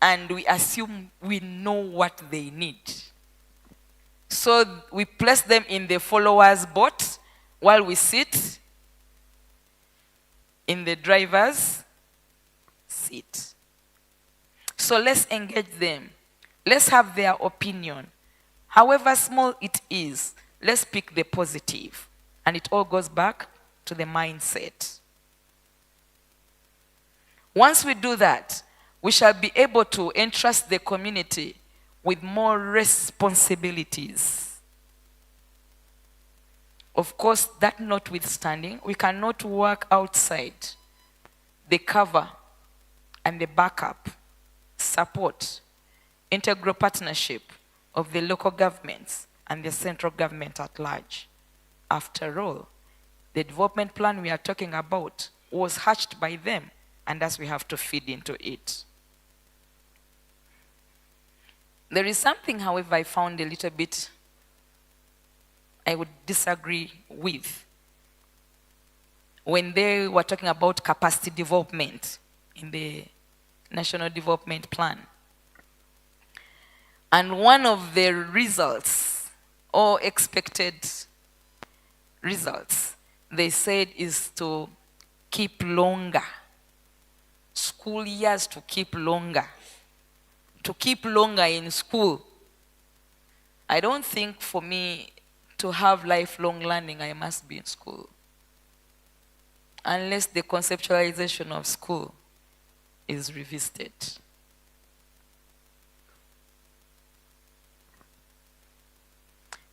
and we assume we know what they need. So we place them in the followers' boat while we sit in the driver's seat. So let's engage them. Let's have their opinion. However small it is, let's pick the positive. And it all goes back to the mindset. Once we do that, we shall be able to entrust the community with more responsibilities. Of course, that notwithstanding, we cannot work outside the cover and the backup, support, integral partnership of the local governments and the central government at large. After all, the development plan we are talking about was hatched by them, and thus we have to feed into it. There is something, however, I found a little bit I would disagree with when they were talking about capacity development in the National Development Plan. And one of the results, or expected results, they said is to keep longer. School years to keep longer. To keep longer in school. I don't think for me to have lifelong learning, I must be in school. Unless the conceptualization of school is revisited.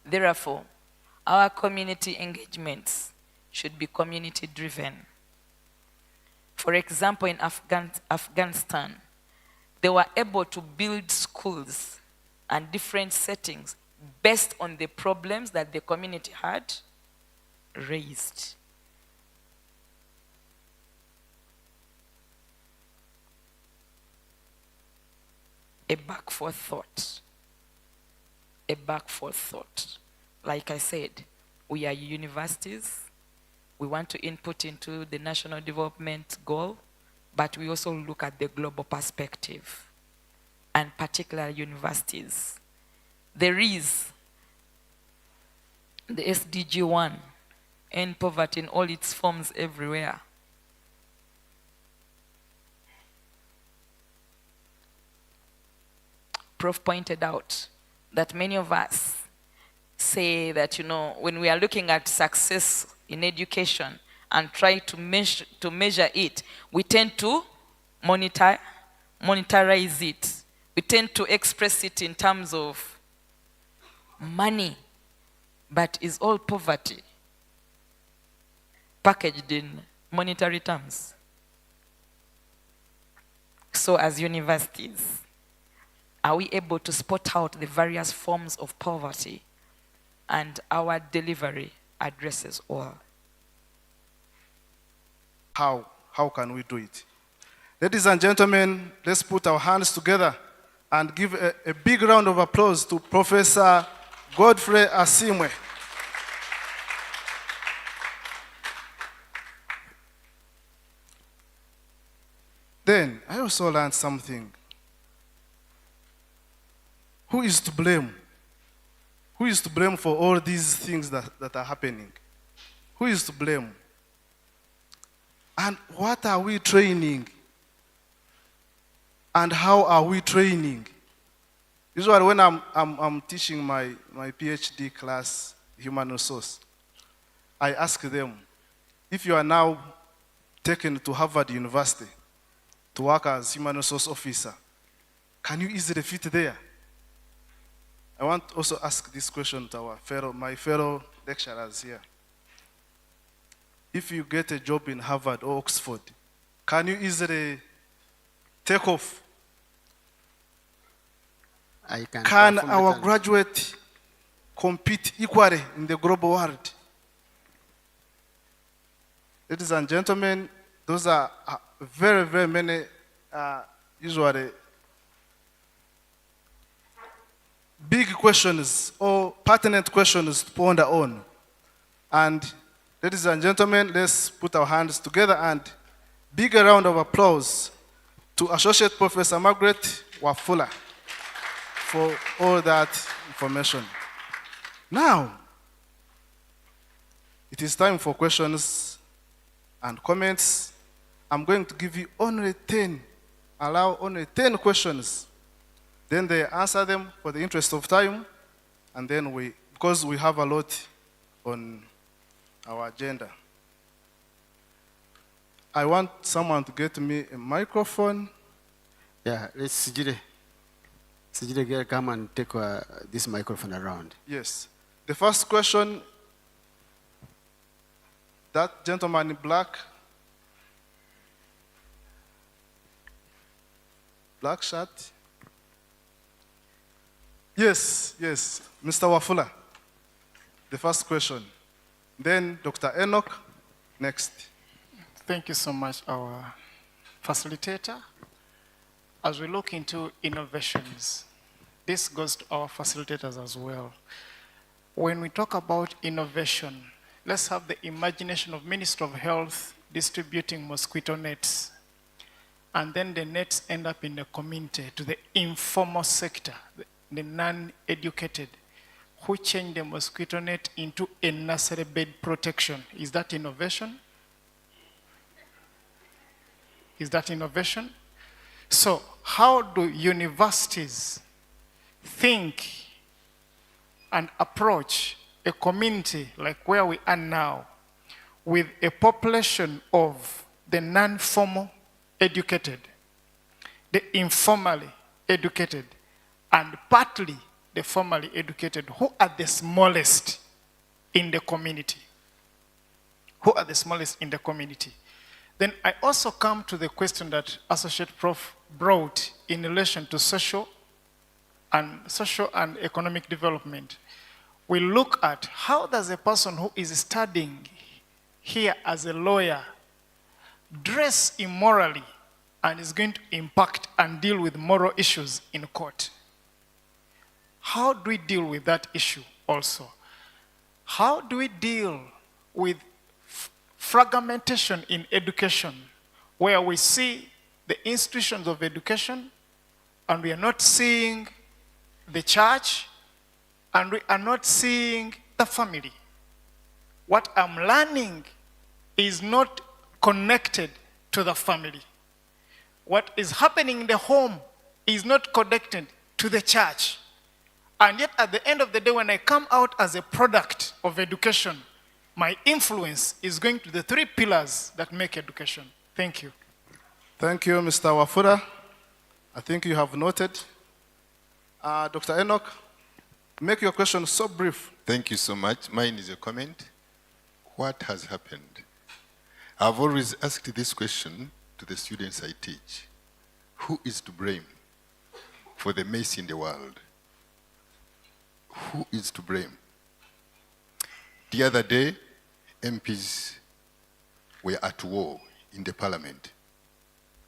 Therefore, our community engagements should be community driven. For example, in Afghanistan, they were able to build schools and different settings based on the problems that the community had raised. A back for thought. A back for thought. Like I said, we are universities. We want to input into the national development goal, but we also look at the global perspective, and particular universities. There is the SDG 1, end poverty in all its forms everywhere. Prof pointed out that many of us say that, when we are looking at success in education and try to measure it, we tend to monetize it. We tend to express it in terms of money, but is all poverty packaged in monetary terms? So as universities, are we able to spot out the various forms of poverty, and our delivery addresses all? How can we do it? Ladies and gentlemen, let's put our hands together and give a big round of applause to Professor Godfrey Asimwe. Then, I also learned something. Who is to blame? Who is to blame for all these things that are happening? Who is to blame? And what are we training? And how are we training? Usually when I'm teaching my PhD class, human resource, I ask them, if you are now taken to Harvard University to work as human resource officer, can you easily fit there? I want to also ask this question to my fellow lecturers here. If you get a job in Harvard or Oxford, can you easily take off? Can our graduate compete equally in the global world? Ladies and gentlemen, those are very, very many usually big questions or pertinent questions to ponder on. And ladies and gentlemen, let's put our hands together and big round of applause to Associate Professor Margaret Wafula for all that information. Now, it is time for questions and comments. I'm going to give you only 10, allow only 10 questions. Then they answer them for the interest of time, and then because we have a lot on our agenda. I want someone to get me a microphone. Yeah, let's Sijire, come and take this microphone around. Yes. The first question, that gentleman in black shirt. Yes, Mr. Wafula. The first question. Then Dr. Enoch, next. Thank you so much, our facilitator. As we look into innovations, this goes to our facilitators as well. When we talk about innovation, let's have the imagination of Minister of Health distributing mosquito nets. And then the nets end up in the community, to the informal sector, the non-educated, who change the mosquito net into a nursery bed protection. Is that innovation? Is that innovation? So how do universities think and approach a community like where we are now, with a population of the non-formal educated, the informally educated, and partly the formally educated, who are the smallest in the community? Who are the smallest in the community? Then I also come to the question that Associate Prof brought in relation to social and economic development. We look at how does a person who is studying here as a lawyer dress immorally and is going to impact and deal with moral issues in court. How do we deal with that issue also? How do we deal with fragmentation in education, where we see the institutions of education and we are not seeing the church and we are not seeing the family? What I'm learning is not connected to the family. What is happening in the home is not connected to the church. And yet at the end of the day, when I come out as a product of education, my influence is going to the three pillars that make education. Thank you. Thank you, Mr. Wafura. I think you have noted. Dr. Enoch, make your question so brief. Thank you so much. Mine is a comment. What has happened? I've always asked this question to the students I teach. Who is to blame for the mess in the world? Who is to blame? The other day, MPs were at war in the parliament.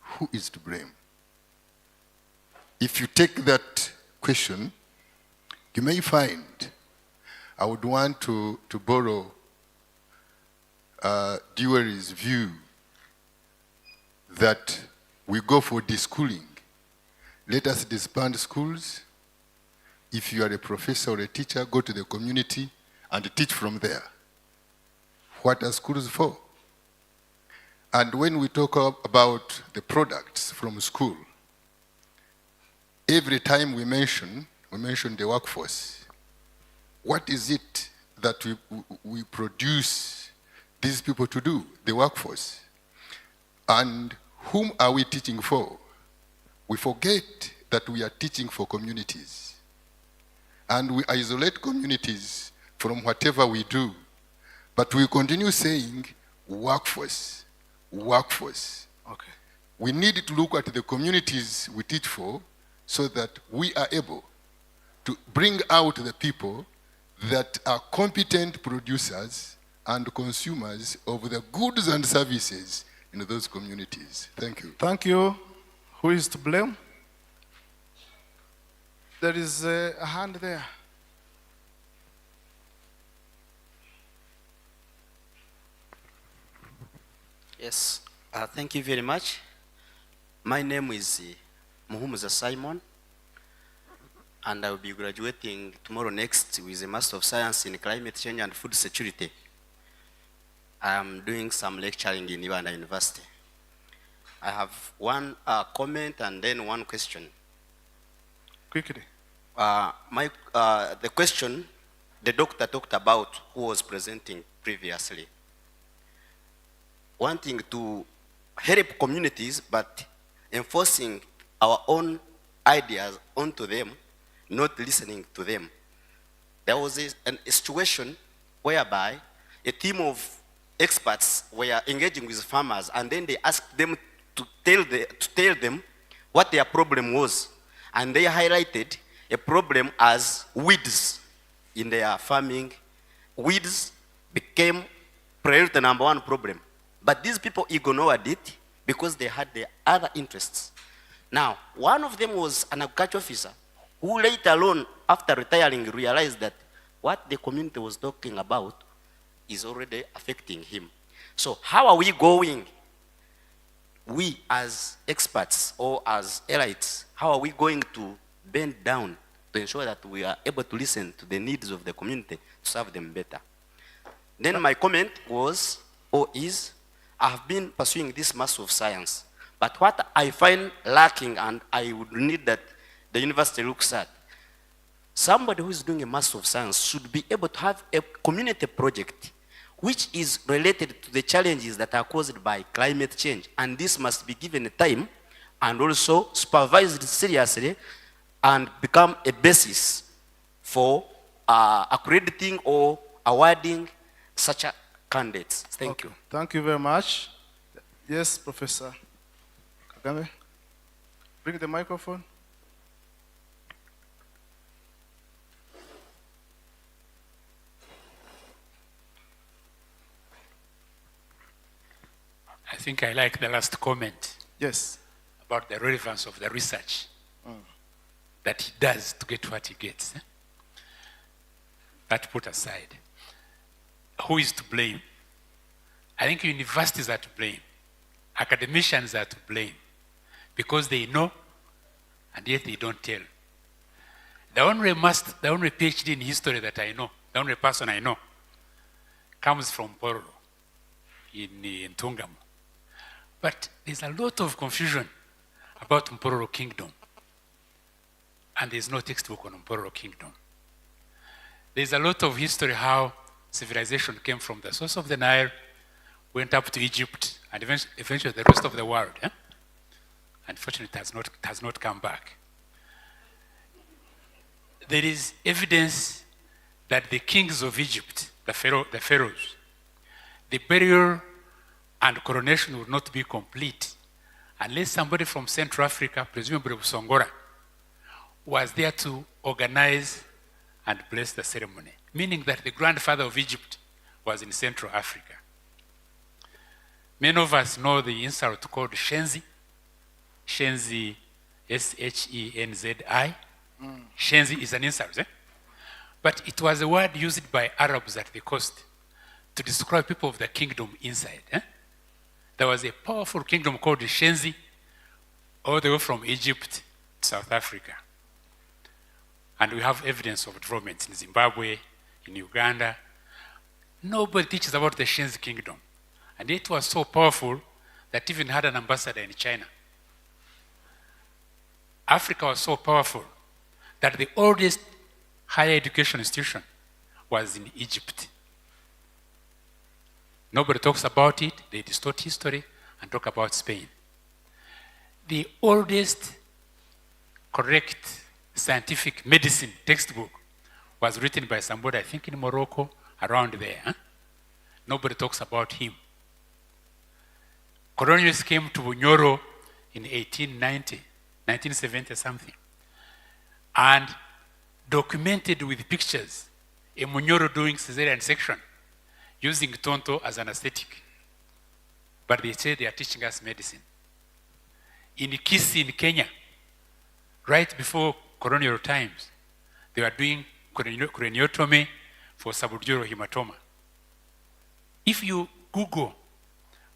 Who is to blame? If you take that question, you may find, I would want to borrow Dewey's view that we go for deschooling. Let us disband schools. If you are a professor or a teacher, go to the community and teach from there. What are schools for? And when we talk about the products from school, every time we mention the workforce. What is it that we produce these people to do, the workforce? And whom are we teaching for? We forget that we are teaching for communities. And we isolate communities from whatever we do. But we continue saying, workforce, workforce. Okay. We need to look at the communities we teach for so that we are able to bring out the people that are competent producers and consumers of the goods and services in those communities. Thank you. Thank you. Who is to blame? There is a hand there. Yes, thank you very much. My name is Muhumuza Simon, and I will be graduating tomorrow next with a Master of Science in Climate Change and Food Security. I am doing some lecturing in Uganda University. I have one comment and then one question. Quickly. The question, the doctor talked about who was presenting previously. Wanting to help communities, but enforcing our own ideas onto them, not listening to them. There was a situation whereby a team of experts were engaging with farmers, and then they asked them to tell them what their problem was. And they highlighted a problem as weeds in their farming. Weeds became priority number one problem. But these people ignored it because they had their other interests. Now, one of them was an agriculture officer who later on, after retiring, realized that what the community was talking about is already affecting him. So how are we going, we as experts or as elites, how are we going to bend down to ensure that we are able to listen to the needs of the community to serve them better? Then my comment was, or is, I have been pursuing this mass of science, but what I find lacking, and I would need that the university looks at, somebody who is doing a mass of science should be able to have a community project which is related to the challenges that are caused by climate change. And this must be given a time and also supervised seriously and become a basis for accrediting or awarding such a candidates. Thank you. Thank you very much. Yes, Professor Kagame. Bring the microphone. I think I like the last comment. Yes. About the relevance of the research that he does to get what he gets. That put aside. Who is to blame? I think universities are to blame. Academicians are to blame. Because they know, and yet they don't tell. The only PhD in history that I know, the only person I know, comes from Pororo in Tungamo. But there's a lot of confusion about Mpororo Kingdom. And there's no textbook on Mpororo Kingdom. There's a lot of history how civilization came from the source of the Nile, went up to Egypt, and eventually the rest of the world. Unfortunately, it has not come back. There is evidence that the kings of Egypt, the pharaohs, the burial and coronation would not be complete unless somebody from Central Africa, presumably Busongora, was there to organize and bless the ceremony, meaning that the grandfather of Egypt was in Central Africa. Many of us know the insult called Shenzi. Shenzi, S-H-E-N-Z-I. Shenzi is an insult, But it was a word used by Arabs at the coast to describe people of the kingdom inside. There was a powerful kingdom called Shenzi, all the way from Egypt to South Africa. And we have evidence of developments in Zimbabwe, in Uganda. Nobody teaches about the Shenzi kingdom. And it was so powerful that even had an ambassador in China. Africa was so powerful that the oldest higher education institution was in Egypt. Nobody talks about it. They distort history and talk about Spain. The oldest correct scientific medicine textbook was written by somebody, I think in Morocco, around there. Nobody talks about him. Colonialists came to Bunyoro in 1970 something, and documented with pictures a Munyoro doing cesarean section using Tonto as an aesthetic. But they say they are teaching us medicine. In Kisii in Kenya, right before colonial times, they were doing craniotomy for subdural hematoma. If you Google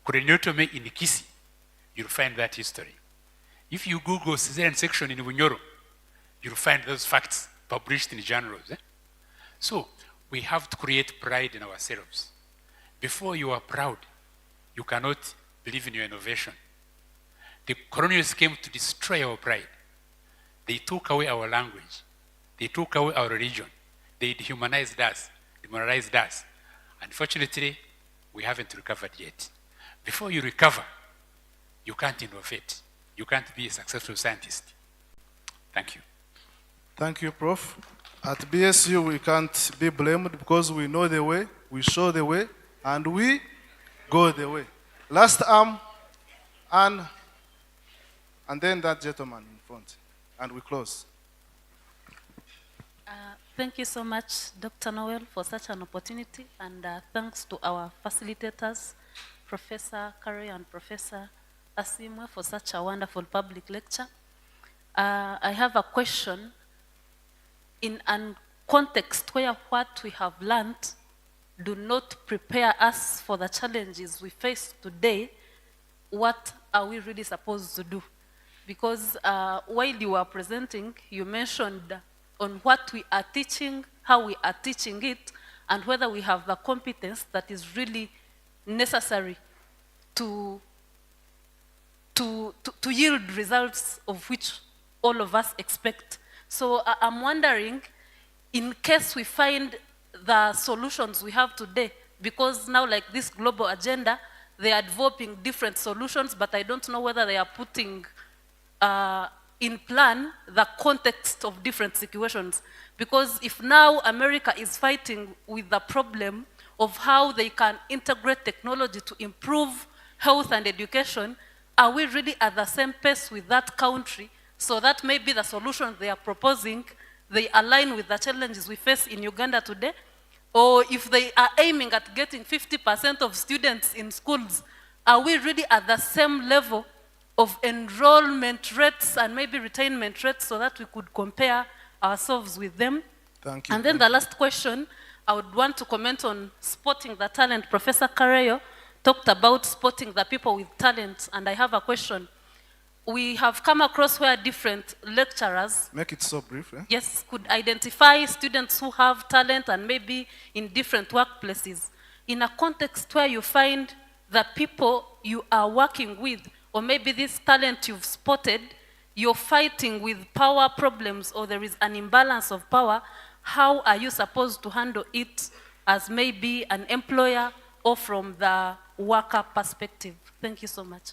craniotomy in Kisii, you'll find that history. If you Google cesarean section in Bunyoro, you'll find those facts published in journals. So we have to create pride in ourselves. Before you are proud, you cannot believe in your innovation. The colonials came to destroy our pride. They took away our language. They took away our religion. They dehumanized us, demoralized us. Unfortunately, we haven't recovered yet. Before you recover, you can't innovate. You can't be a successful scientist. Thank you. Thank you, Prof. At BSU, we can't be blamed because we know the way, we show the way, and we go the way. Last arm, and then that gentleman in front, and we close. Thank you so much, Dr. Noel, for such an opportunity, and thanks to our facilitators, Professor Curry and Professor Asimwe, for such a wonderful public lecture. I have a question. In a context where what we have learned do not prepare us for the challenges we face today, what are we really supposed to do? Because while you were presenting, you mentioned on what we are teaching, how we are teaching it, and whether we have the competence that is really necessary to yield results of which all of us expect. So I'm wondering, in case we find the solutions we have today, because now like this global agenda, they are developing different solutions, but I don't know whether they are putting in plan the context of different situations. Because if now America is fighting with the problem of how they can integrate technology to improve health and education, are we really at the same pace with that country so that maybe the solutions they are proposing, they align with the challenges we face in Uganda today? Or if they are aiming at getting 50% of students in schools, are we really at the same level of enrollment rates and maybe retainment rates so that we could compare ourselves with them? Thank you. And then the last question, I would want to comment on spotting the talent. Professor Careyo talked about spotting the people with talent, and I have a question. We have come across where different lecturers, make it so brief, eh? Yes, could identify students who have talent and maybe in different workplaces. In a context where you find the people you are working with, or maybe this talent you've spotted, you're fighting with power problems or there is an imbalance of power, how are you supposed to handle it as maybe an employer or from the worker perspective? Thank you so much.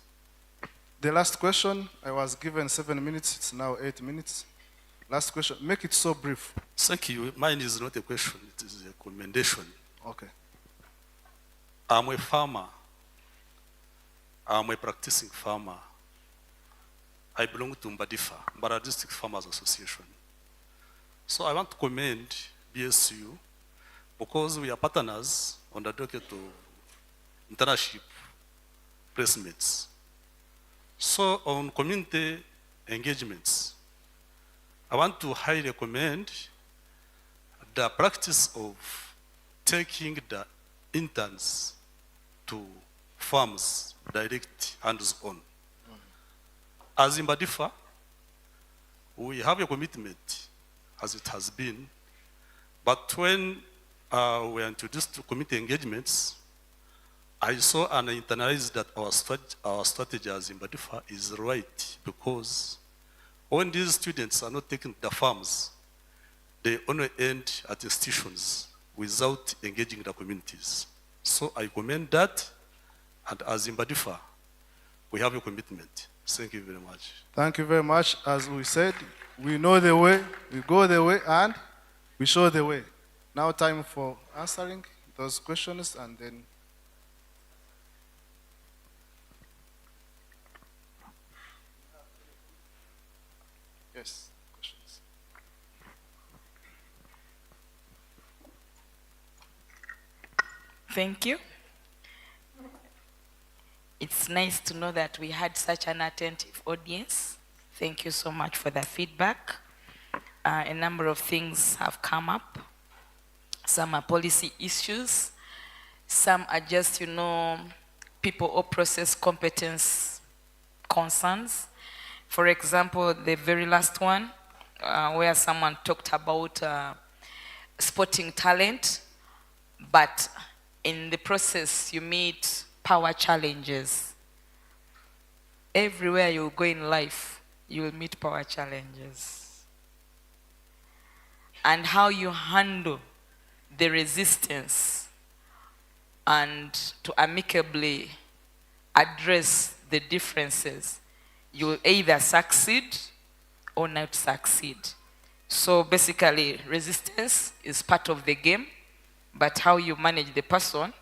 The last question, I was given 7 minutes, it's now 8 minutes. Last question, make it so brief. Thank you. Mine is not a question, it is a commendation. Okay. I'm a farmer. I'm a practicing farmer. I belong to Mbadifa, Mbara District Farmers Association. So I want to commend BSU because we are partners on the docket of internship placements. So on community engagements, I want to highly recommend the practice of taking the interns to farms direct hands-on. As in Mbadifa, we have a commitment as it has been, but when we are introduced to community engagements, I saw and internalized that our strategy as in Mbadifa is right, because when these students are not taken to the farms, they only end at institutions without engaging the communities. So I commend that, and as in Mbadifa, we have a commitment. Thank you very much. Thank you very much. As we said, we know the way, we go the way, and we show the way. Now time for answering those questions, and then yes, questions. Thank you. It's nice to know that we had such an attentive audience. Thank you so much for the feedback. A number of things have come up. Some are policy issues. Some are just, people or process competence concerns. For example, the very last one, where someone talked about spotting talent, but in the process you meet power challenges. Everywhere you go in life, you will meet power challenges. And how you handle the resistance and to amicably address the differences, you will either succeed or not succeed. So basically, resistance is part of the game, but how you manage the person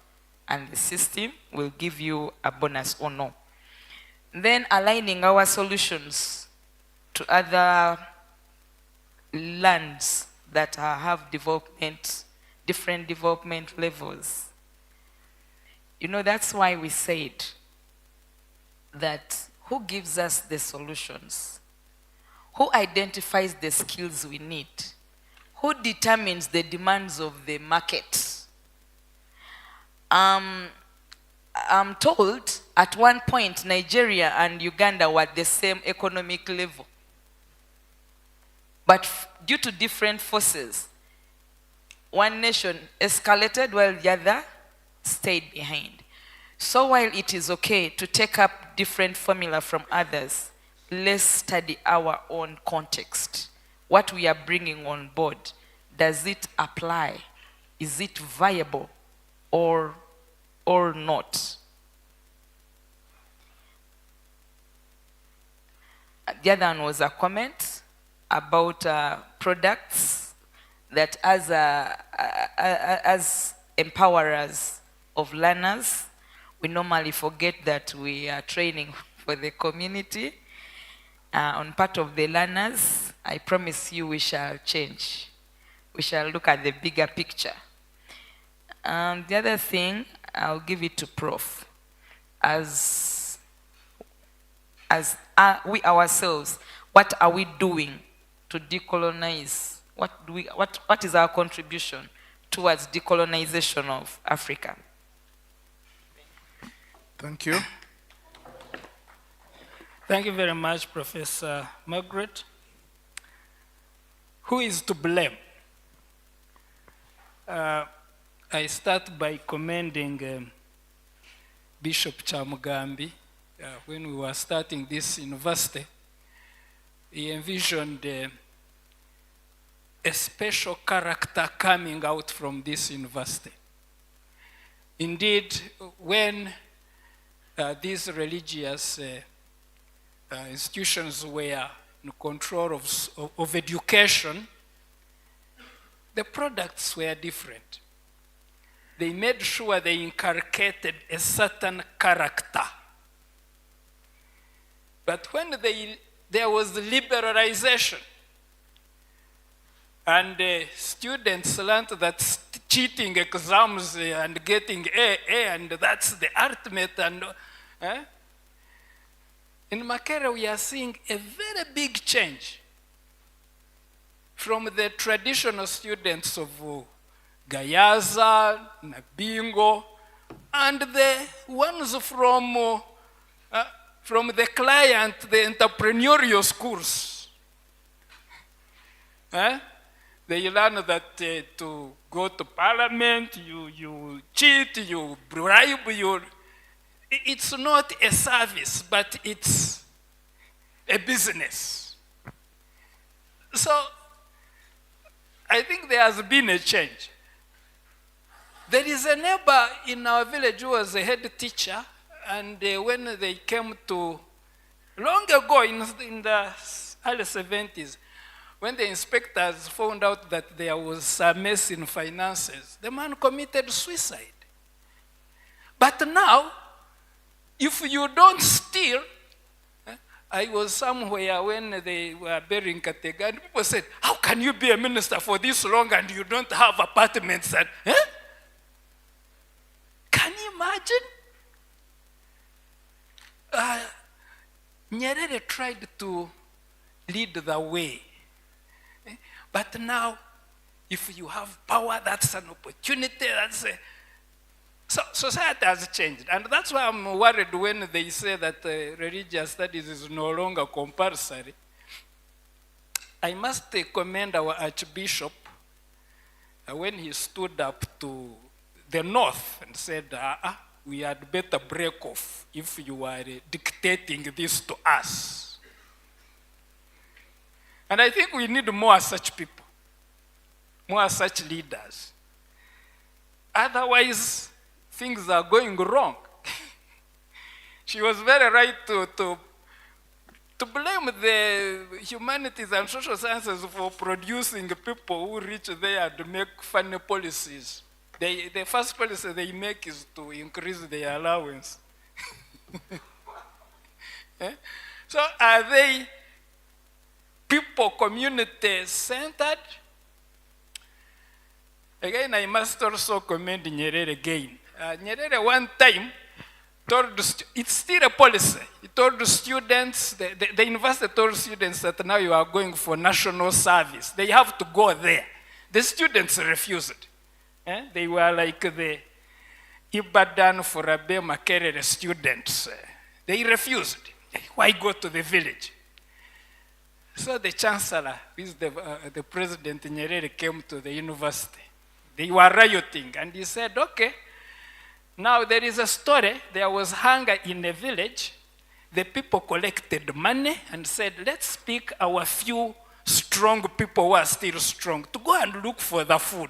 and the system will give you a bonus or no. Then aligning our solutions to other lands that have different development levels. You know, that's why we said that who gives us the solutions? Who identifies the skills we need? Who determines the demands of the market? I'm told at one point Nigeria and Uganda were at the same economic level. But due to different forces, one nation escalated while the other stayed behind. So while it is okay to take up different formula from others, let's study our own context. What we are bringing on board, does it apply? Is it viable or not? The other one was a comment about products that as empowerers of learners, we normally forget that we are training for the community. On part of the learners, I promise you we shall change. We shall look at the bigger picture. The other thing, I'll give it to Prof. As we ourselves, what are we doing to decolonize? What is our contribution towards decolonization of Africa? Thank you. Thank you very much, Professor Margaret. Who is to blame? I start by commending Bishop Chamugambi. When we were starting this university, he envisioned a special character coming out from this university. Indeed, when these religious institutions were in control of education, the products were different. They made sure they inculcated a certain character. But when there was liberalization, and students learned that cheating exams and getting A, and that's the ultimate. And in Makerere, we are seeing a very big change from the traditional students of Gayaza, Nabingo, and the ones from the client, the entrepreneurial schools. They learn that to go to parliament, you cheat, you bribe, it's not a service, but it's a business. So I think there has been a change. There is a neighbor in our village who was a head teacher, and when they came to, long ago in the early 70s, when the inspectors found out that there was a mess in finances, the man committed suicide. But now, if you don't steal, I was somewhere when they were burying Katega, and people said, how can you be a minister for this long and you don't have apartments? And, Can you imagine? Nyerere tried to lead the way. But now, if you have power, that's an opportunity. So society has changed. And that's why I'm worried when they say that religious studies is no longer compulsory. I must commend our Archbishop when he stood up to the North and said, we had better break off if you are dictating this to us. And I think we need more such people, more such leaders. Otherwise, things are going wrong. She was very right to blame the humanities and social sciences for producing people who reach there to make funny policies. The first policy they make is to increase their allowance. So are they people community-centered? Again, I must also commend Nyerere again. Nyerere one time told, it's still a policy. He told the students, the university told students that now you are going for national service. They have to go there. The students refused. They were like the Ibadan for Abe Makerere students. They refused. Why go to the village? So the chancellor, with the president Nyerere, came to the university. They were rioting, and he said, okay, now there is a story. There was hunger in a village. The people collected money and said, let's pick our few strong people who are still strong to go and look for the food.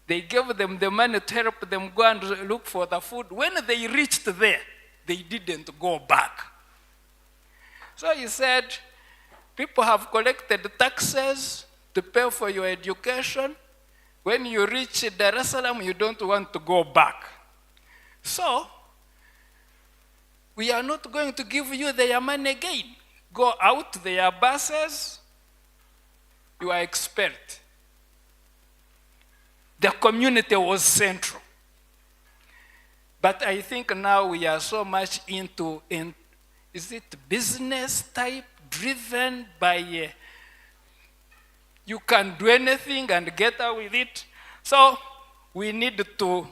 They gave them the money to help them go and look for the food. When they reached there, they didn't go back. So he said, people have collected taxes to pay for your education. When you reach Dar es Salaam, you don't want to go back. So, we are not going to give you their money again. Go out their buses, you are expelled. The community was central. But I think now we are so much into, is it business type, driven by you can do anything and get out with it. So we need to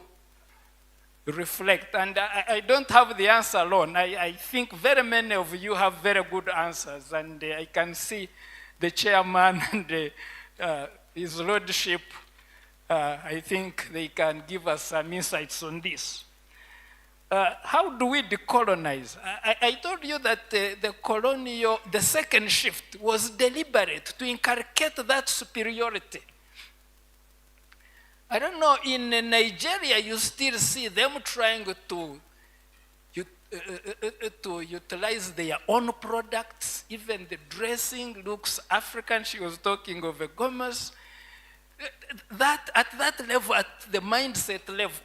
reflect. And I don't have the answer alone. I think very many of you have very good answers. And I can see the chairman and his lordship. I think they can give us some insights on this. How do we decolonize? I told you that the second shift was deliberate to inculcate that superiority. I don't know, in Nigeria you still see them trying to utilize their own products. Even the dressing looks African. She was talking of a Gomez. At that level, at the mindset level.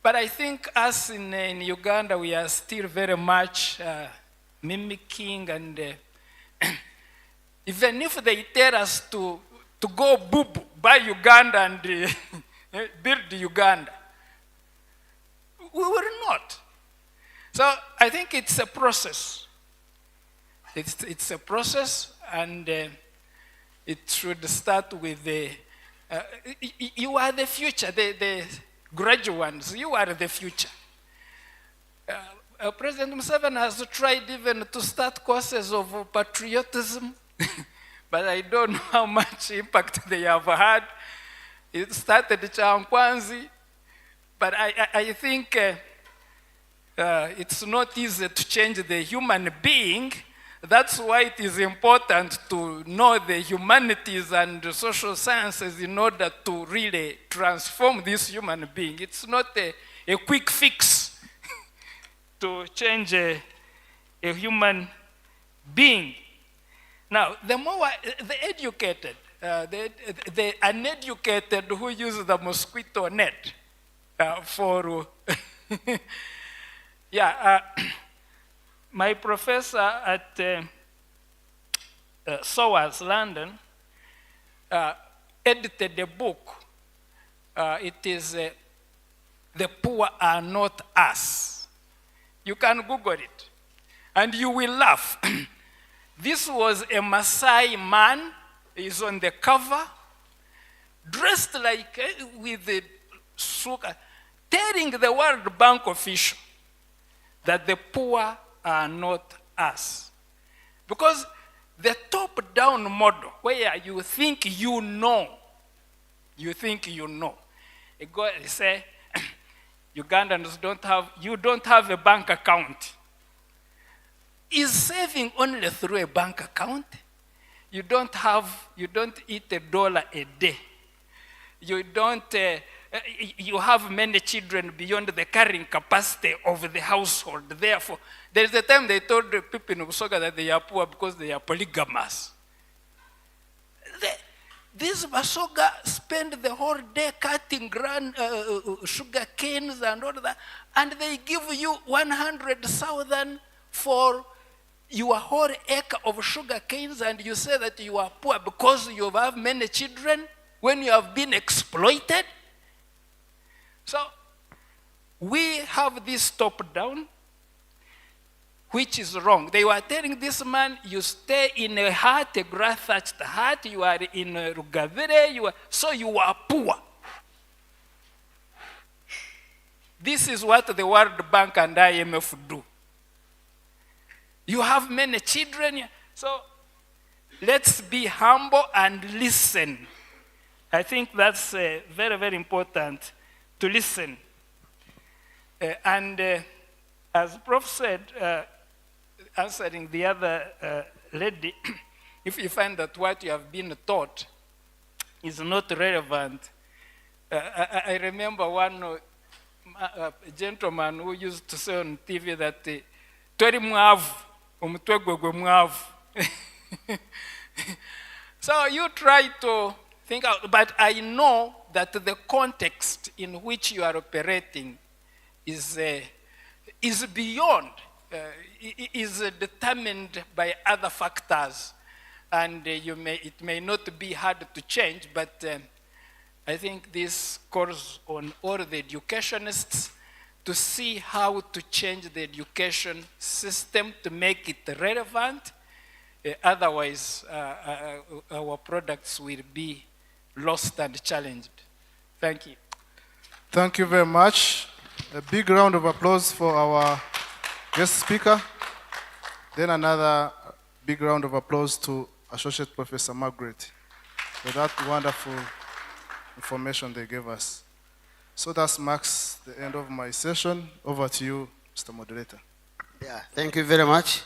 But I think us in Uganda, we are still very much mimicking, and even if they tell us to go buy Uganda and build Uganda, we will not. So I think it's a process. It's a process, and it should start with you are the future, the graduates, you are the future. President Museveni has tried even to start courses of patriotism, but I don't know how much impact they have had. It started Chankwanzi, but I think it's not easy to change the human being. That's why it is important to know the humanities and the social sciences in order to really transform this human being. It's not a quick fix to change a human being. Now, the more the educated, the uneducated who use the mosquito net for, my professor at SOAS, London, edited a book. It is The Poor Are Not Us. You can Google it, and you will laugh. This was a Maasai man, he's on the cover, dressed like with the suka, telling the World Bank official that the poor are not us. Because the top-down model, where you think you know, you say, Ugandans you don't have a bank account. Is saving only through a bank account? You don't eat $1 a day. You have many children beyond the carrying capacity of the household. Therefore, there's a time they told the people in Busoga that they are poor because they are polygamous. These Basoga spend the whole day cutting sugar canes and all that, and they give you 100,000 for your whole acre of sugar canes, and you say that you are poor because you have many children when you have been exploited. So we have this top-down, which is wrong. They were telling this man, you stay in a hut, a grass-thatched hut, you are in Rugavire, so you are poor. This is what the World Bank and IMF do. You have many children, so let's be humble and listen. I think that's very, very important to listen. As Prof said, answering the other lady, if you find that what you have been taught is not relevant, I remember one gentleman who used to say on TV that tori mwavu omutwe gwe mwavu. So you try to think out, but I know that the context in which you are operating is beyond, is determined by other factors, and it may not be hard to change, but I think this calls on all the educationists to see how to change the education system to make it relevant. Otherwise, our products will be lost and challenged. Thank you. Thank you very much. A big round of applause for our guest speaker. Then another big round of applause to Associate Professor Margaret for that wonderful information they gave us. So that marks the end of my session. Over to you, Mr. Moderator. Yeah, thank you very much.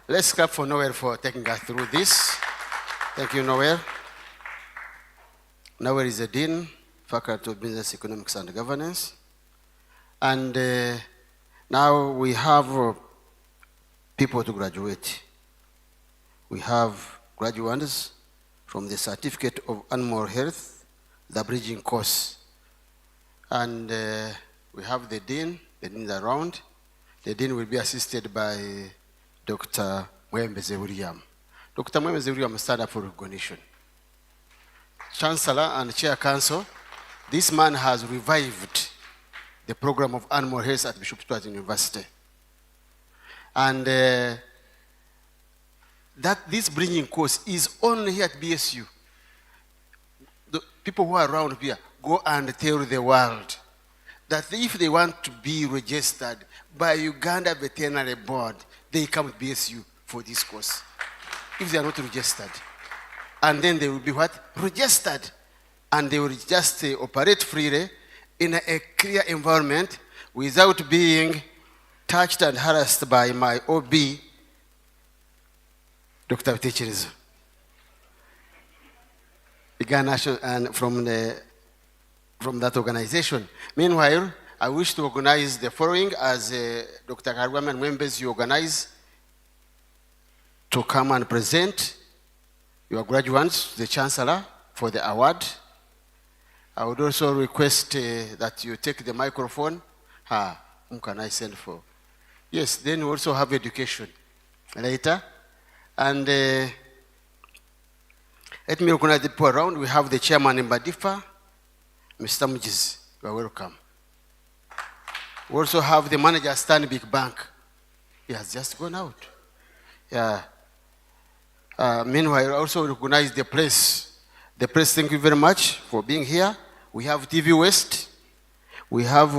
Let's clap for Noel for taking us through this. Thank you, Noel. Noel is the Dean, Faculty of Business, Economics and Governance. And now we have people to graduate. We have graduates from the Certificate of Animal Health, the bridging course. And we have the Dean is around. The Dean will be assisted by Dr. Mwembeze William. Dr. Mwembeze William stand up for recognition. Chancellor and Chair Council, this man has revived the program of animal health at Bishop Stuart University. And that this bridging course is only here at BSU. The people who are around here go and tell the world that if they want to be registered by Uganda Veterinary Board, they come to BSU for this course. If they are not registered. And then they will be what? Registered. And they will just operate freely in a clear environment without being touched and harassed by my OB, Dr. Vitechirizo. And from that organization. Meanwhile, I wish to organize the following as Dr. Karwame and members you organize to come and present your graduates to the Chancellor for the award. I would also request that you take the microphone. Whom can I send for? Yes, then we also have education later. And let me recognize the people around. We have the chairman in Badifa, Mr. Mujiz. You are welcome. We also have the manager at Stanbic Bank. He has just gone out. Yeah. Meanwhile, I also recognize the press. The press, thank you very much for being here. We have TV West. We have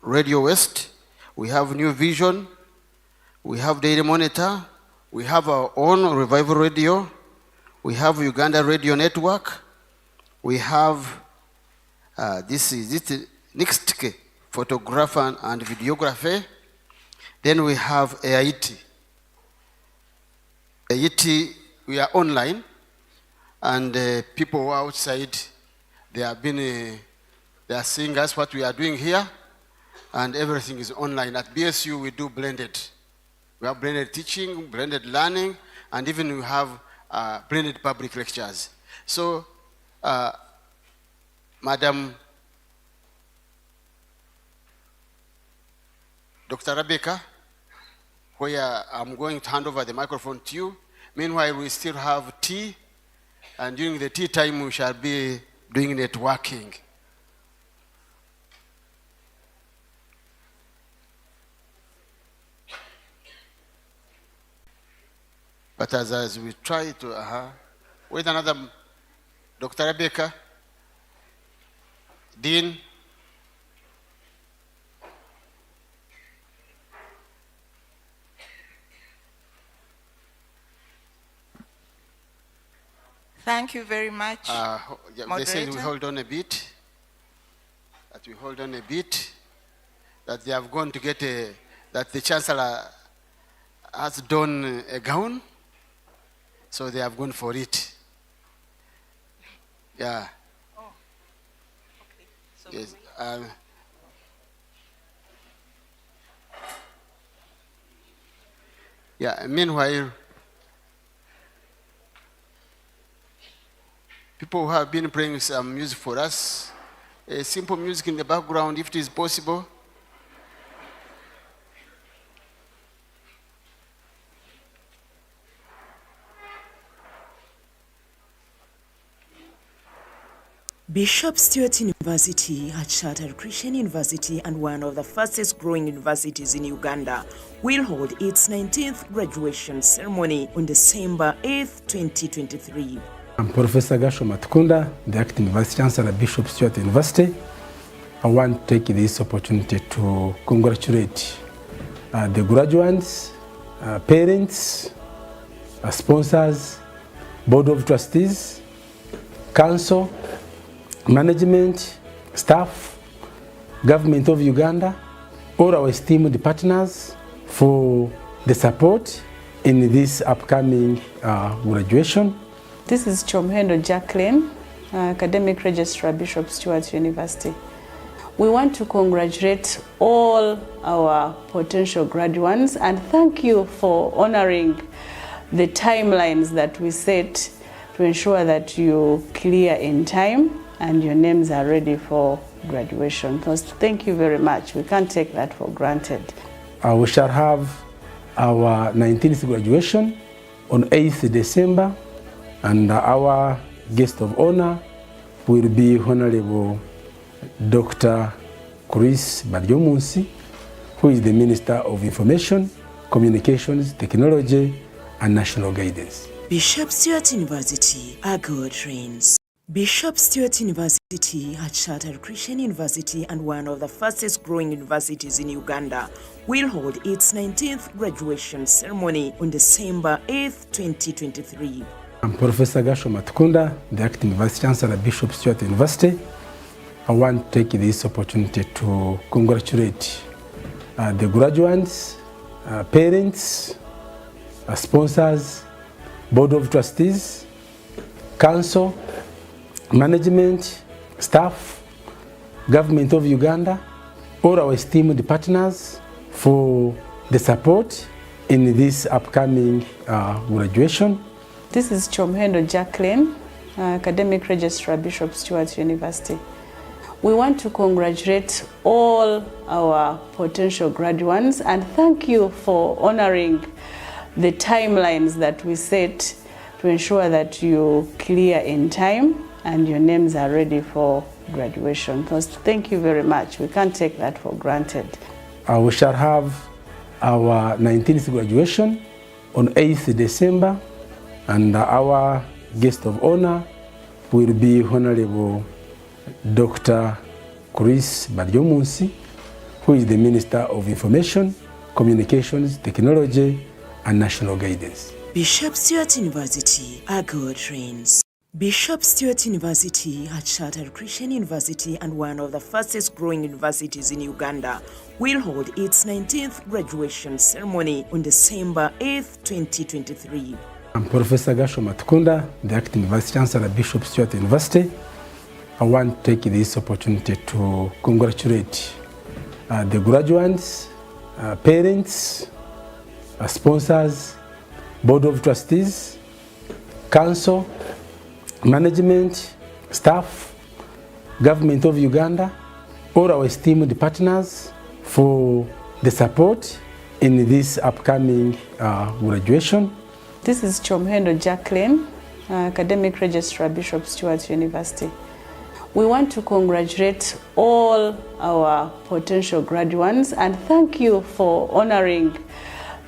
Radio West. We have New Vision. We have Daily Monitor. We have our own Revival Radio. We have Uganda Radio Network. We have, this is it, Next, photography and videography. Then we have AIT. AIT, we are online, and people outside, they are seeing us, what we are doing here, and everything is online. At BSU, we do blended. We have blended teaching, blended learning, and even we have blended public lectures. So, Madam Dr. Rebecca, where I'm going to hand over the microphone to you. Meanwhile, we still have tea, and during the tea time, we shall be doing networking. But as we try to, with another, Dr. Rebecca, Dean, Thank you very much. They said we hold on a bit. That we hold on a bit. That they have gone to get that the Chancellor has done a gown. So they have gone for it. Yeah. Oh. Okay. So yes. Yeah. Meanwhile, people who have been playing some music for us, simple music in the background, if it is possible. Bishop Stewart University, a chartered Christian university and one of the fastest growing universities in Uganda, will hold its 19th graduation ceremony on December 8th, 2023. I'm Professor Gasho Matukunda, the Acting Vice Chancellor at Bishop Stewart University. I want to take this opportunity to congratulate the graduates, parents, sponsors, Board of Trustees, Council, management, staff, government of Uganda, all our esteemed partners for the support in this upcoming graduation. This is Chomhendo Jacqueline, Academic Registrar, Bishop Stewart University. We want to congratulate all our potential graduates and thank you for honoring the timelines that we set to ensure that you clear in time and your names are ready for graduation. So thank you very much. We can't take that for granted. We shall have our 19th graduation on 8th December, and our guest of honor will be Honorable Dr. Chris Baryomunsi, who is the Minister of Information, Communications, Technology, and National Guidance. Bishop Stewart University, our God reigns. Bishop Stewart University, a chartered Christian university and one of the fastest growing universities in Uganda, will hold its 19th graduation ceremony on December 8th, 2023. I'm Professor Gasho Matukunda, the Acting Vice Chancellor at Bishop Stewart University. I want to take this opportunity to congratulate the graduates, parents, sponsors, Board of Trustees, Council, management, staff, government of Uganda, all our esteemed partners for the support in this upcoming graduation. This is Chomhendo Jacqueline, Academic Registrar, Bishop Stewart University. We want to congratulate all our potential graduates and thank you for honoring the timelines that we set to ensure that you clear in time and your names are ready for graduation. So thank you very much. We can't take that for granted. We shall have our 19th graduation on 8th December, and our guest of honor will be Honorable Dr. Chris Baryomunsi, who is the Minister of Information, Communications, Technology, and National Guidance. Bishop Stewart University, our God reigns. Bishop Stewart University, a chartered Christian university and one of the fastest growing universities in Uganda, will hold its 19th graduation ceremony on December 8th, 2023. I'm Professor Gasho Matukunda, the Acting Vice Chancellor at Bishop Stewart University. I want to take this opportunity to congratulate the graduates, parents, sponsors, Board of Trustees, Council, management, staff, government of Uganda, all our esteemed partners for the support in this upcoming graduation. This is Chomhendo Jacqueline, Academic Registrar, Bishop Stewart University. We want to congratulate all our potential graduates and thank you for honoring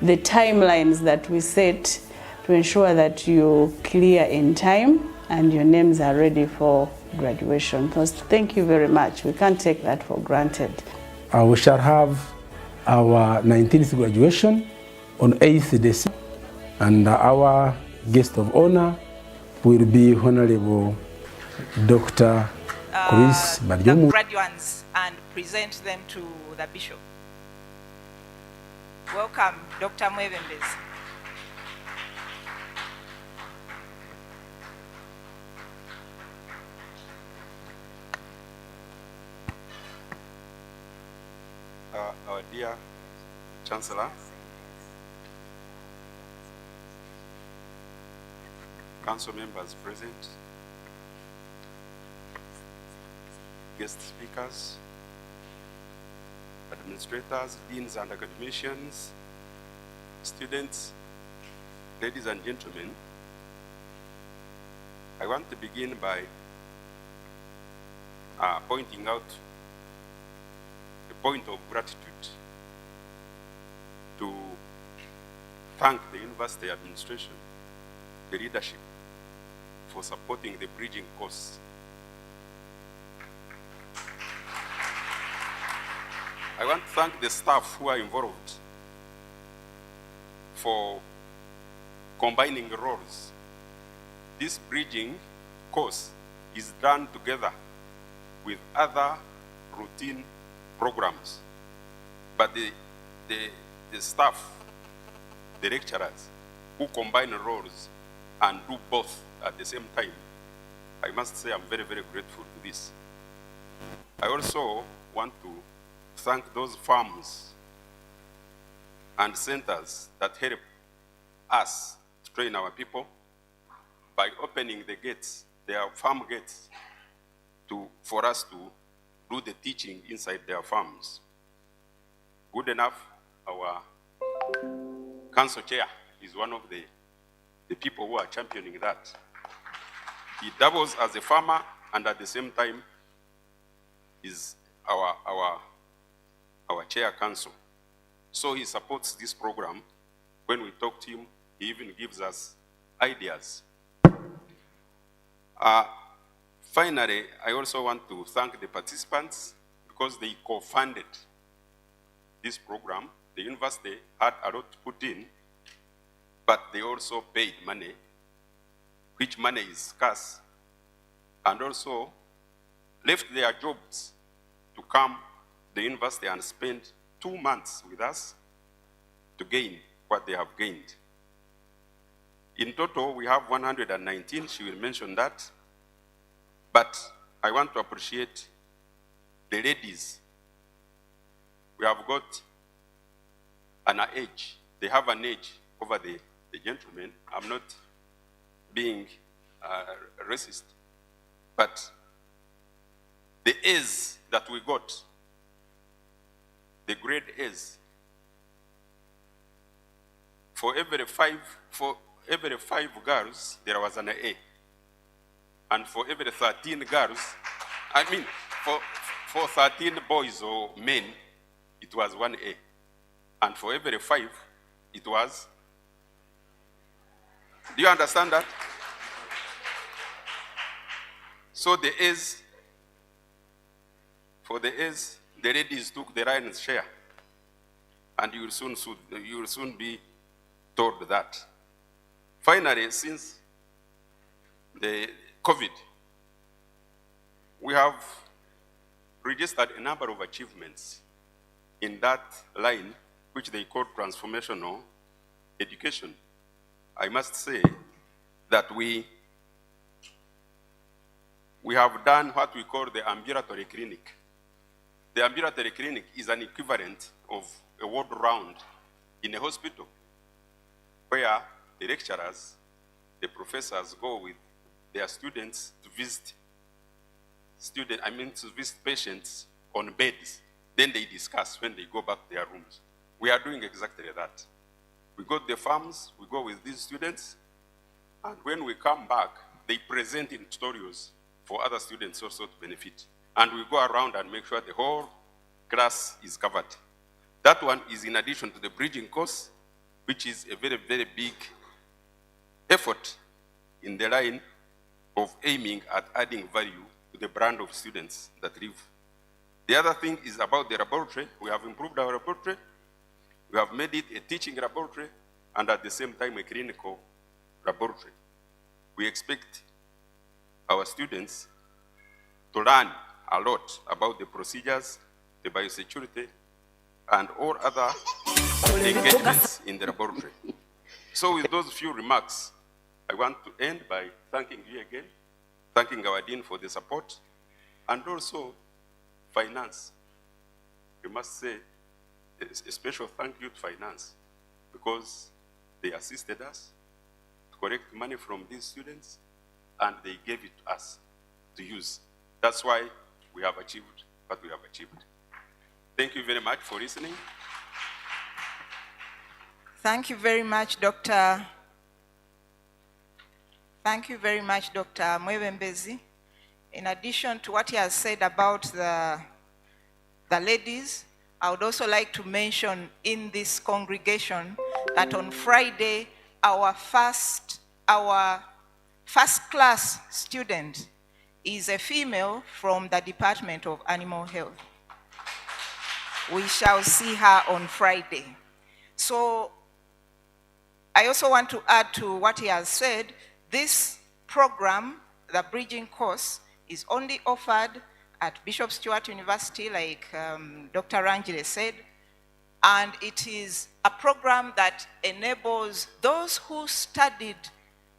the timelines that we set to ensure that you clear in time and your names are ready for graduation. So thank you very much. We can't take that for granted. We shall have our 19th graduation on 8th December, and our guest of honor will be Honorable Dr. Chris the graduates and present them to the bishop. Welcome, Dr. Mwebembezi. Our dear Chancellor, council members present, guest speakers, administrators, deans and academicians, students, ladies and gentlemen, I want to begin by pointing out a point of gratitude to thank the university administration, the leadership, for supporting the bridging course. I want to thank the staff who are involved for combining roles. This bridging course is done together with other routine programs. But the staff, the lecturers, who combine roles and do both at the same time, I must say I'm very, very grateful to this. I also want to thank those farms and centers that help us to train our people by opening the gates, their farm gates, for us to do the teaching inside their farms. Good enough, our council chair is one of the people who are championing that. He doubles as a farmer and at the same time is our chair council. So he supports this program. When we talk to him, he even gives us ideas. Finally, I also want to thank the participants because they co-funded this program. The university had a lot to put in, but they also paid money, which money is scarce, and also left their jobs to come to the university and spend 2 months with us to gain what they have gained. In total, we have 119, she will mention that, but I want to appreciate the ladies. We have got an age. They have an age over the gentlemen. I'm not being racist, but the A's that we got, the grade A's, for every five girls, there was an A. And for every 13 girls, I mean, for 13 boys or men, it was 1A. And for every 5, it was. Do you understand that? So the A's, for the A's, the ladies took the lion's share. And you will soon be told that. Finally, since the COVID, we have registered a number of achievements in that line, which they call transformational education. I must say that we have done what we call the ambulatory clinic. The ambulatory clinic is an equivalent of a ward round in a hospital, where the lecturers, the professors go with their students to visit patients on beds. Then they discuss when they go back to their rooms. We are doing exactly that. We go to the farms, we go with these students, and when we come back, they present in tutorials for other students also to benefit. And we go around and make sure the whole class is covered. That one is in addition to the bridging course, which is a very, very big effort in the line of aiming at adding value to the brand of students that live. The other thing is about the laboratory. We have improved our laboratory. We have made it a teaching laboratory and at the same time a clinical laboratory. We expect our students to learn a lot about the procedures, the biosecurity, and all other engagements in the laboratory. So with those few remarks, I want to end by thanking you again, thanking our Dean for the support, and also finance. We must say a special thank you to finance, because they assisted us to collect money from these students, and they gave it to us to use. That's why we have achieved what we have achieved. Thank you very much for listening. Thank you very much, Dr. Thank you very much, Dr. Mwebembezi. In addition to what he has said about the ladies, I would also like to mention in this congregation that on Friday, our first class student is a female from the Department of Animal Health. We shall see her on Friday. So I also want to add to what he has said. This program, the bridging course, is only offered at Bishop Stewart University, like Dr. Ranjile said, and it is a program that enables those who studied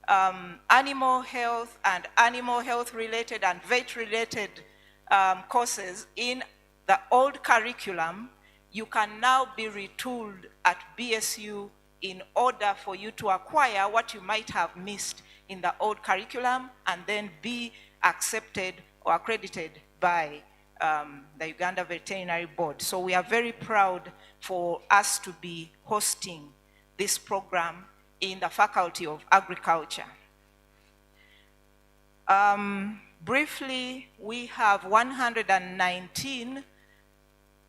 animal health and animal health related and vet related courses in the old curriculum. You can now be retooled at BSU in order for you to acquire what you might have missed in the old curriculum and then be accepted or accredited by the Uganda Veterinary Board. So we are very proud for us to be hosting this program in the Faculty of Agriculture. Briefly, we have 119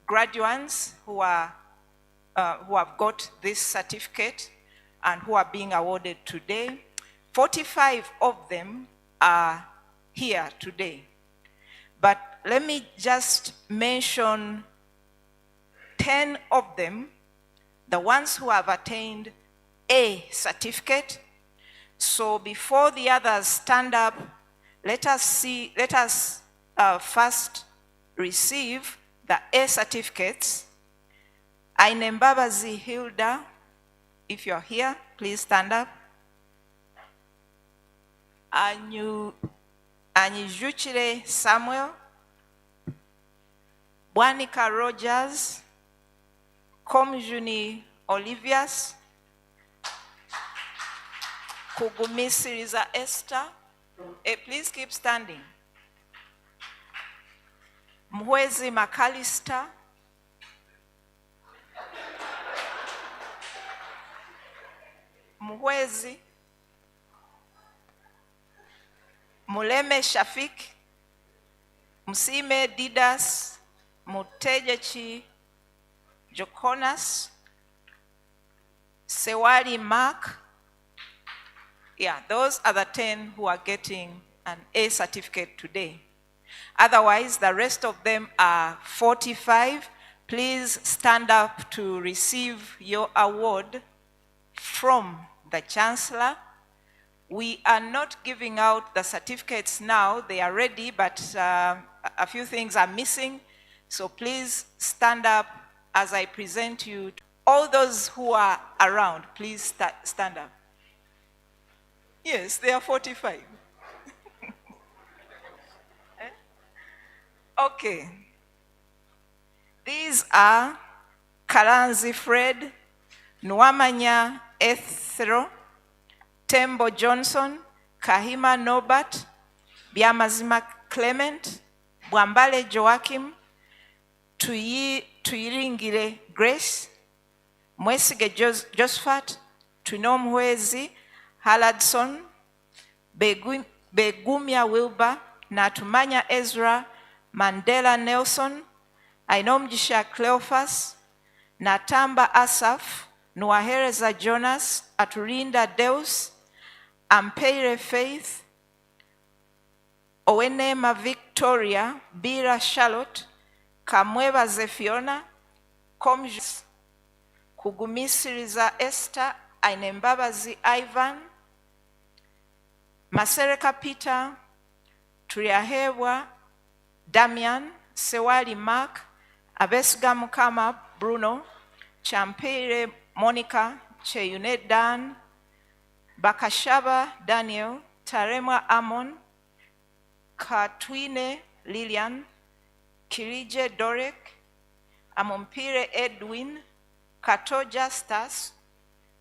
graduates who have got this certificate and who are being awarded today. 45 of them are here today. But let me just mention 10 of them, the ones who have attained A certificate. So before the others stand up, let us first receive the A certificates. Ainembabazi Hilda, if you're here, please stand up. Anyijuchire Samuel, Bwanika Rogers, Komjuni Olivias, Kugumisiriza Esther. Please keep standing. Mwezi McAllister, Mwezi Muleme Shafik, Msime Didas, Mutejechi Jokonas, Sewari Mark. Yeah, those are the 10 who are getting an A certificate today. Otherwise, the rest of them are 45. Please stand up to receive your award from the Chancellor. We are not giving out the certificates now. They are ready, but a few things are missing. So please stand up as I present you. All those who are around, please stand up. Yes, they are 45. Okay. These are Kalanzi Fred, Nwamanya Ethro, Tembo Johnson, Kahima Norbert, Byamazima Clement, Bwambale Joachim, Tuyiringire Grace, Mwesige Josephat, Tunomwezi Haladson, Begumya Wilbur, Natumanya Ezra, Mandela Nelson, Ainomjisha Cleophas, Natamba Asaf, Nuahereza Jonas, Aturinda Deus, Ampeire Faith, Owenema Victoria, Bira Charlotte, Kamweba Zefiona, Komjus, Kugumisiriza Esther, Ainembabazi Ivan, Masereka Peter, Turiahewa Damian, Sewali Mark, Abesga Mukama Bruno, Champeire Monica, Cheyune Dan, Bakashaba Daniel, Taremwa Amon, Katwine Lilian, Kirije Dorek, Amompire Edwin, Kato Justus,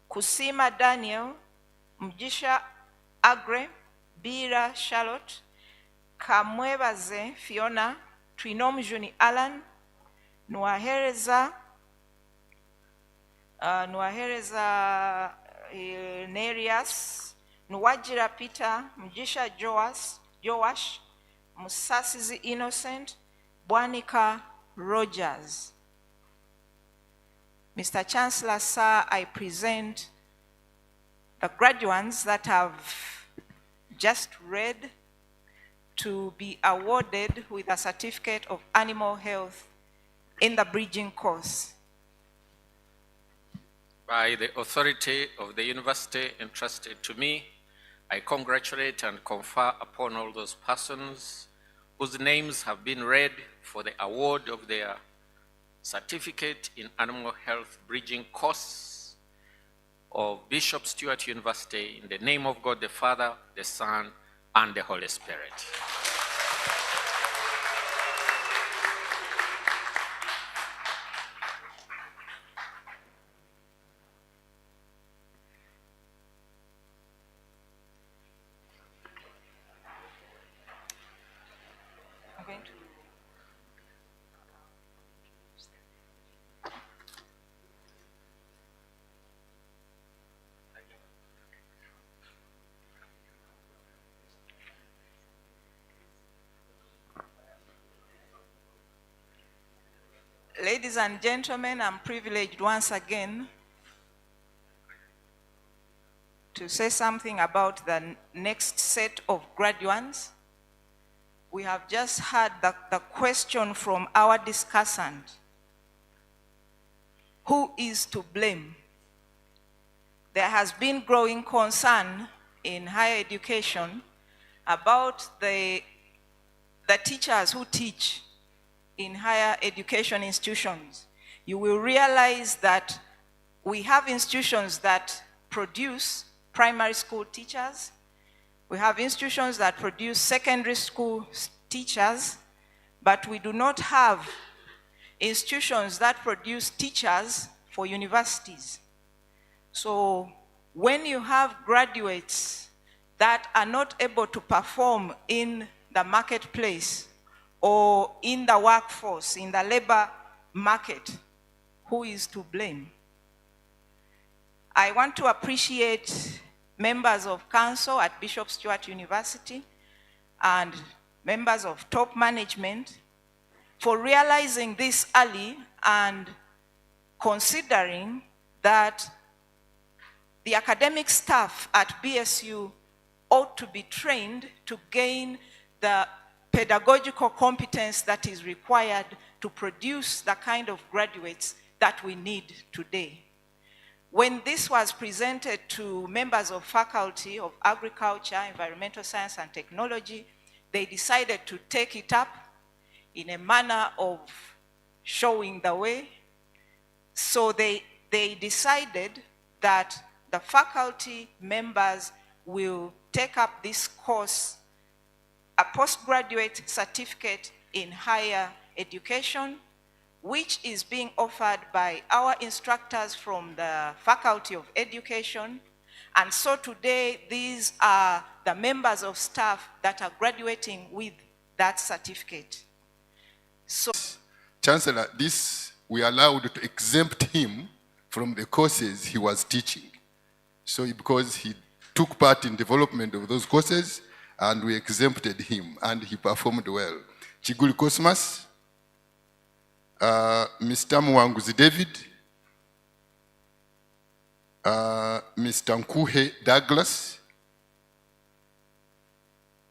Kusima Daniel, Mjisha Agre, Bira Charlotte, Kamwebaze Fiona, Trinomjuni Alan, Nuahereza Nerias, Nuwajira Peter, Mjisha Joash, Musasizi Innocent, Bwanika Rogers. Mr. Chancellor, sir, I present the graduates that have just read to be awarded with a certificate of animal health in the bridging course. By the authority of the university entrusted to me, I congratulate and confer upon all those persons whose names have been read for the award of their certificate in animal health bridging course of Bishop Stewart University, in the name of God the Father, the Son, and the Holy Spirit. Ladies and gentlemen, I'm privileged once again to say something about the next set of graduates. We have just had the question from our discussant. Who is to blame? There has been growing concern in higher education about the teachers who teach in higher education institutions. You will realize that we have institutions that produce primary school teachers. We have institutions that produce secondary school teachers, but we do not have institutions that produce teachers for universities. So when you have graduates that are not able to perform in the marketplace or in the workforce, in the labor market, who is to blame? I want to appreciate members of council at Bishop Stewart University and members of top management for realizing this early and considering that the academic staff at BSU ought to be trained to gain the pedagogical competence that is required to produce the kind of graduates that we need today. When this was presented to members of faculty of agriculture, environmental science and technology, they decided to take it up in a manner of showing the way. So they decided that the faculty members will take up this course, a postgraduate certificate in higher education, which is being offered by our instructors from the Faculty of Education. And so today, these are the members of staff that are graduating with that certificate. So, Chancellor, this we allowed to exempt him from the courses he was teaching. So because he took part in development of those courses, and we exempted him, and he performed well. Chiguli Cosmas, Mr. Mwanguzi David, Mr. Nkuhe Douglas,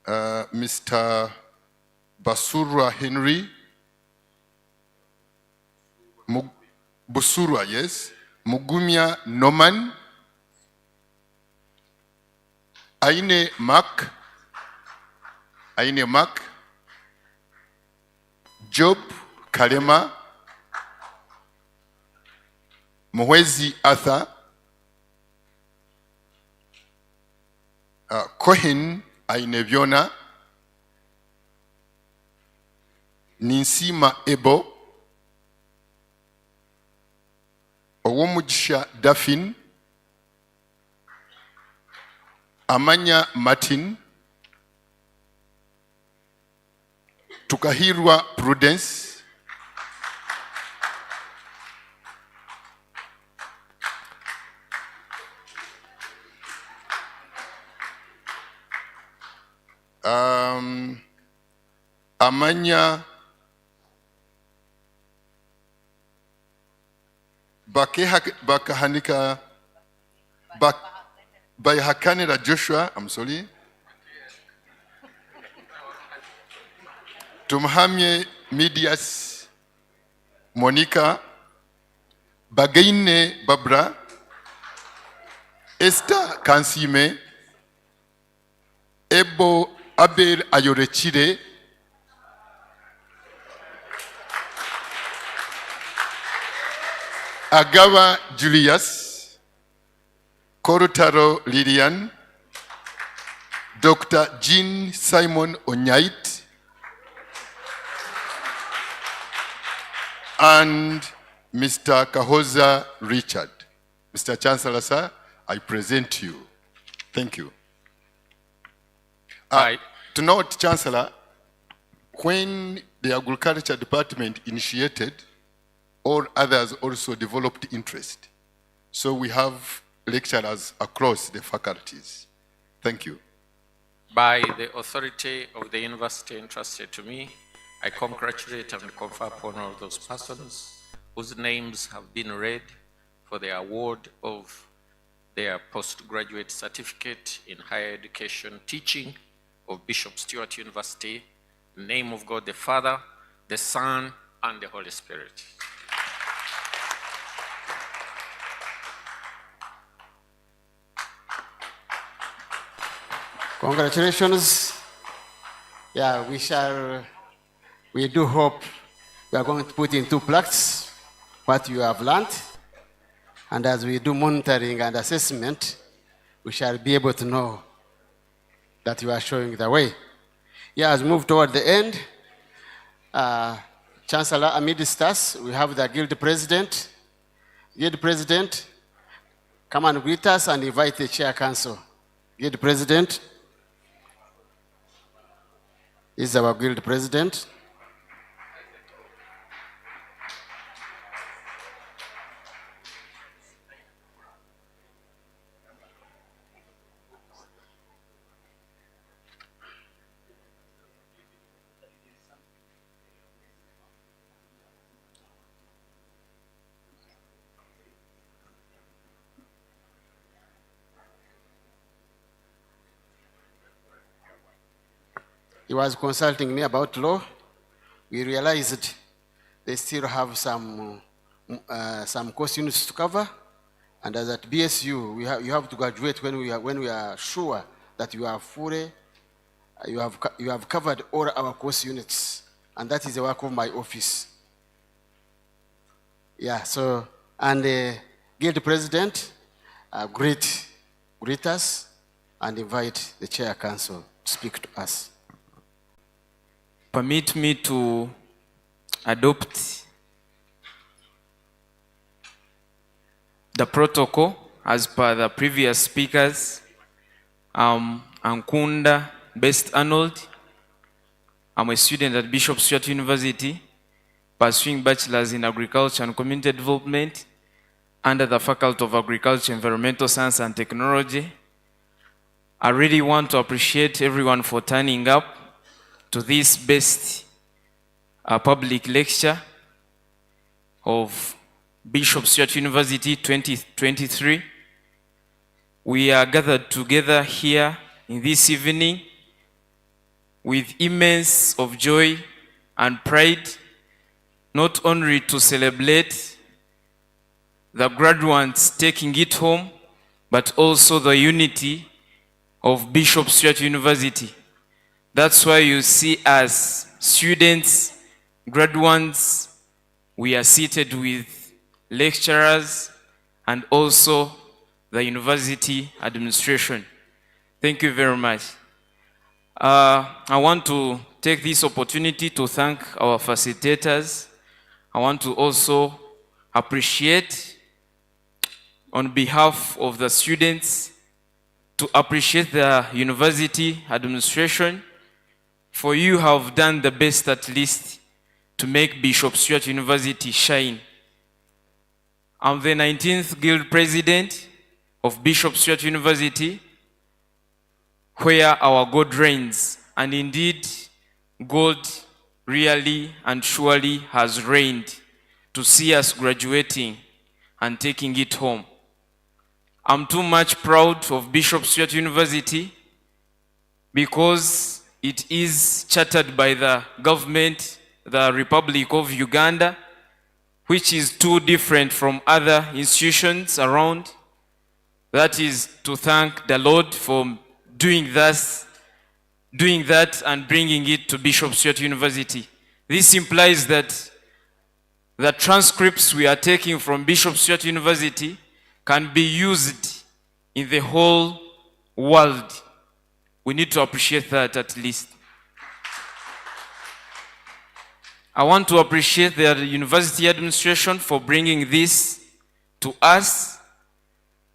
Mr. Basura Henry, Busura, yes, Mugumya Norman, Aine Mark, Job Kalema, Mwezi Arthur, Cohen Aine Biona, Ninsima Ebo, Owomugisha Daphne, Amanya Martin, Tukahirwa Prudence, Amanya Bakahanika Bayahakanira Joshua, I'm sorry. Tumhamye Medias Monica, Bagaine Babra, Esther Kansime, Ebo Abel Ayorechire, Agawa Julius, Korotaro Lilian, Dr. Jean Simon Onyait, and Mr. Kahoza Richard. Mr. Chancellor, sir, I present you. Thank you. To note, Chancellor, when the Agriculture Department initiated, all others also developed interest. So we have lecturers across the faculties. Thank you. By the authority of the university entrusted to me, I congratulate and confer upon all those persons whose names have been read for the award of their postgraduate certificate in higher education teaching of Bishop Stewart University, in the name of God the Father, the Son, and the Holy Spirit. Congratulations. Yeah, we do hope we are going to put in 2 plaques what you have learned. And as we do monitoring and assessment, we shall be able to know that you are showing the way. Yeah, as we move toward the end, Chancellor, amidst us, we have the Guild President. Guild President, come and greet us and invite the Chair Council. Guild President. This is our Guild President. He was consulting me about law. We realized they still have some questions to cover. And as at BSU, you have to graduate when we are sure that you are fully, you have covered all our course units. And that is the work of my office. Yeah, so, and the guild president, greet us and invite the chair council to speak to us. Permit me to adopt the protocol as per the previous speakers. Ankunda Best Arnold. I'm a student at Bishop Stuart University, pursuing bachelor's in agriculture and community development under the Faculty of Agriculture, Environmental Science and Technology. I really want to appreciate everyone for turning up to this best public lecture of Bishop Stuart University 2023. We are gathered together here in this evening with immense of joy and pride, not only to celebrate the graduates taking it home, but also the unity of Bishop Stuart University. That's why you see us students, graduates, we are seated with lecturers and also the university administration. Thank you very much. I want to take this opportunity to thank our facilitators. I want to also appreciate on behalf of the students, to appreciate the university administration, for you have done the best at least to make Bishop Stuart University shine. I'm the 19th Guild President of Bishop Stuart University, where our God reigns, and indeed God really and surely has reigned to see us graduating and taking it home. I'm too much proud of Bishop Stuart University because it is chartered by the government, the Republic of Uganda, which is too different from other institutions around. That is to thank the Lord for doing that and bringing it to Bishop Stuart University. This implies that the transcripts we are taking from Bishop Stuart University can be used in the whole world. We need to appreciate that at least. I want to appreciate the university administration for bringing this to us,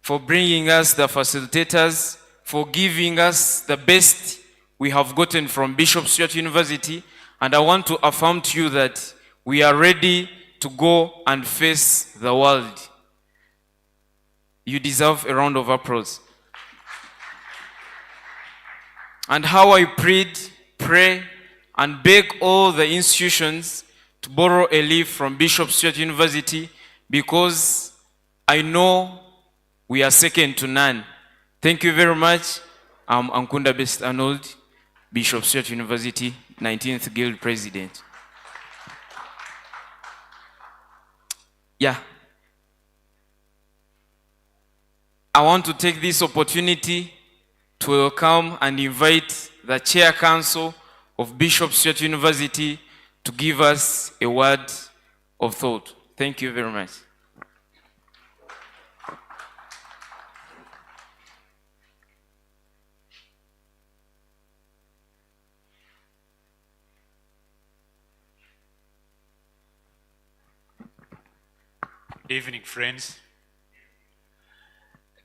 for bringing us the facilitators, for giving us the best we have gotten from Bishop Stuart University. And I want to affirm to you that we are ready to go and face the world. You deserve a round of applause. And how I prayed, pray, and beg all the institutions to borrow a leaf from Bishop Stuart University, because I know we are second to none. Thank you very much. I'm Ankunda Best Arnold, Bishop Stuart University, 19th Guild President. Yeah. I want to take this opportunity to welcome and invite the Chair Council of Bishop Stuart University to give us a word of thought. Thank you very much. Good evening, friends.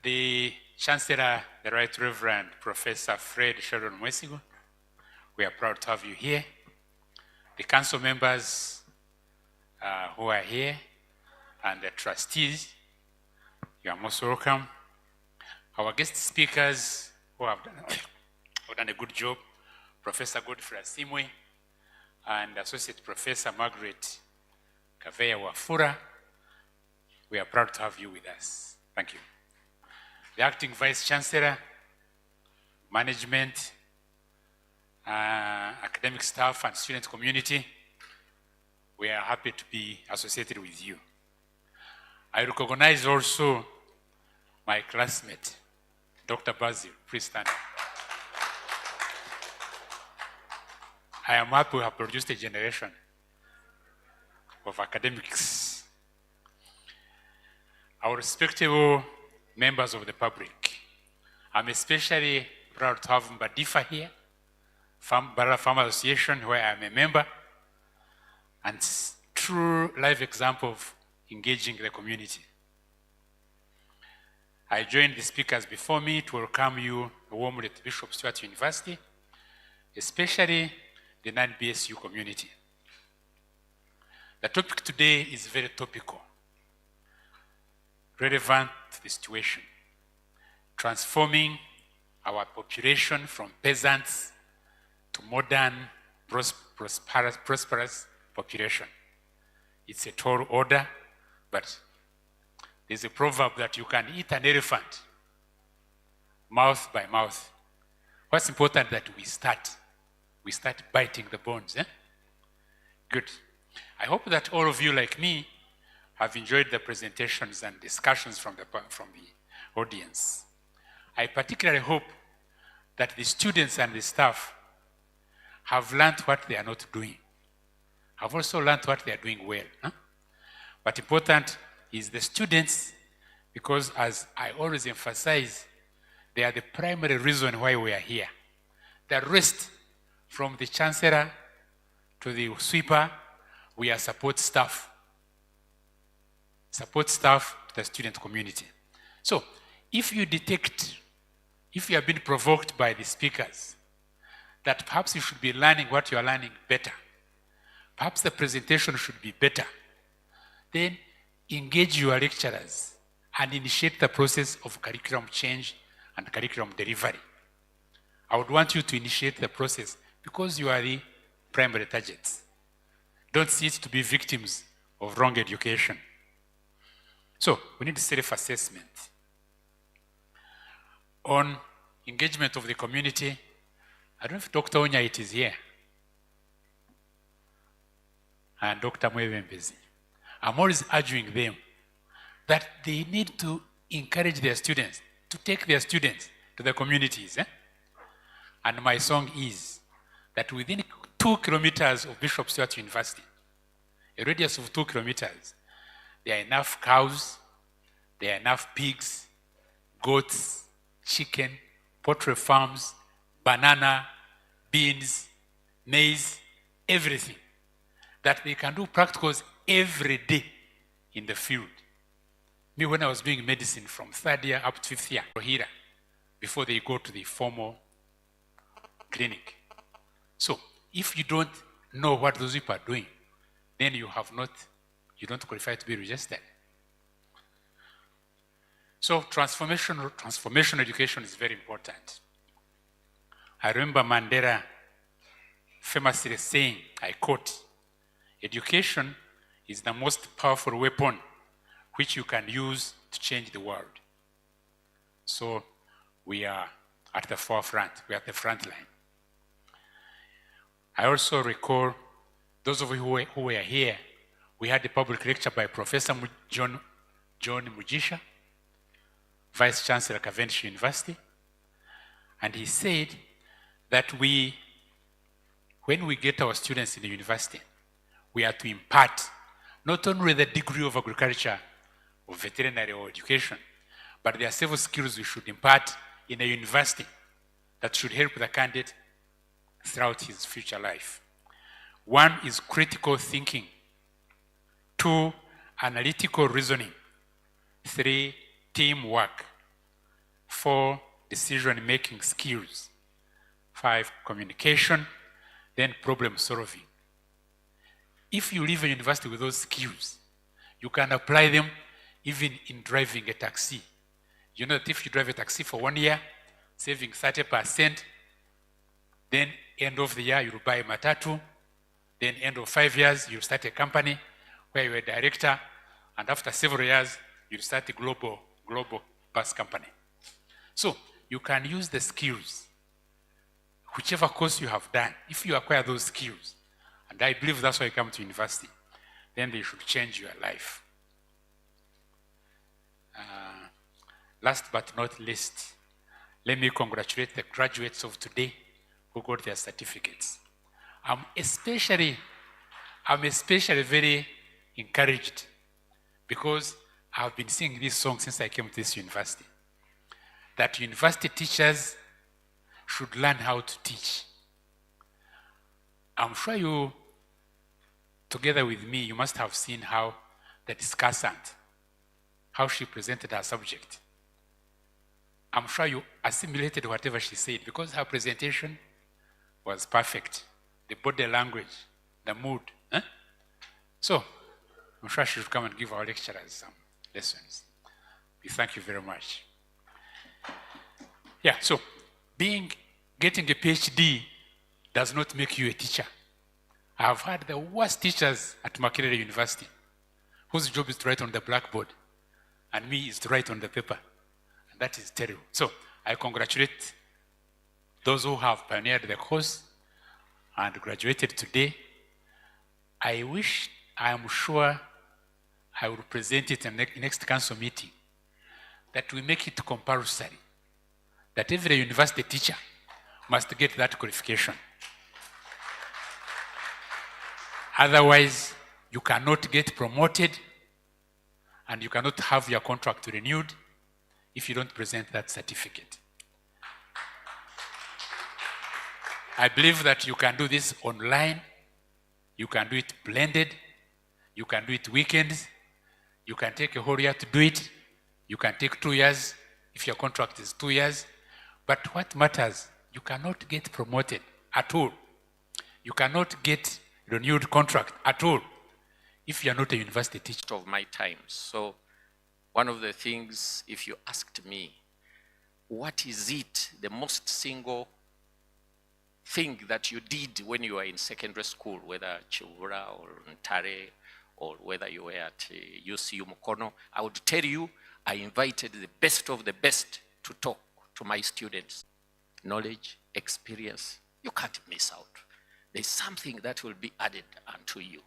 The Chancellor, the Right Reverend Professor Fred Sheldon Mwesigo, we are proud to have you here. The council members who are here and the trustees, you are most welcome. Our guest speakers who have done a good job, Professor Godfrey Asimwe and Associate Professor Margaret Kaveya Wafura, we are proud to have you with us. Thank you. The Acting Vice Chancellor, management, academic staff and student community, we are happy to be associated with you. I recognize also my classmate, Dr. Basil. Please stand up. I am happy we have produced a generation of academics. Our respectable members of the public, I'm especially proud to have Mbadifa here, Barra Farmer Association, where I'm a member, and true live example of engaging the community. I joined the speakers before me to welcome you warmly at Bishop Stewart University, especially the non-BSU community. The topic today is very topical, relevant to the situation, transforming our population from peasants to modern, prosperous population. It's a tall order, but there's a proverb that you can eat an elephant mouth by mouth. What's important that we start biting the bones. Good. I hope that all of you, like me, have enjoyed the presentations and discussions from the audience. I particularly hope that the students and the staff have learned what they are not doing. Have also learned what they are doing well. But important is the students, because as I always emphasize, they are the primary reason why we are here. The rest, from the chancellor to the sweeper, we are support staff. Support staff to the student community. So, if you detect, if you have been provoked by the speakers, that perhaps you should be learning what you are learning better, perhaps the presentation should be better, then engage your lecturers and initiate the process of curriculum change and curriculum delivery. I would want you to initiate the process because you are the primary targets. Don't see it to be victims of wrong education. So, we need self-assessment. On engagement of the community, I don't know if Dr. Onyait is here, and Dr. Mwebembezi. I'm always urging them that they need to encourage their students, to take their students to the communities. And my song is that within 2 kilometers of Bishop Stewart University, a radius of 2 kilometers, there are enough cows, there are enough pigs, goats, chicken, poultry farms, banana, beans, maize, everything, that they can do practicals every day in the field. Me, when I was doing medicine from 3rd year up to 5th year, here, before they go to the formal clinic. So, if you don't know what those people are doing, then you don't qualify to be registered. So, transformational education is very important. I remember Mandela famously saying, I quote, "Education is the most powerful weapon which you can use to change the world." So we are at the forefront, we are at the front line. I also recall, those of you who were here, we had a public lecture by Professor John Mujisha, Vice Chancellor at Cavendish University, and he said that when we get our students in the university, we are to impart not only the degree of agriculture or veterinary or education, but there are several skills we should impart in a university that should help the candidate throughout his future life. 1 is critical thinking. 2, analytical reasoning. 3, teamwork. 4, decision-making skills. 5, communication. Then problem solving. If you leave a university with those skills, you can apply them even in driving a taxi. You know that if you drive a taxi for 1 year, saving 30%, then end of the year you'll buy a matatu, then end of 5 years you'll start a company where you're a director, and after several years you'll start a global bus company. So you can use the skills, whichever course you have done, if you acquire those skills, and I believe that's why you come to university, then they should change your life. last but not least, let me congratulate the graduates of today who got their certificates. I'm especially very encouraged because I've been singing this song since I came to this university, that university teachers should learn how to teach. I'm sure you, together with me, you must have seen how the discussant, how she presented her subject. I'm sure you assimilated whatever she said because her presentation was perfect. The body language, the mood. So, I'm sure she should come and give our lecturers some lessons. We thank you very much. Yeah, so getting a PhD does not make you a teacher. I have had the worst teachers at Makerere University, whose job is to write on the blackboard, and me is to write on the paper. And that is terrible. So I congratulate those who have pioneered the course and graduated today. I am sure I will present it in the next council meeting, that we make it compulsory, that every university teacher must get that qualification. Otherwise, you cannot get promoted and you cannot have your contract renewed if you don't present that certificate. I believe that you can do this online, you can do it blended, you can do it weekends, you can take a whole year to do it, you can take 2 years if your contract is 2 years. But what matters, you cannot get promoted at all. You cannot get renewed contract at all if you're not a university teacher. Of my time. So one of the things, if you asked me, what is it, the most single thing that you did when you were in secondary school, whether Chivura or Ntare, or whether you were at UCU Mukono, I would tell you, I invited the best of the best to talk to my students. Knowledge, experience, you can't miss out. There's something that will be added unto you.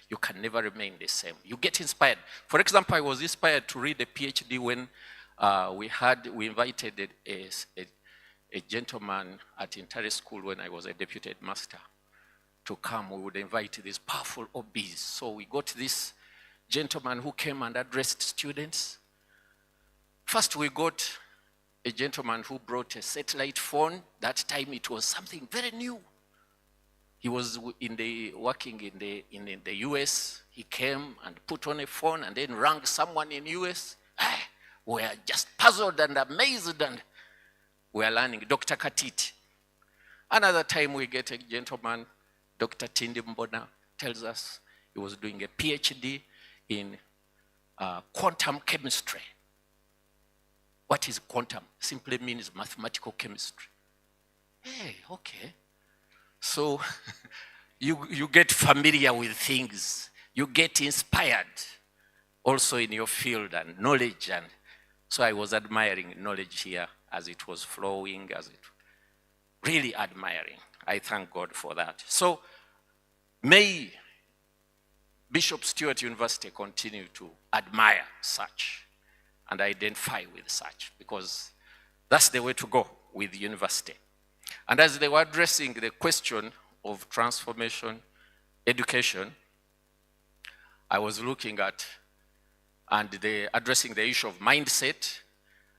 You can never remain the same. You get inspired. For example, I was inspired to read a PhD when we invited a gentleman at Intare School when I was a deputy master to come. We would invite these powerful OBs. So we got this gentleman who came and addressed students. First, we got a gentleman who brought a satellite phone. That time it was something very new. He was working in the US. He came and put on a phone and then rang someone in US. We are just puzzled and amazed, and we are learning. Dr. Katiti. Another time we get a gentleman, Dr. Tindi Mbona, tells us he was doing a PhD in quantum chemistry. What is quantum? Simply means mathematical chemistry. Hey, okay. So you get familiar with things. You get inspired also in your field and knowledge. And so I was admiring knowledge here as it was flowing, really admiring. I thank God for that. So may Bishop Stewart University continue to admire such and identify with such, because that's the way to go with the university. And as they were addressing the question of transformation, education, I was looking at, and addressing the issue of mindset,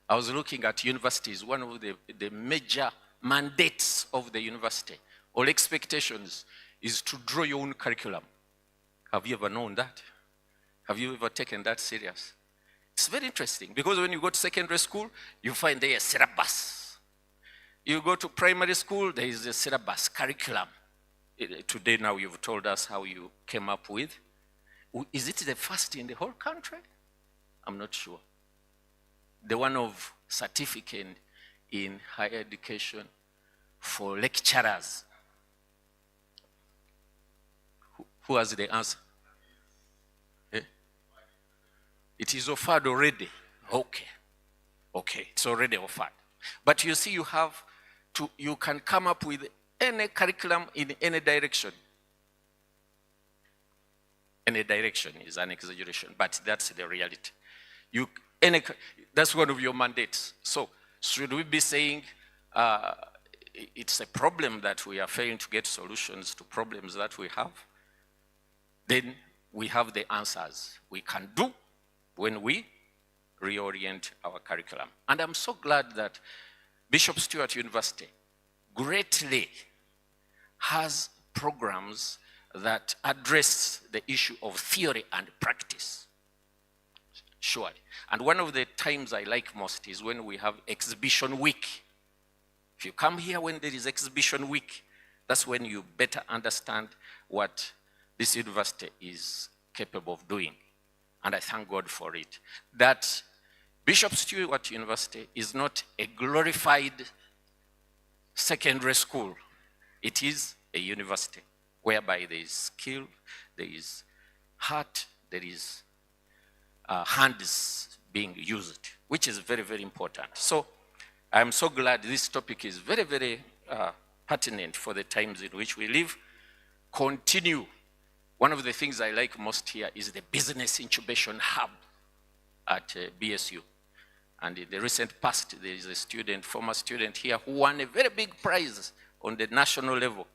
I was looking at universities. One of the major mandates of the university, or expectations, is to draw your own curriculum. Have you ever known that? Have you ever taken that serious? It's very interesting, because when you go to secondary school, you find there a syllabus. You go to primary school, there is a syllabus, curriculum. Today now you've told us how you came up with. Is it the first in the whole country? I'm not sure. The one of certificate in higher education for lecturers. Who has the answer? It is offered already. Okay. Okay, it's already offered. But you see, you can come up with any curriculum in any direction. Any direction is an exaggeration, but that's the reality. That's one of your mandates. So should we be saying it's a problem that we are failing to get solutions to problems that we have? Then we have the answers we can do when we reorient our curriculum. And I'm so glad that Bishop Stewart University greatly has programs that address the issue of theory and practice. Surely. And one of the times I like most is when we have exhibition week. If you come here when there is exhibition week, that's when you better understand what this university is capable of doing. And I thank God for it. That Bishop Stewart University is not a glorified secondary school. It is a university whereby there is skill, there is heart, there is hands being used, which is very, very important. So I'm so glad this topic is very, very pertinent for the times in which we live. Continue. One of the things I like most here is the business incubation hub at BSU. And in the recent past, there is a student, former student here, who won a very big prize on the national level,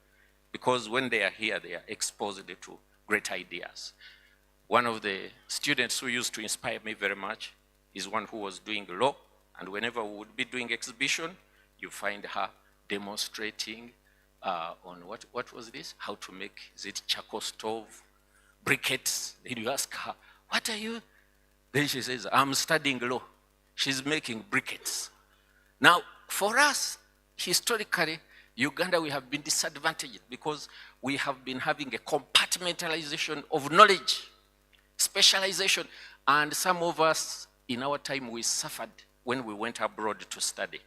because when they are here, they are exposed to great ideas. One of the students who used to inspire me very much is one who was doing law, and whenever we would be doing exhibition, you find her demonstrating on what was this? How to make, is it charcoal stove, briquettes? Then you ask her, what are you? Then she says, I'm studying law. She's making briquettes. Now, for us, historically, Uganda, we have been disadvantaged because we have been having a compartmentalization of knowledge, specialization, and some of us, in our time, we suffered when we went abroad to study.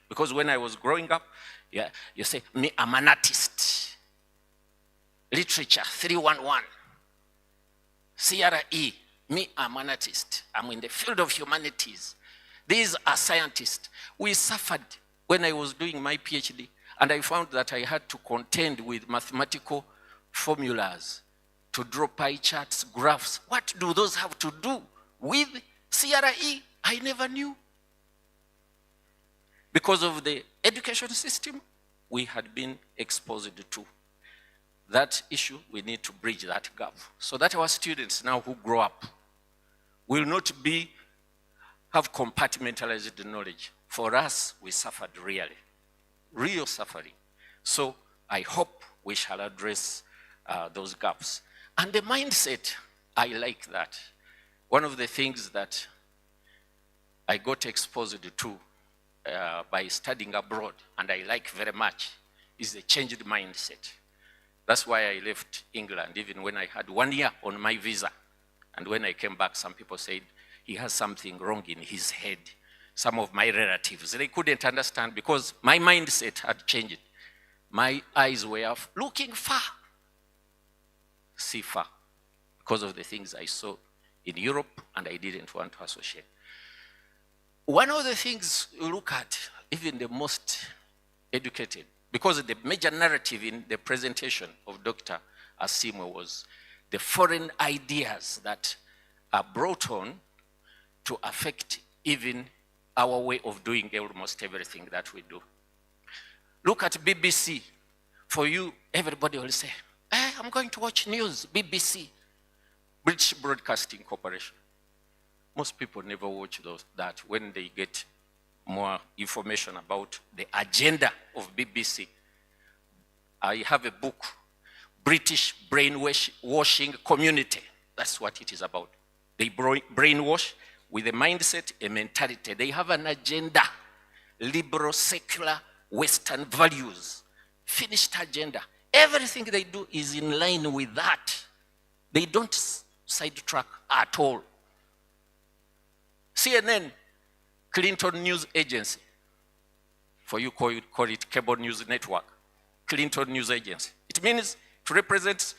Because when I was growing up, yeah, you say, me, I'm an artist. Literature, 311. CRE, me, I'm an artist. I'm in the field of humanities. These are scientists. We suffered when I was doing my PhD, and I found that I had to contend with mathematical formulas to draw pie charts, graphs. What do those have to do with CRE? I never knew. Because of the education system we had been exposed to. That issue, we need to bridge that gap so that our students now who grow up will not have compartmentalized knowledge. For us, we suffered really, real suffering. So I hope we shall address those gaps. And the mindset, I like that. One of the things that I got exposed to by studying abroad, and I like very much, is the changed mindset. That's why I left England, even when I had 1 year on my visa. And when I came back, some people said, he has something wrong in his head. Some of my relatives, they couldn't understand because my mindset had changed. My eyes were looking far, see far, because of the things I saw in Europe and I didn't want to associate. One of the things you look at, even the most educated, because the major narrative in the presentation of Dr. Asimwe was the foreign ideas that are brought on to affect even our way of doing almost everything that we do. Look at BBC. For you, everybody will say, I'm going to watch news, BBC, British Broadcasting Corporation. Most people never watch that when they get more information about the agenda of BBC. I have a book, British Brainwashing Community. That's what it is about. They brainwash with a mindset, a mentality. They have an agenda, liberal, secular, Western values, finished agenda. Everything they do is in line with that. They don't sidetrack at all. CNN, Clinton News Agency. For you, call it Cable News Network. Clinton News Agency. It means it represents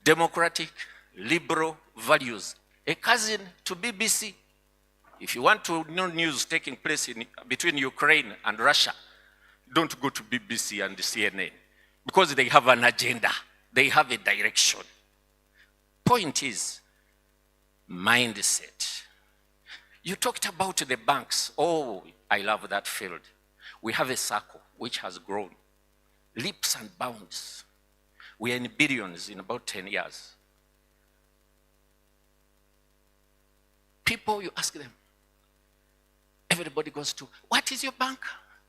democratic, liberal values. A cousin to BBC. If you want to know news taking place between Ukraine and Russia, don't go to BBC and CNN because they have an agenda. They have a direction. Point is, mindset. You talked about the banks. Oh, I love that field. We have a circle which has grown leaps and bounds. We are in billions in about 10 years. People, you ask them, everybody goes to, what is your bank?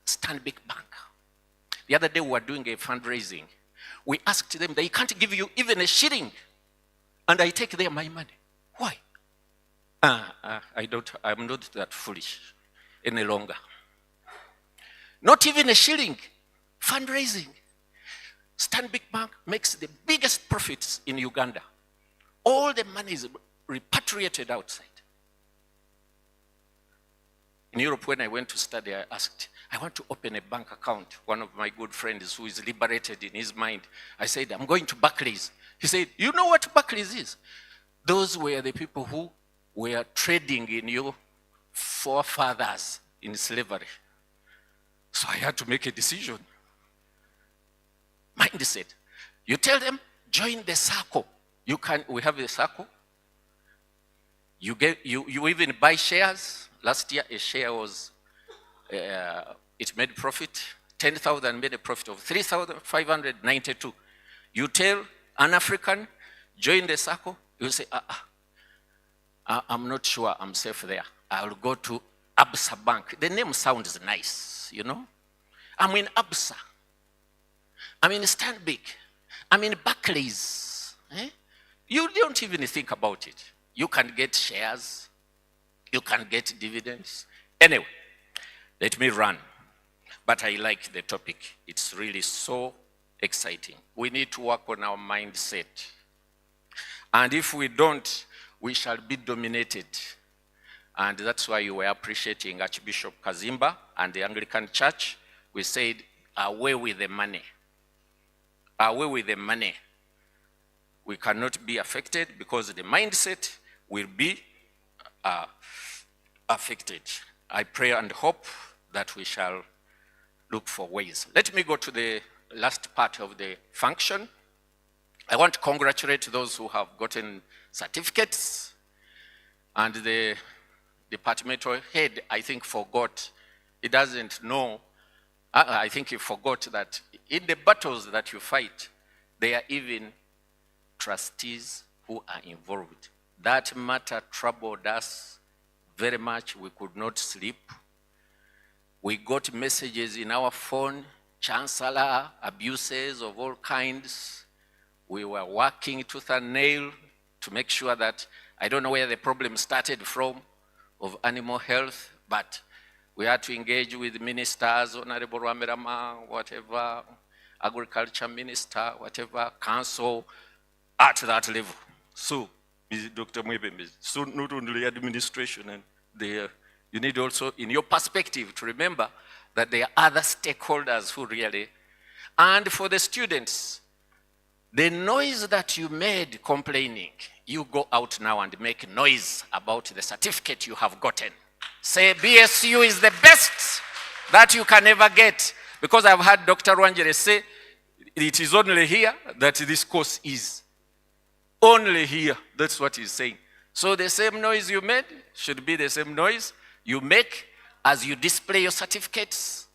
Stanbic Bank. The other day we were doing a fundraising. We asked them, they can't give you even a shilling. And I take there my money. Why? I'm not that foolish any longer. Not even a shilling. Fundraising. Stanbic Bank makes the biggest profits in Uganda. All the money is repatriated outside. In Europe, when I went to study, I asked, I want to open a bank account. One of my good friends who is liberated in his mind, I said, I'm going to Barclays. He said, you know what Barclays is? Those were the people who were trading in your forefathers in slavery. So I had to make a decision. Mindset. You tell them, join the circle. We have a circle. You even buy shares. Last year, a share was, it made profit. 10,000 made a profit of 3,592. You tell an African, join the circle. You say, I'm not sure I'm safe there. I'll go to Absa Bank. The name sounds nice, you know. I'm in Absa. I'm in Stanbic. I'm in Barclays. You don't even think about it. You can get shares. You can get dividends. Anyway, let me run. But I like the topic. It's really so exciting. We need to work on our mindset. And if we don't, we shall be dominated. And that's why you were appreciating Archbishop Kazimba and the Anglican Church. We said, away with the money. Away with the money. We cannot be affected because the mindset will be affected. I pray and hope that we shall look for ways. Let me go to the last part of the function. I want to congratulate those who have gotten certificates. And the departmental head, I think, forgot. He doesn't know. I think he forgot that in the battles that you fight, there are even trustees who are involved. That matter troubled us very much. We could not sleep. We got messages in our phone, chancellor, abuses of all kinds. We were working tooth and nail to make sure that, I don't know where the problem started from, of animal health, but we had to engage with ministers, Honorable Ramirama, whatever, agriculture minister, whatever, council, at that level. So, Dr. Mwebembe, so not only administration, and you need also, in your perspective, to remember that there are other stakeholders who really, and for the students, the noise that you made complaining, you go out now and make noise about the certificate you have gotten. Say BSU is the best that you can ever get. Because I've heard Dr. Rwangere say, it is only here that this course is. Only here, that's what he's saying. So the same noise you made should be the same noise you make as you display your certificates,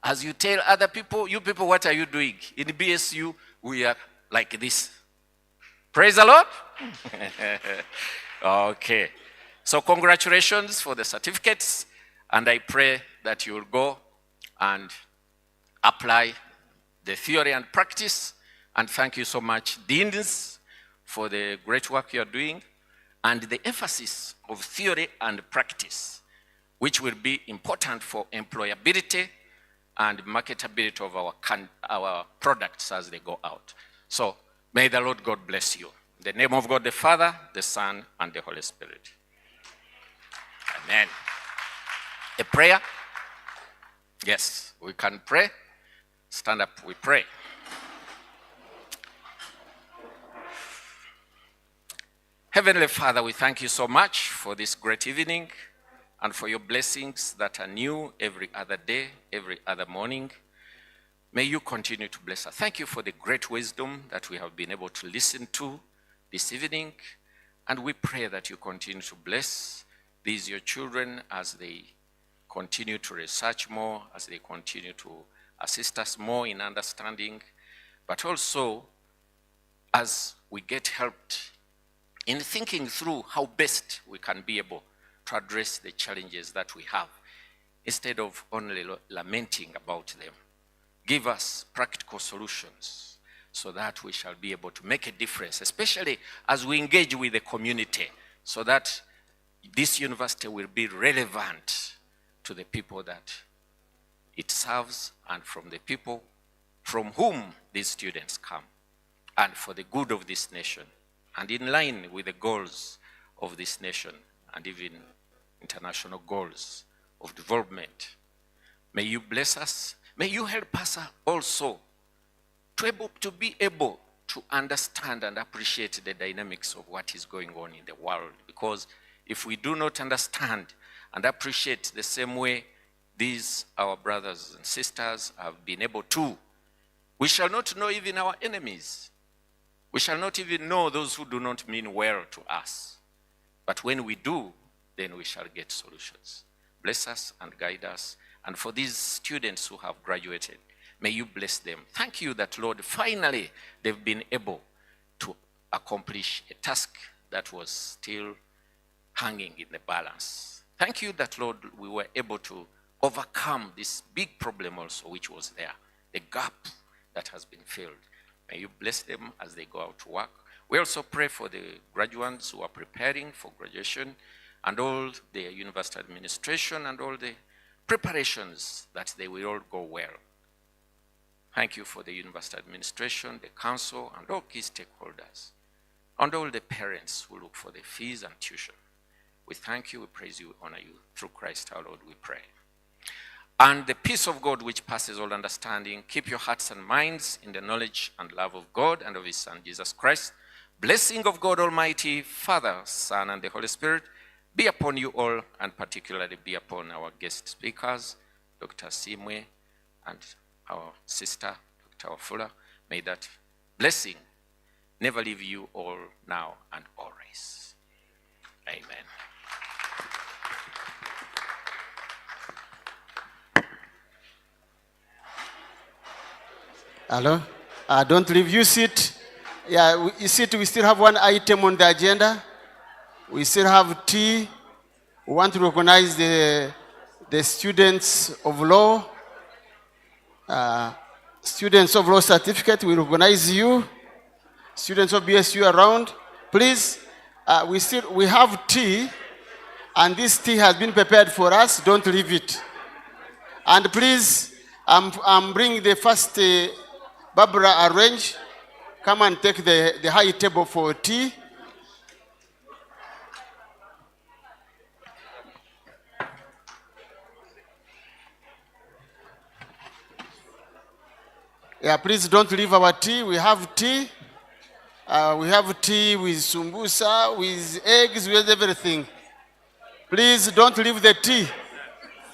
as you tell other people, you people, what are you doing? In BSU, we are like this. Praise the Lord. Okay. So congratulations for the certificates, and I pray that you will go and apply the theory and practice. And thank you so much, deans, for the great work you're doing, and the emphasis of theory and practice, which will be important for employability and marketability of our products as they go out. So may the Lord God bless you. In the name of God the Father, the Son, and the Holy Spirit. Amen. A prayer? Yes, we can pray. Stand up, we pray. Heavenly Father, we thank you so much for this great evening and for your blessings that are new every other day, every other morning. May you continue to bless us. Thank you for the great wisdom that we have been able to listen to this evening. And we pray that you continue to bless these your children as they continue to research more, as they continue to assist us more in understanding, but also as we get helped in thinking through how best we can be able to address the challenges that we have, instead of only lamenting about them. Give us practical solutions so that we shall be able to make a difference, especially as we engage with the community, so that this university will be relevant to the people that it serves and from the people from whom these students come, and for the good of this nation, and in line with the goals of this nation and even international goals of development. May you bless us. May you help us also to be able to understand and appreciate the dynamics of what is going on in the world. Because if we do not understand and appreciate the same way these, our brothers and sisters, have been able to, we shall not know even our enemies. We shall not even know those who do not mean well to us. But when we do, then we shall get solutions. Bless us and guide us. And for these students who have graduated, may you bless them. Thank you that, Lord, finally they've been able to accomplish a task that was still hanging in the balance. Thank you that, Lord, we were able to overcome this big problem also which was there, the gap that has been filled. May you bless them as they go out to work. We also pray for the graduates who are preparing for graduation and all the university administration and all the preparations, that they will all go well. Thank you for the university administration, the council, and all key stakeholders, and all the parents who look for the fees and tuition. We thank you, we praise you, honor you. Through Christ our Lord we pray. And the peace of God which passes all understanding, keep your hearts and minds in the knowledge and love of God and of his Son, Jesus Christ. Blessing of God Almighty, Father, Son, and the Holy Spirit, be upon you all, and particularly be upon our guest speakers, Dr. Simwe and our sister, Dr. Wafula. May that blessing never leave you all now and always. Amen. Hello? Don't leave. You sit. Yeah, you sit. We still have one item on the agenda. We still have tea. We want to recognize the students of law. Students of law certificate, we recognize you. Students of BSU around. Please, we have tea, and this tea has been prepared for us. Don't leave it. And please, I'm bringing the first Barbara arrange. Come and take the high table for tea. Yeah, please don't leave our tea. We have tea. We have tea with sumbusa, with eggs, with everything. Please don't leave the tea.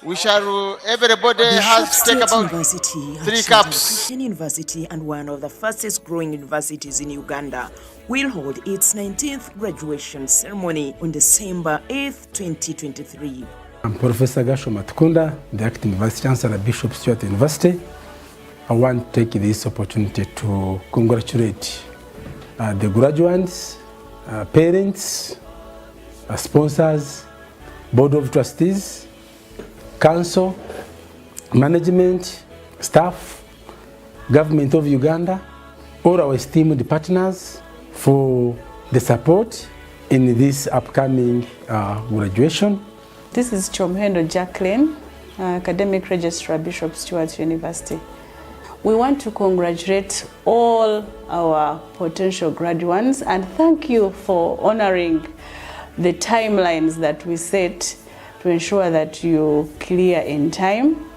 We shall, everybody has to take about University 3 cups. Christian University, and one of the fastest growing universities in Uganda, will hold its 19th graduation ceremony on December 8th, 2023. I'm Professor Gasho Matukunda, the Acting Vice Chancellor at Bishop Stewart University. I want to take this opportunity to congratulate the graduates, parents, sponsors, Board of Trustees, Council, management, staff, Government of Uganda, all our esteemed partners for the support in this upcoming graduation. This is Chomhendo Jacqueline, Academic Registrar, Bishop Stewart University. We want to congratulate all our potential graduates and thank you for honoring the timelines that we set to ensure that you clear in time.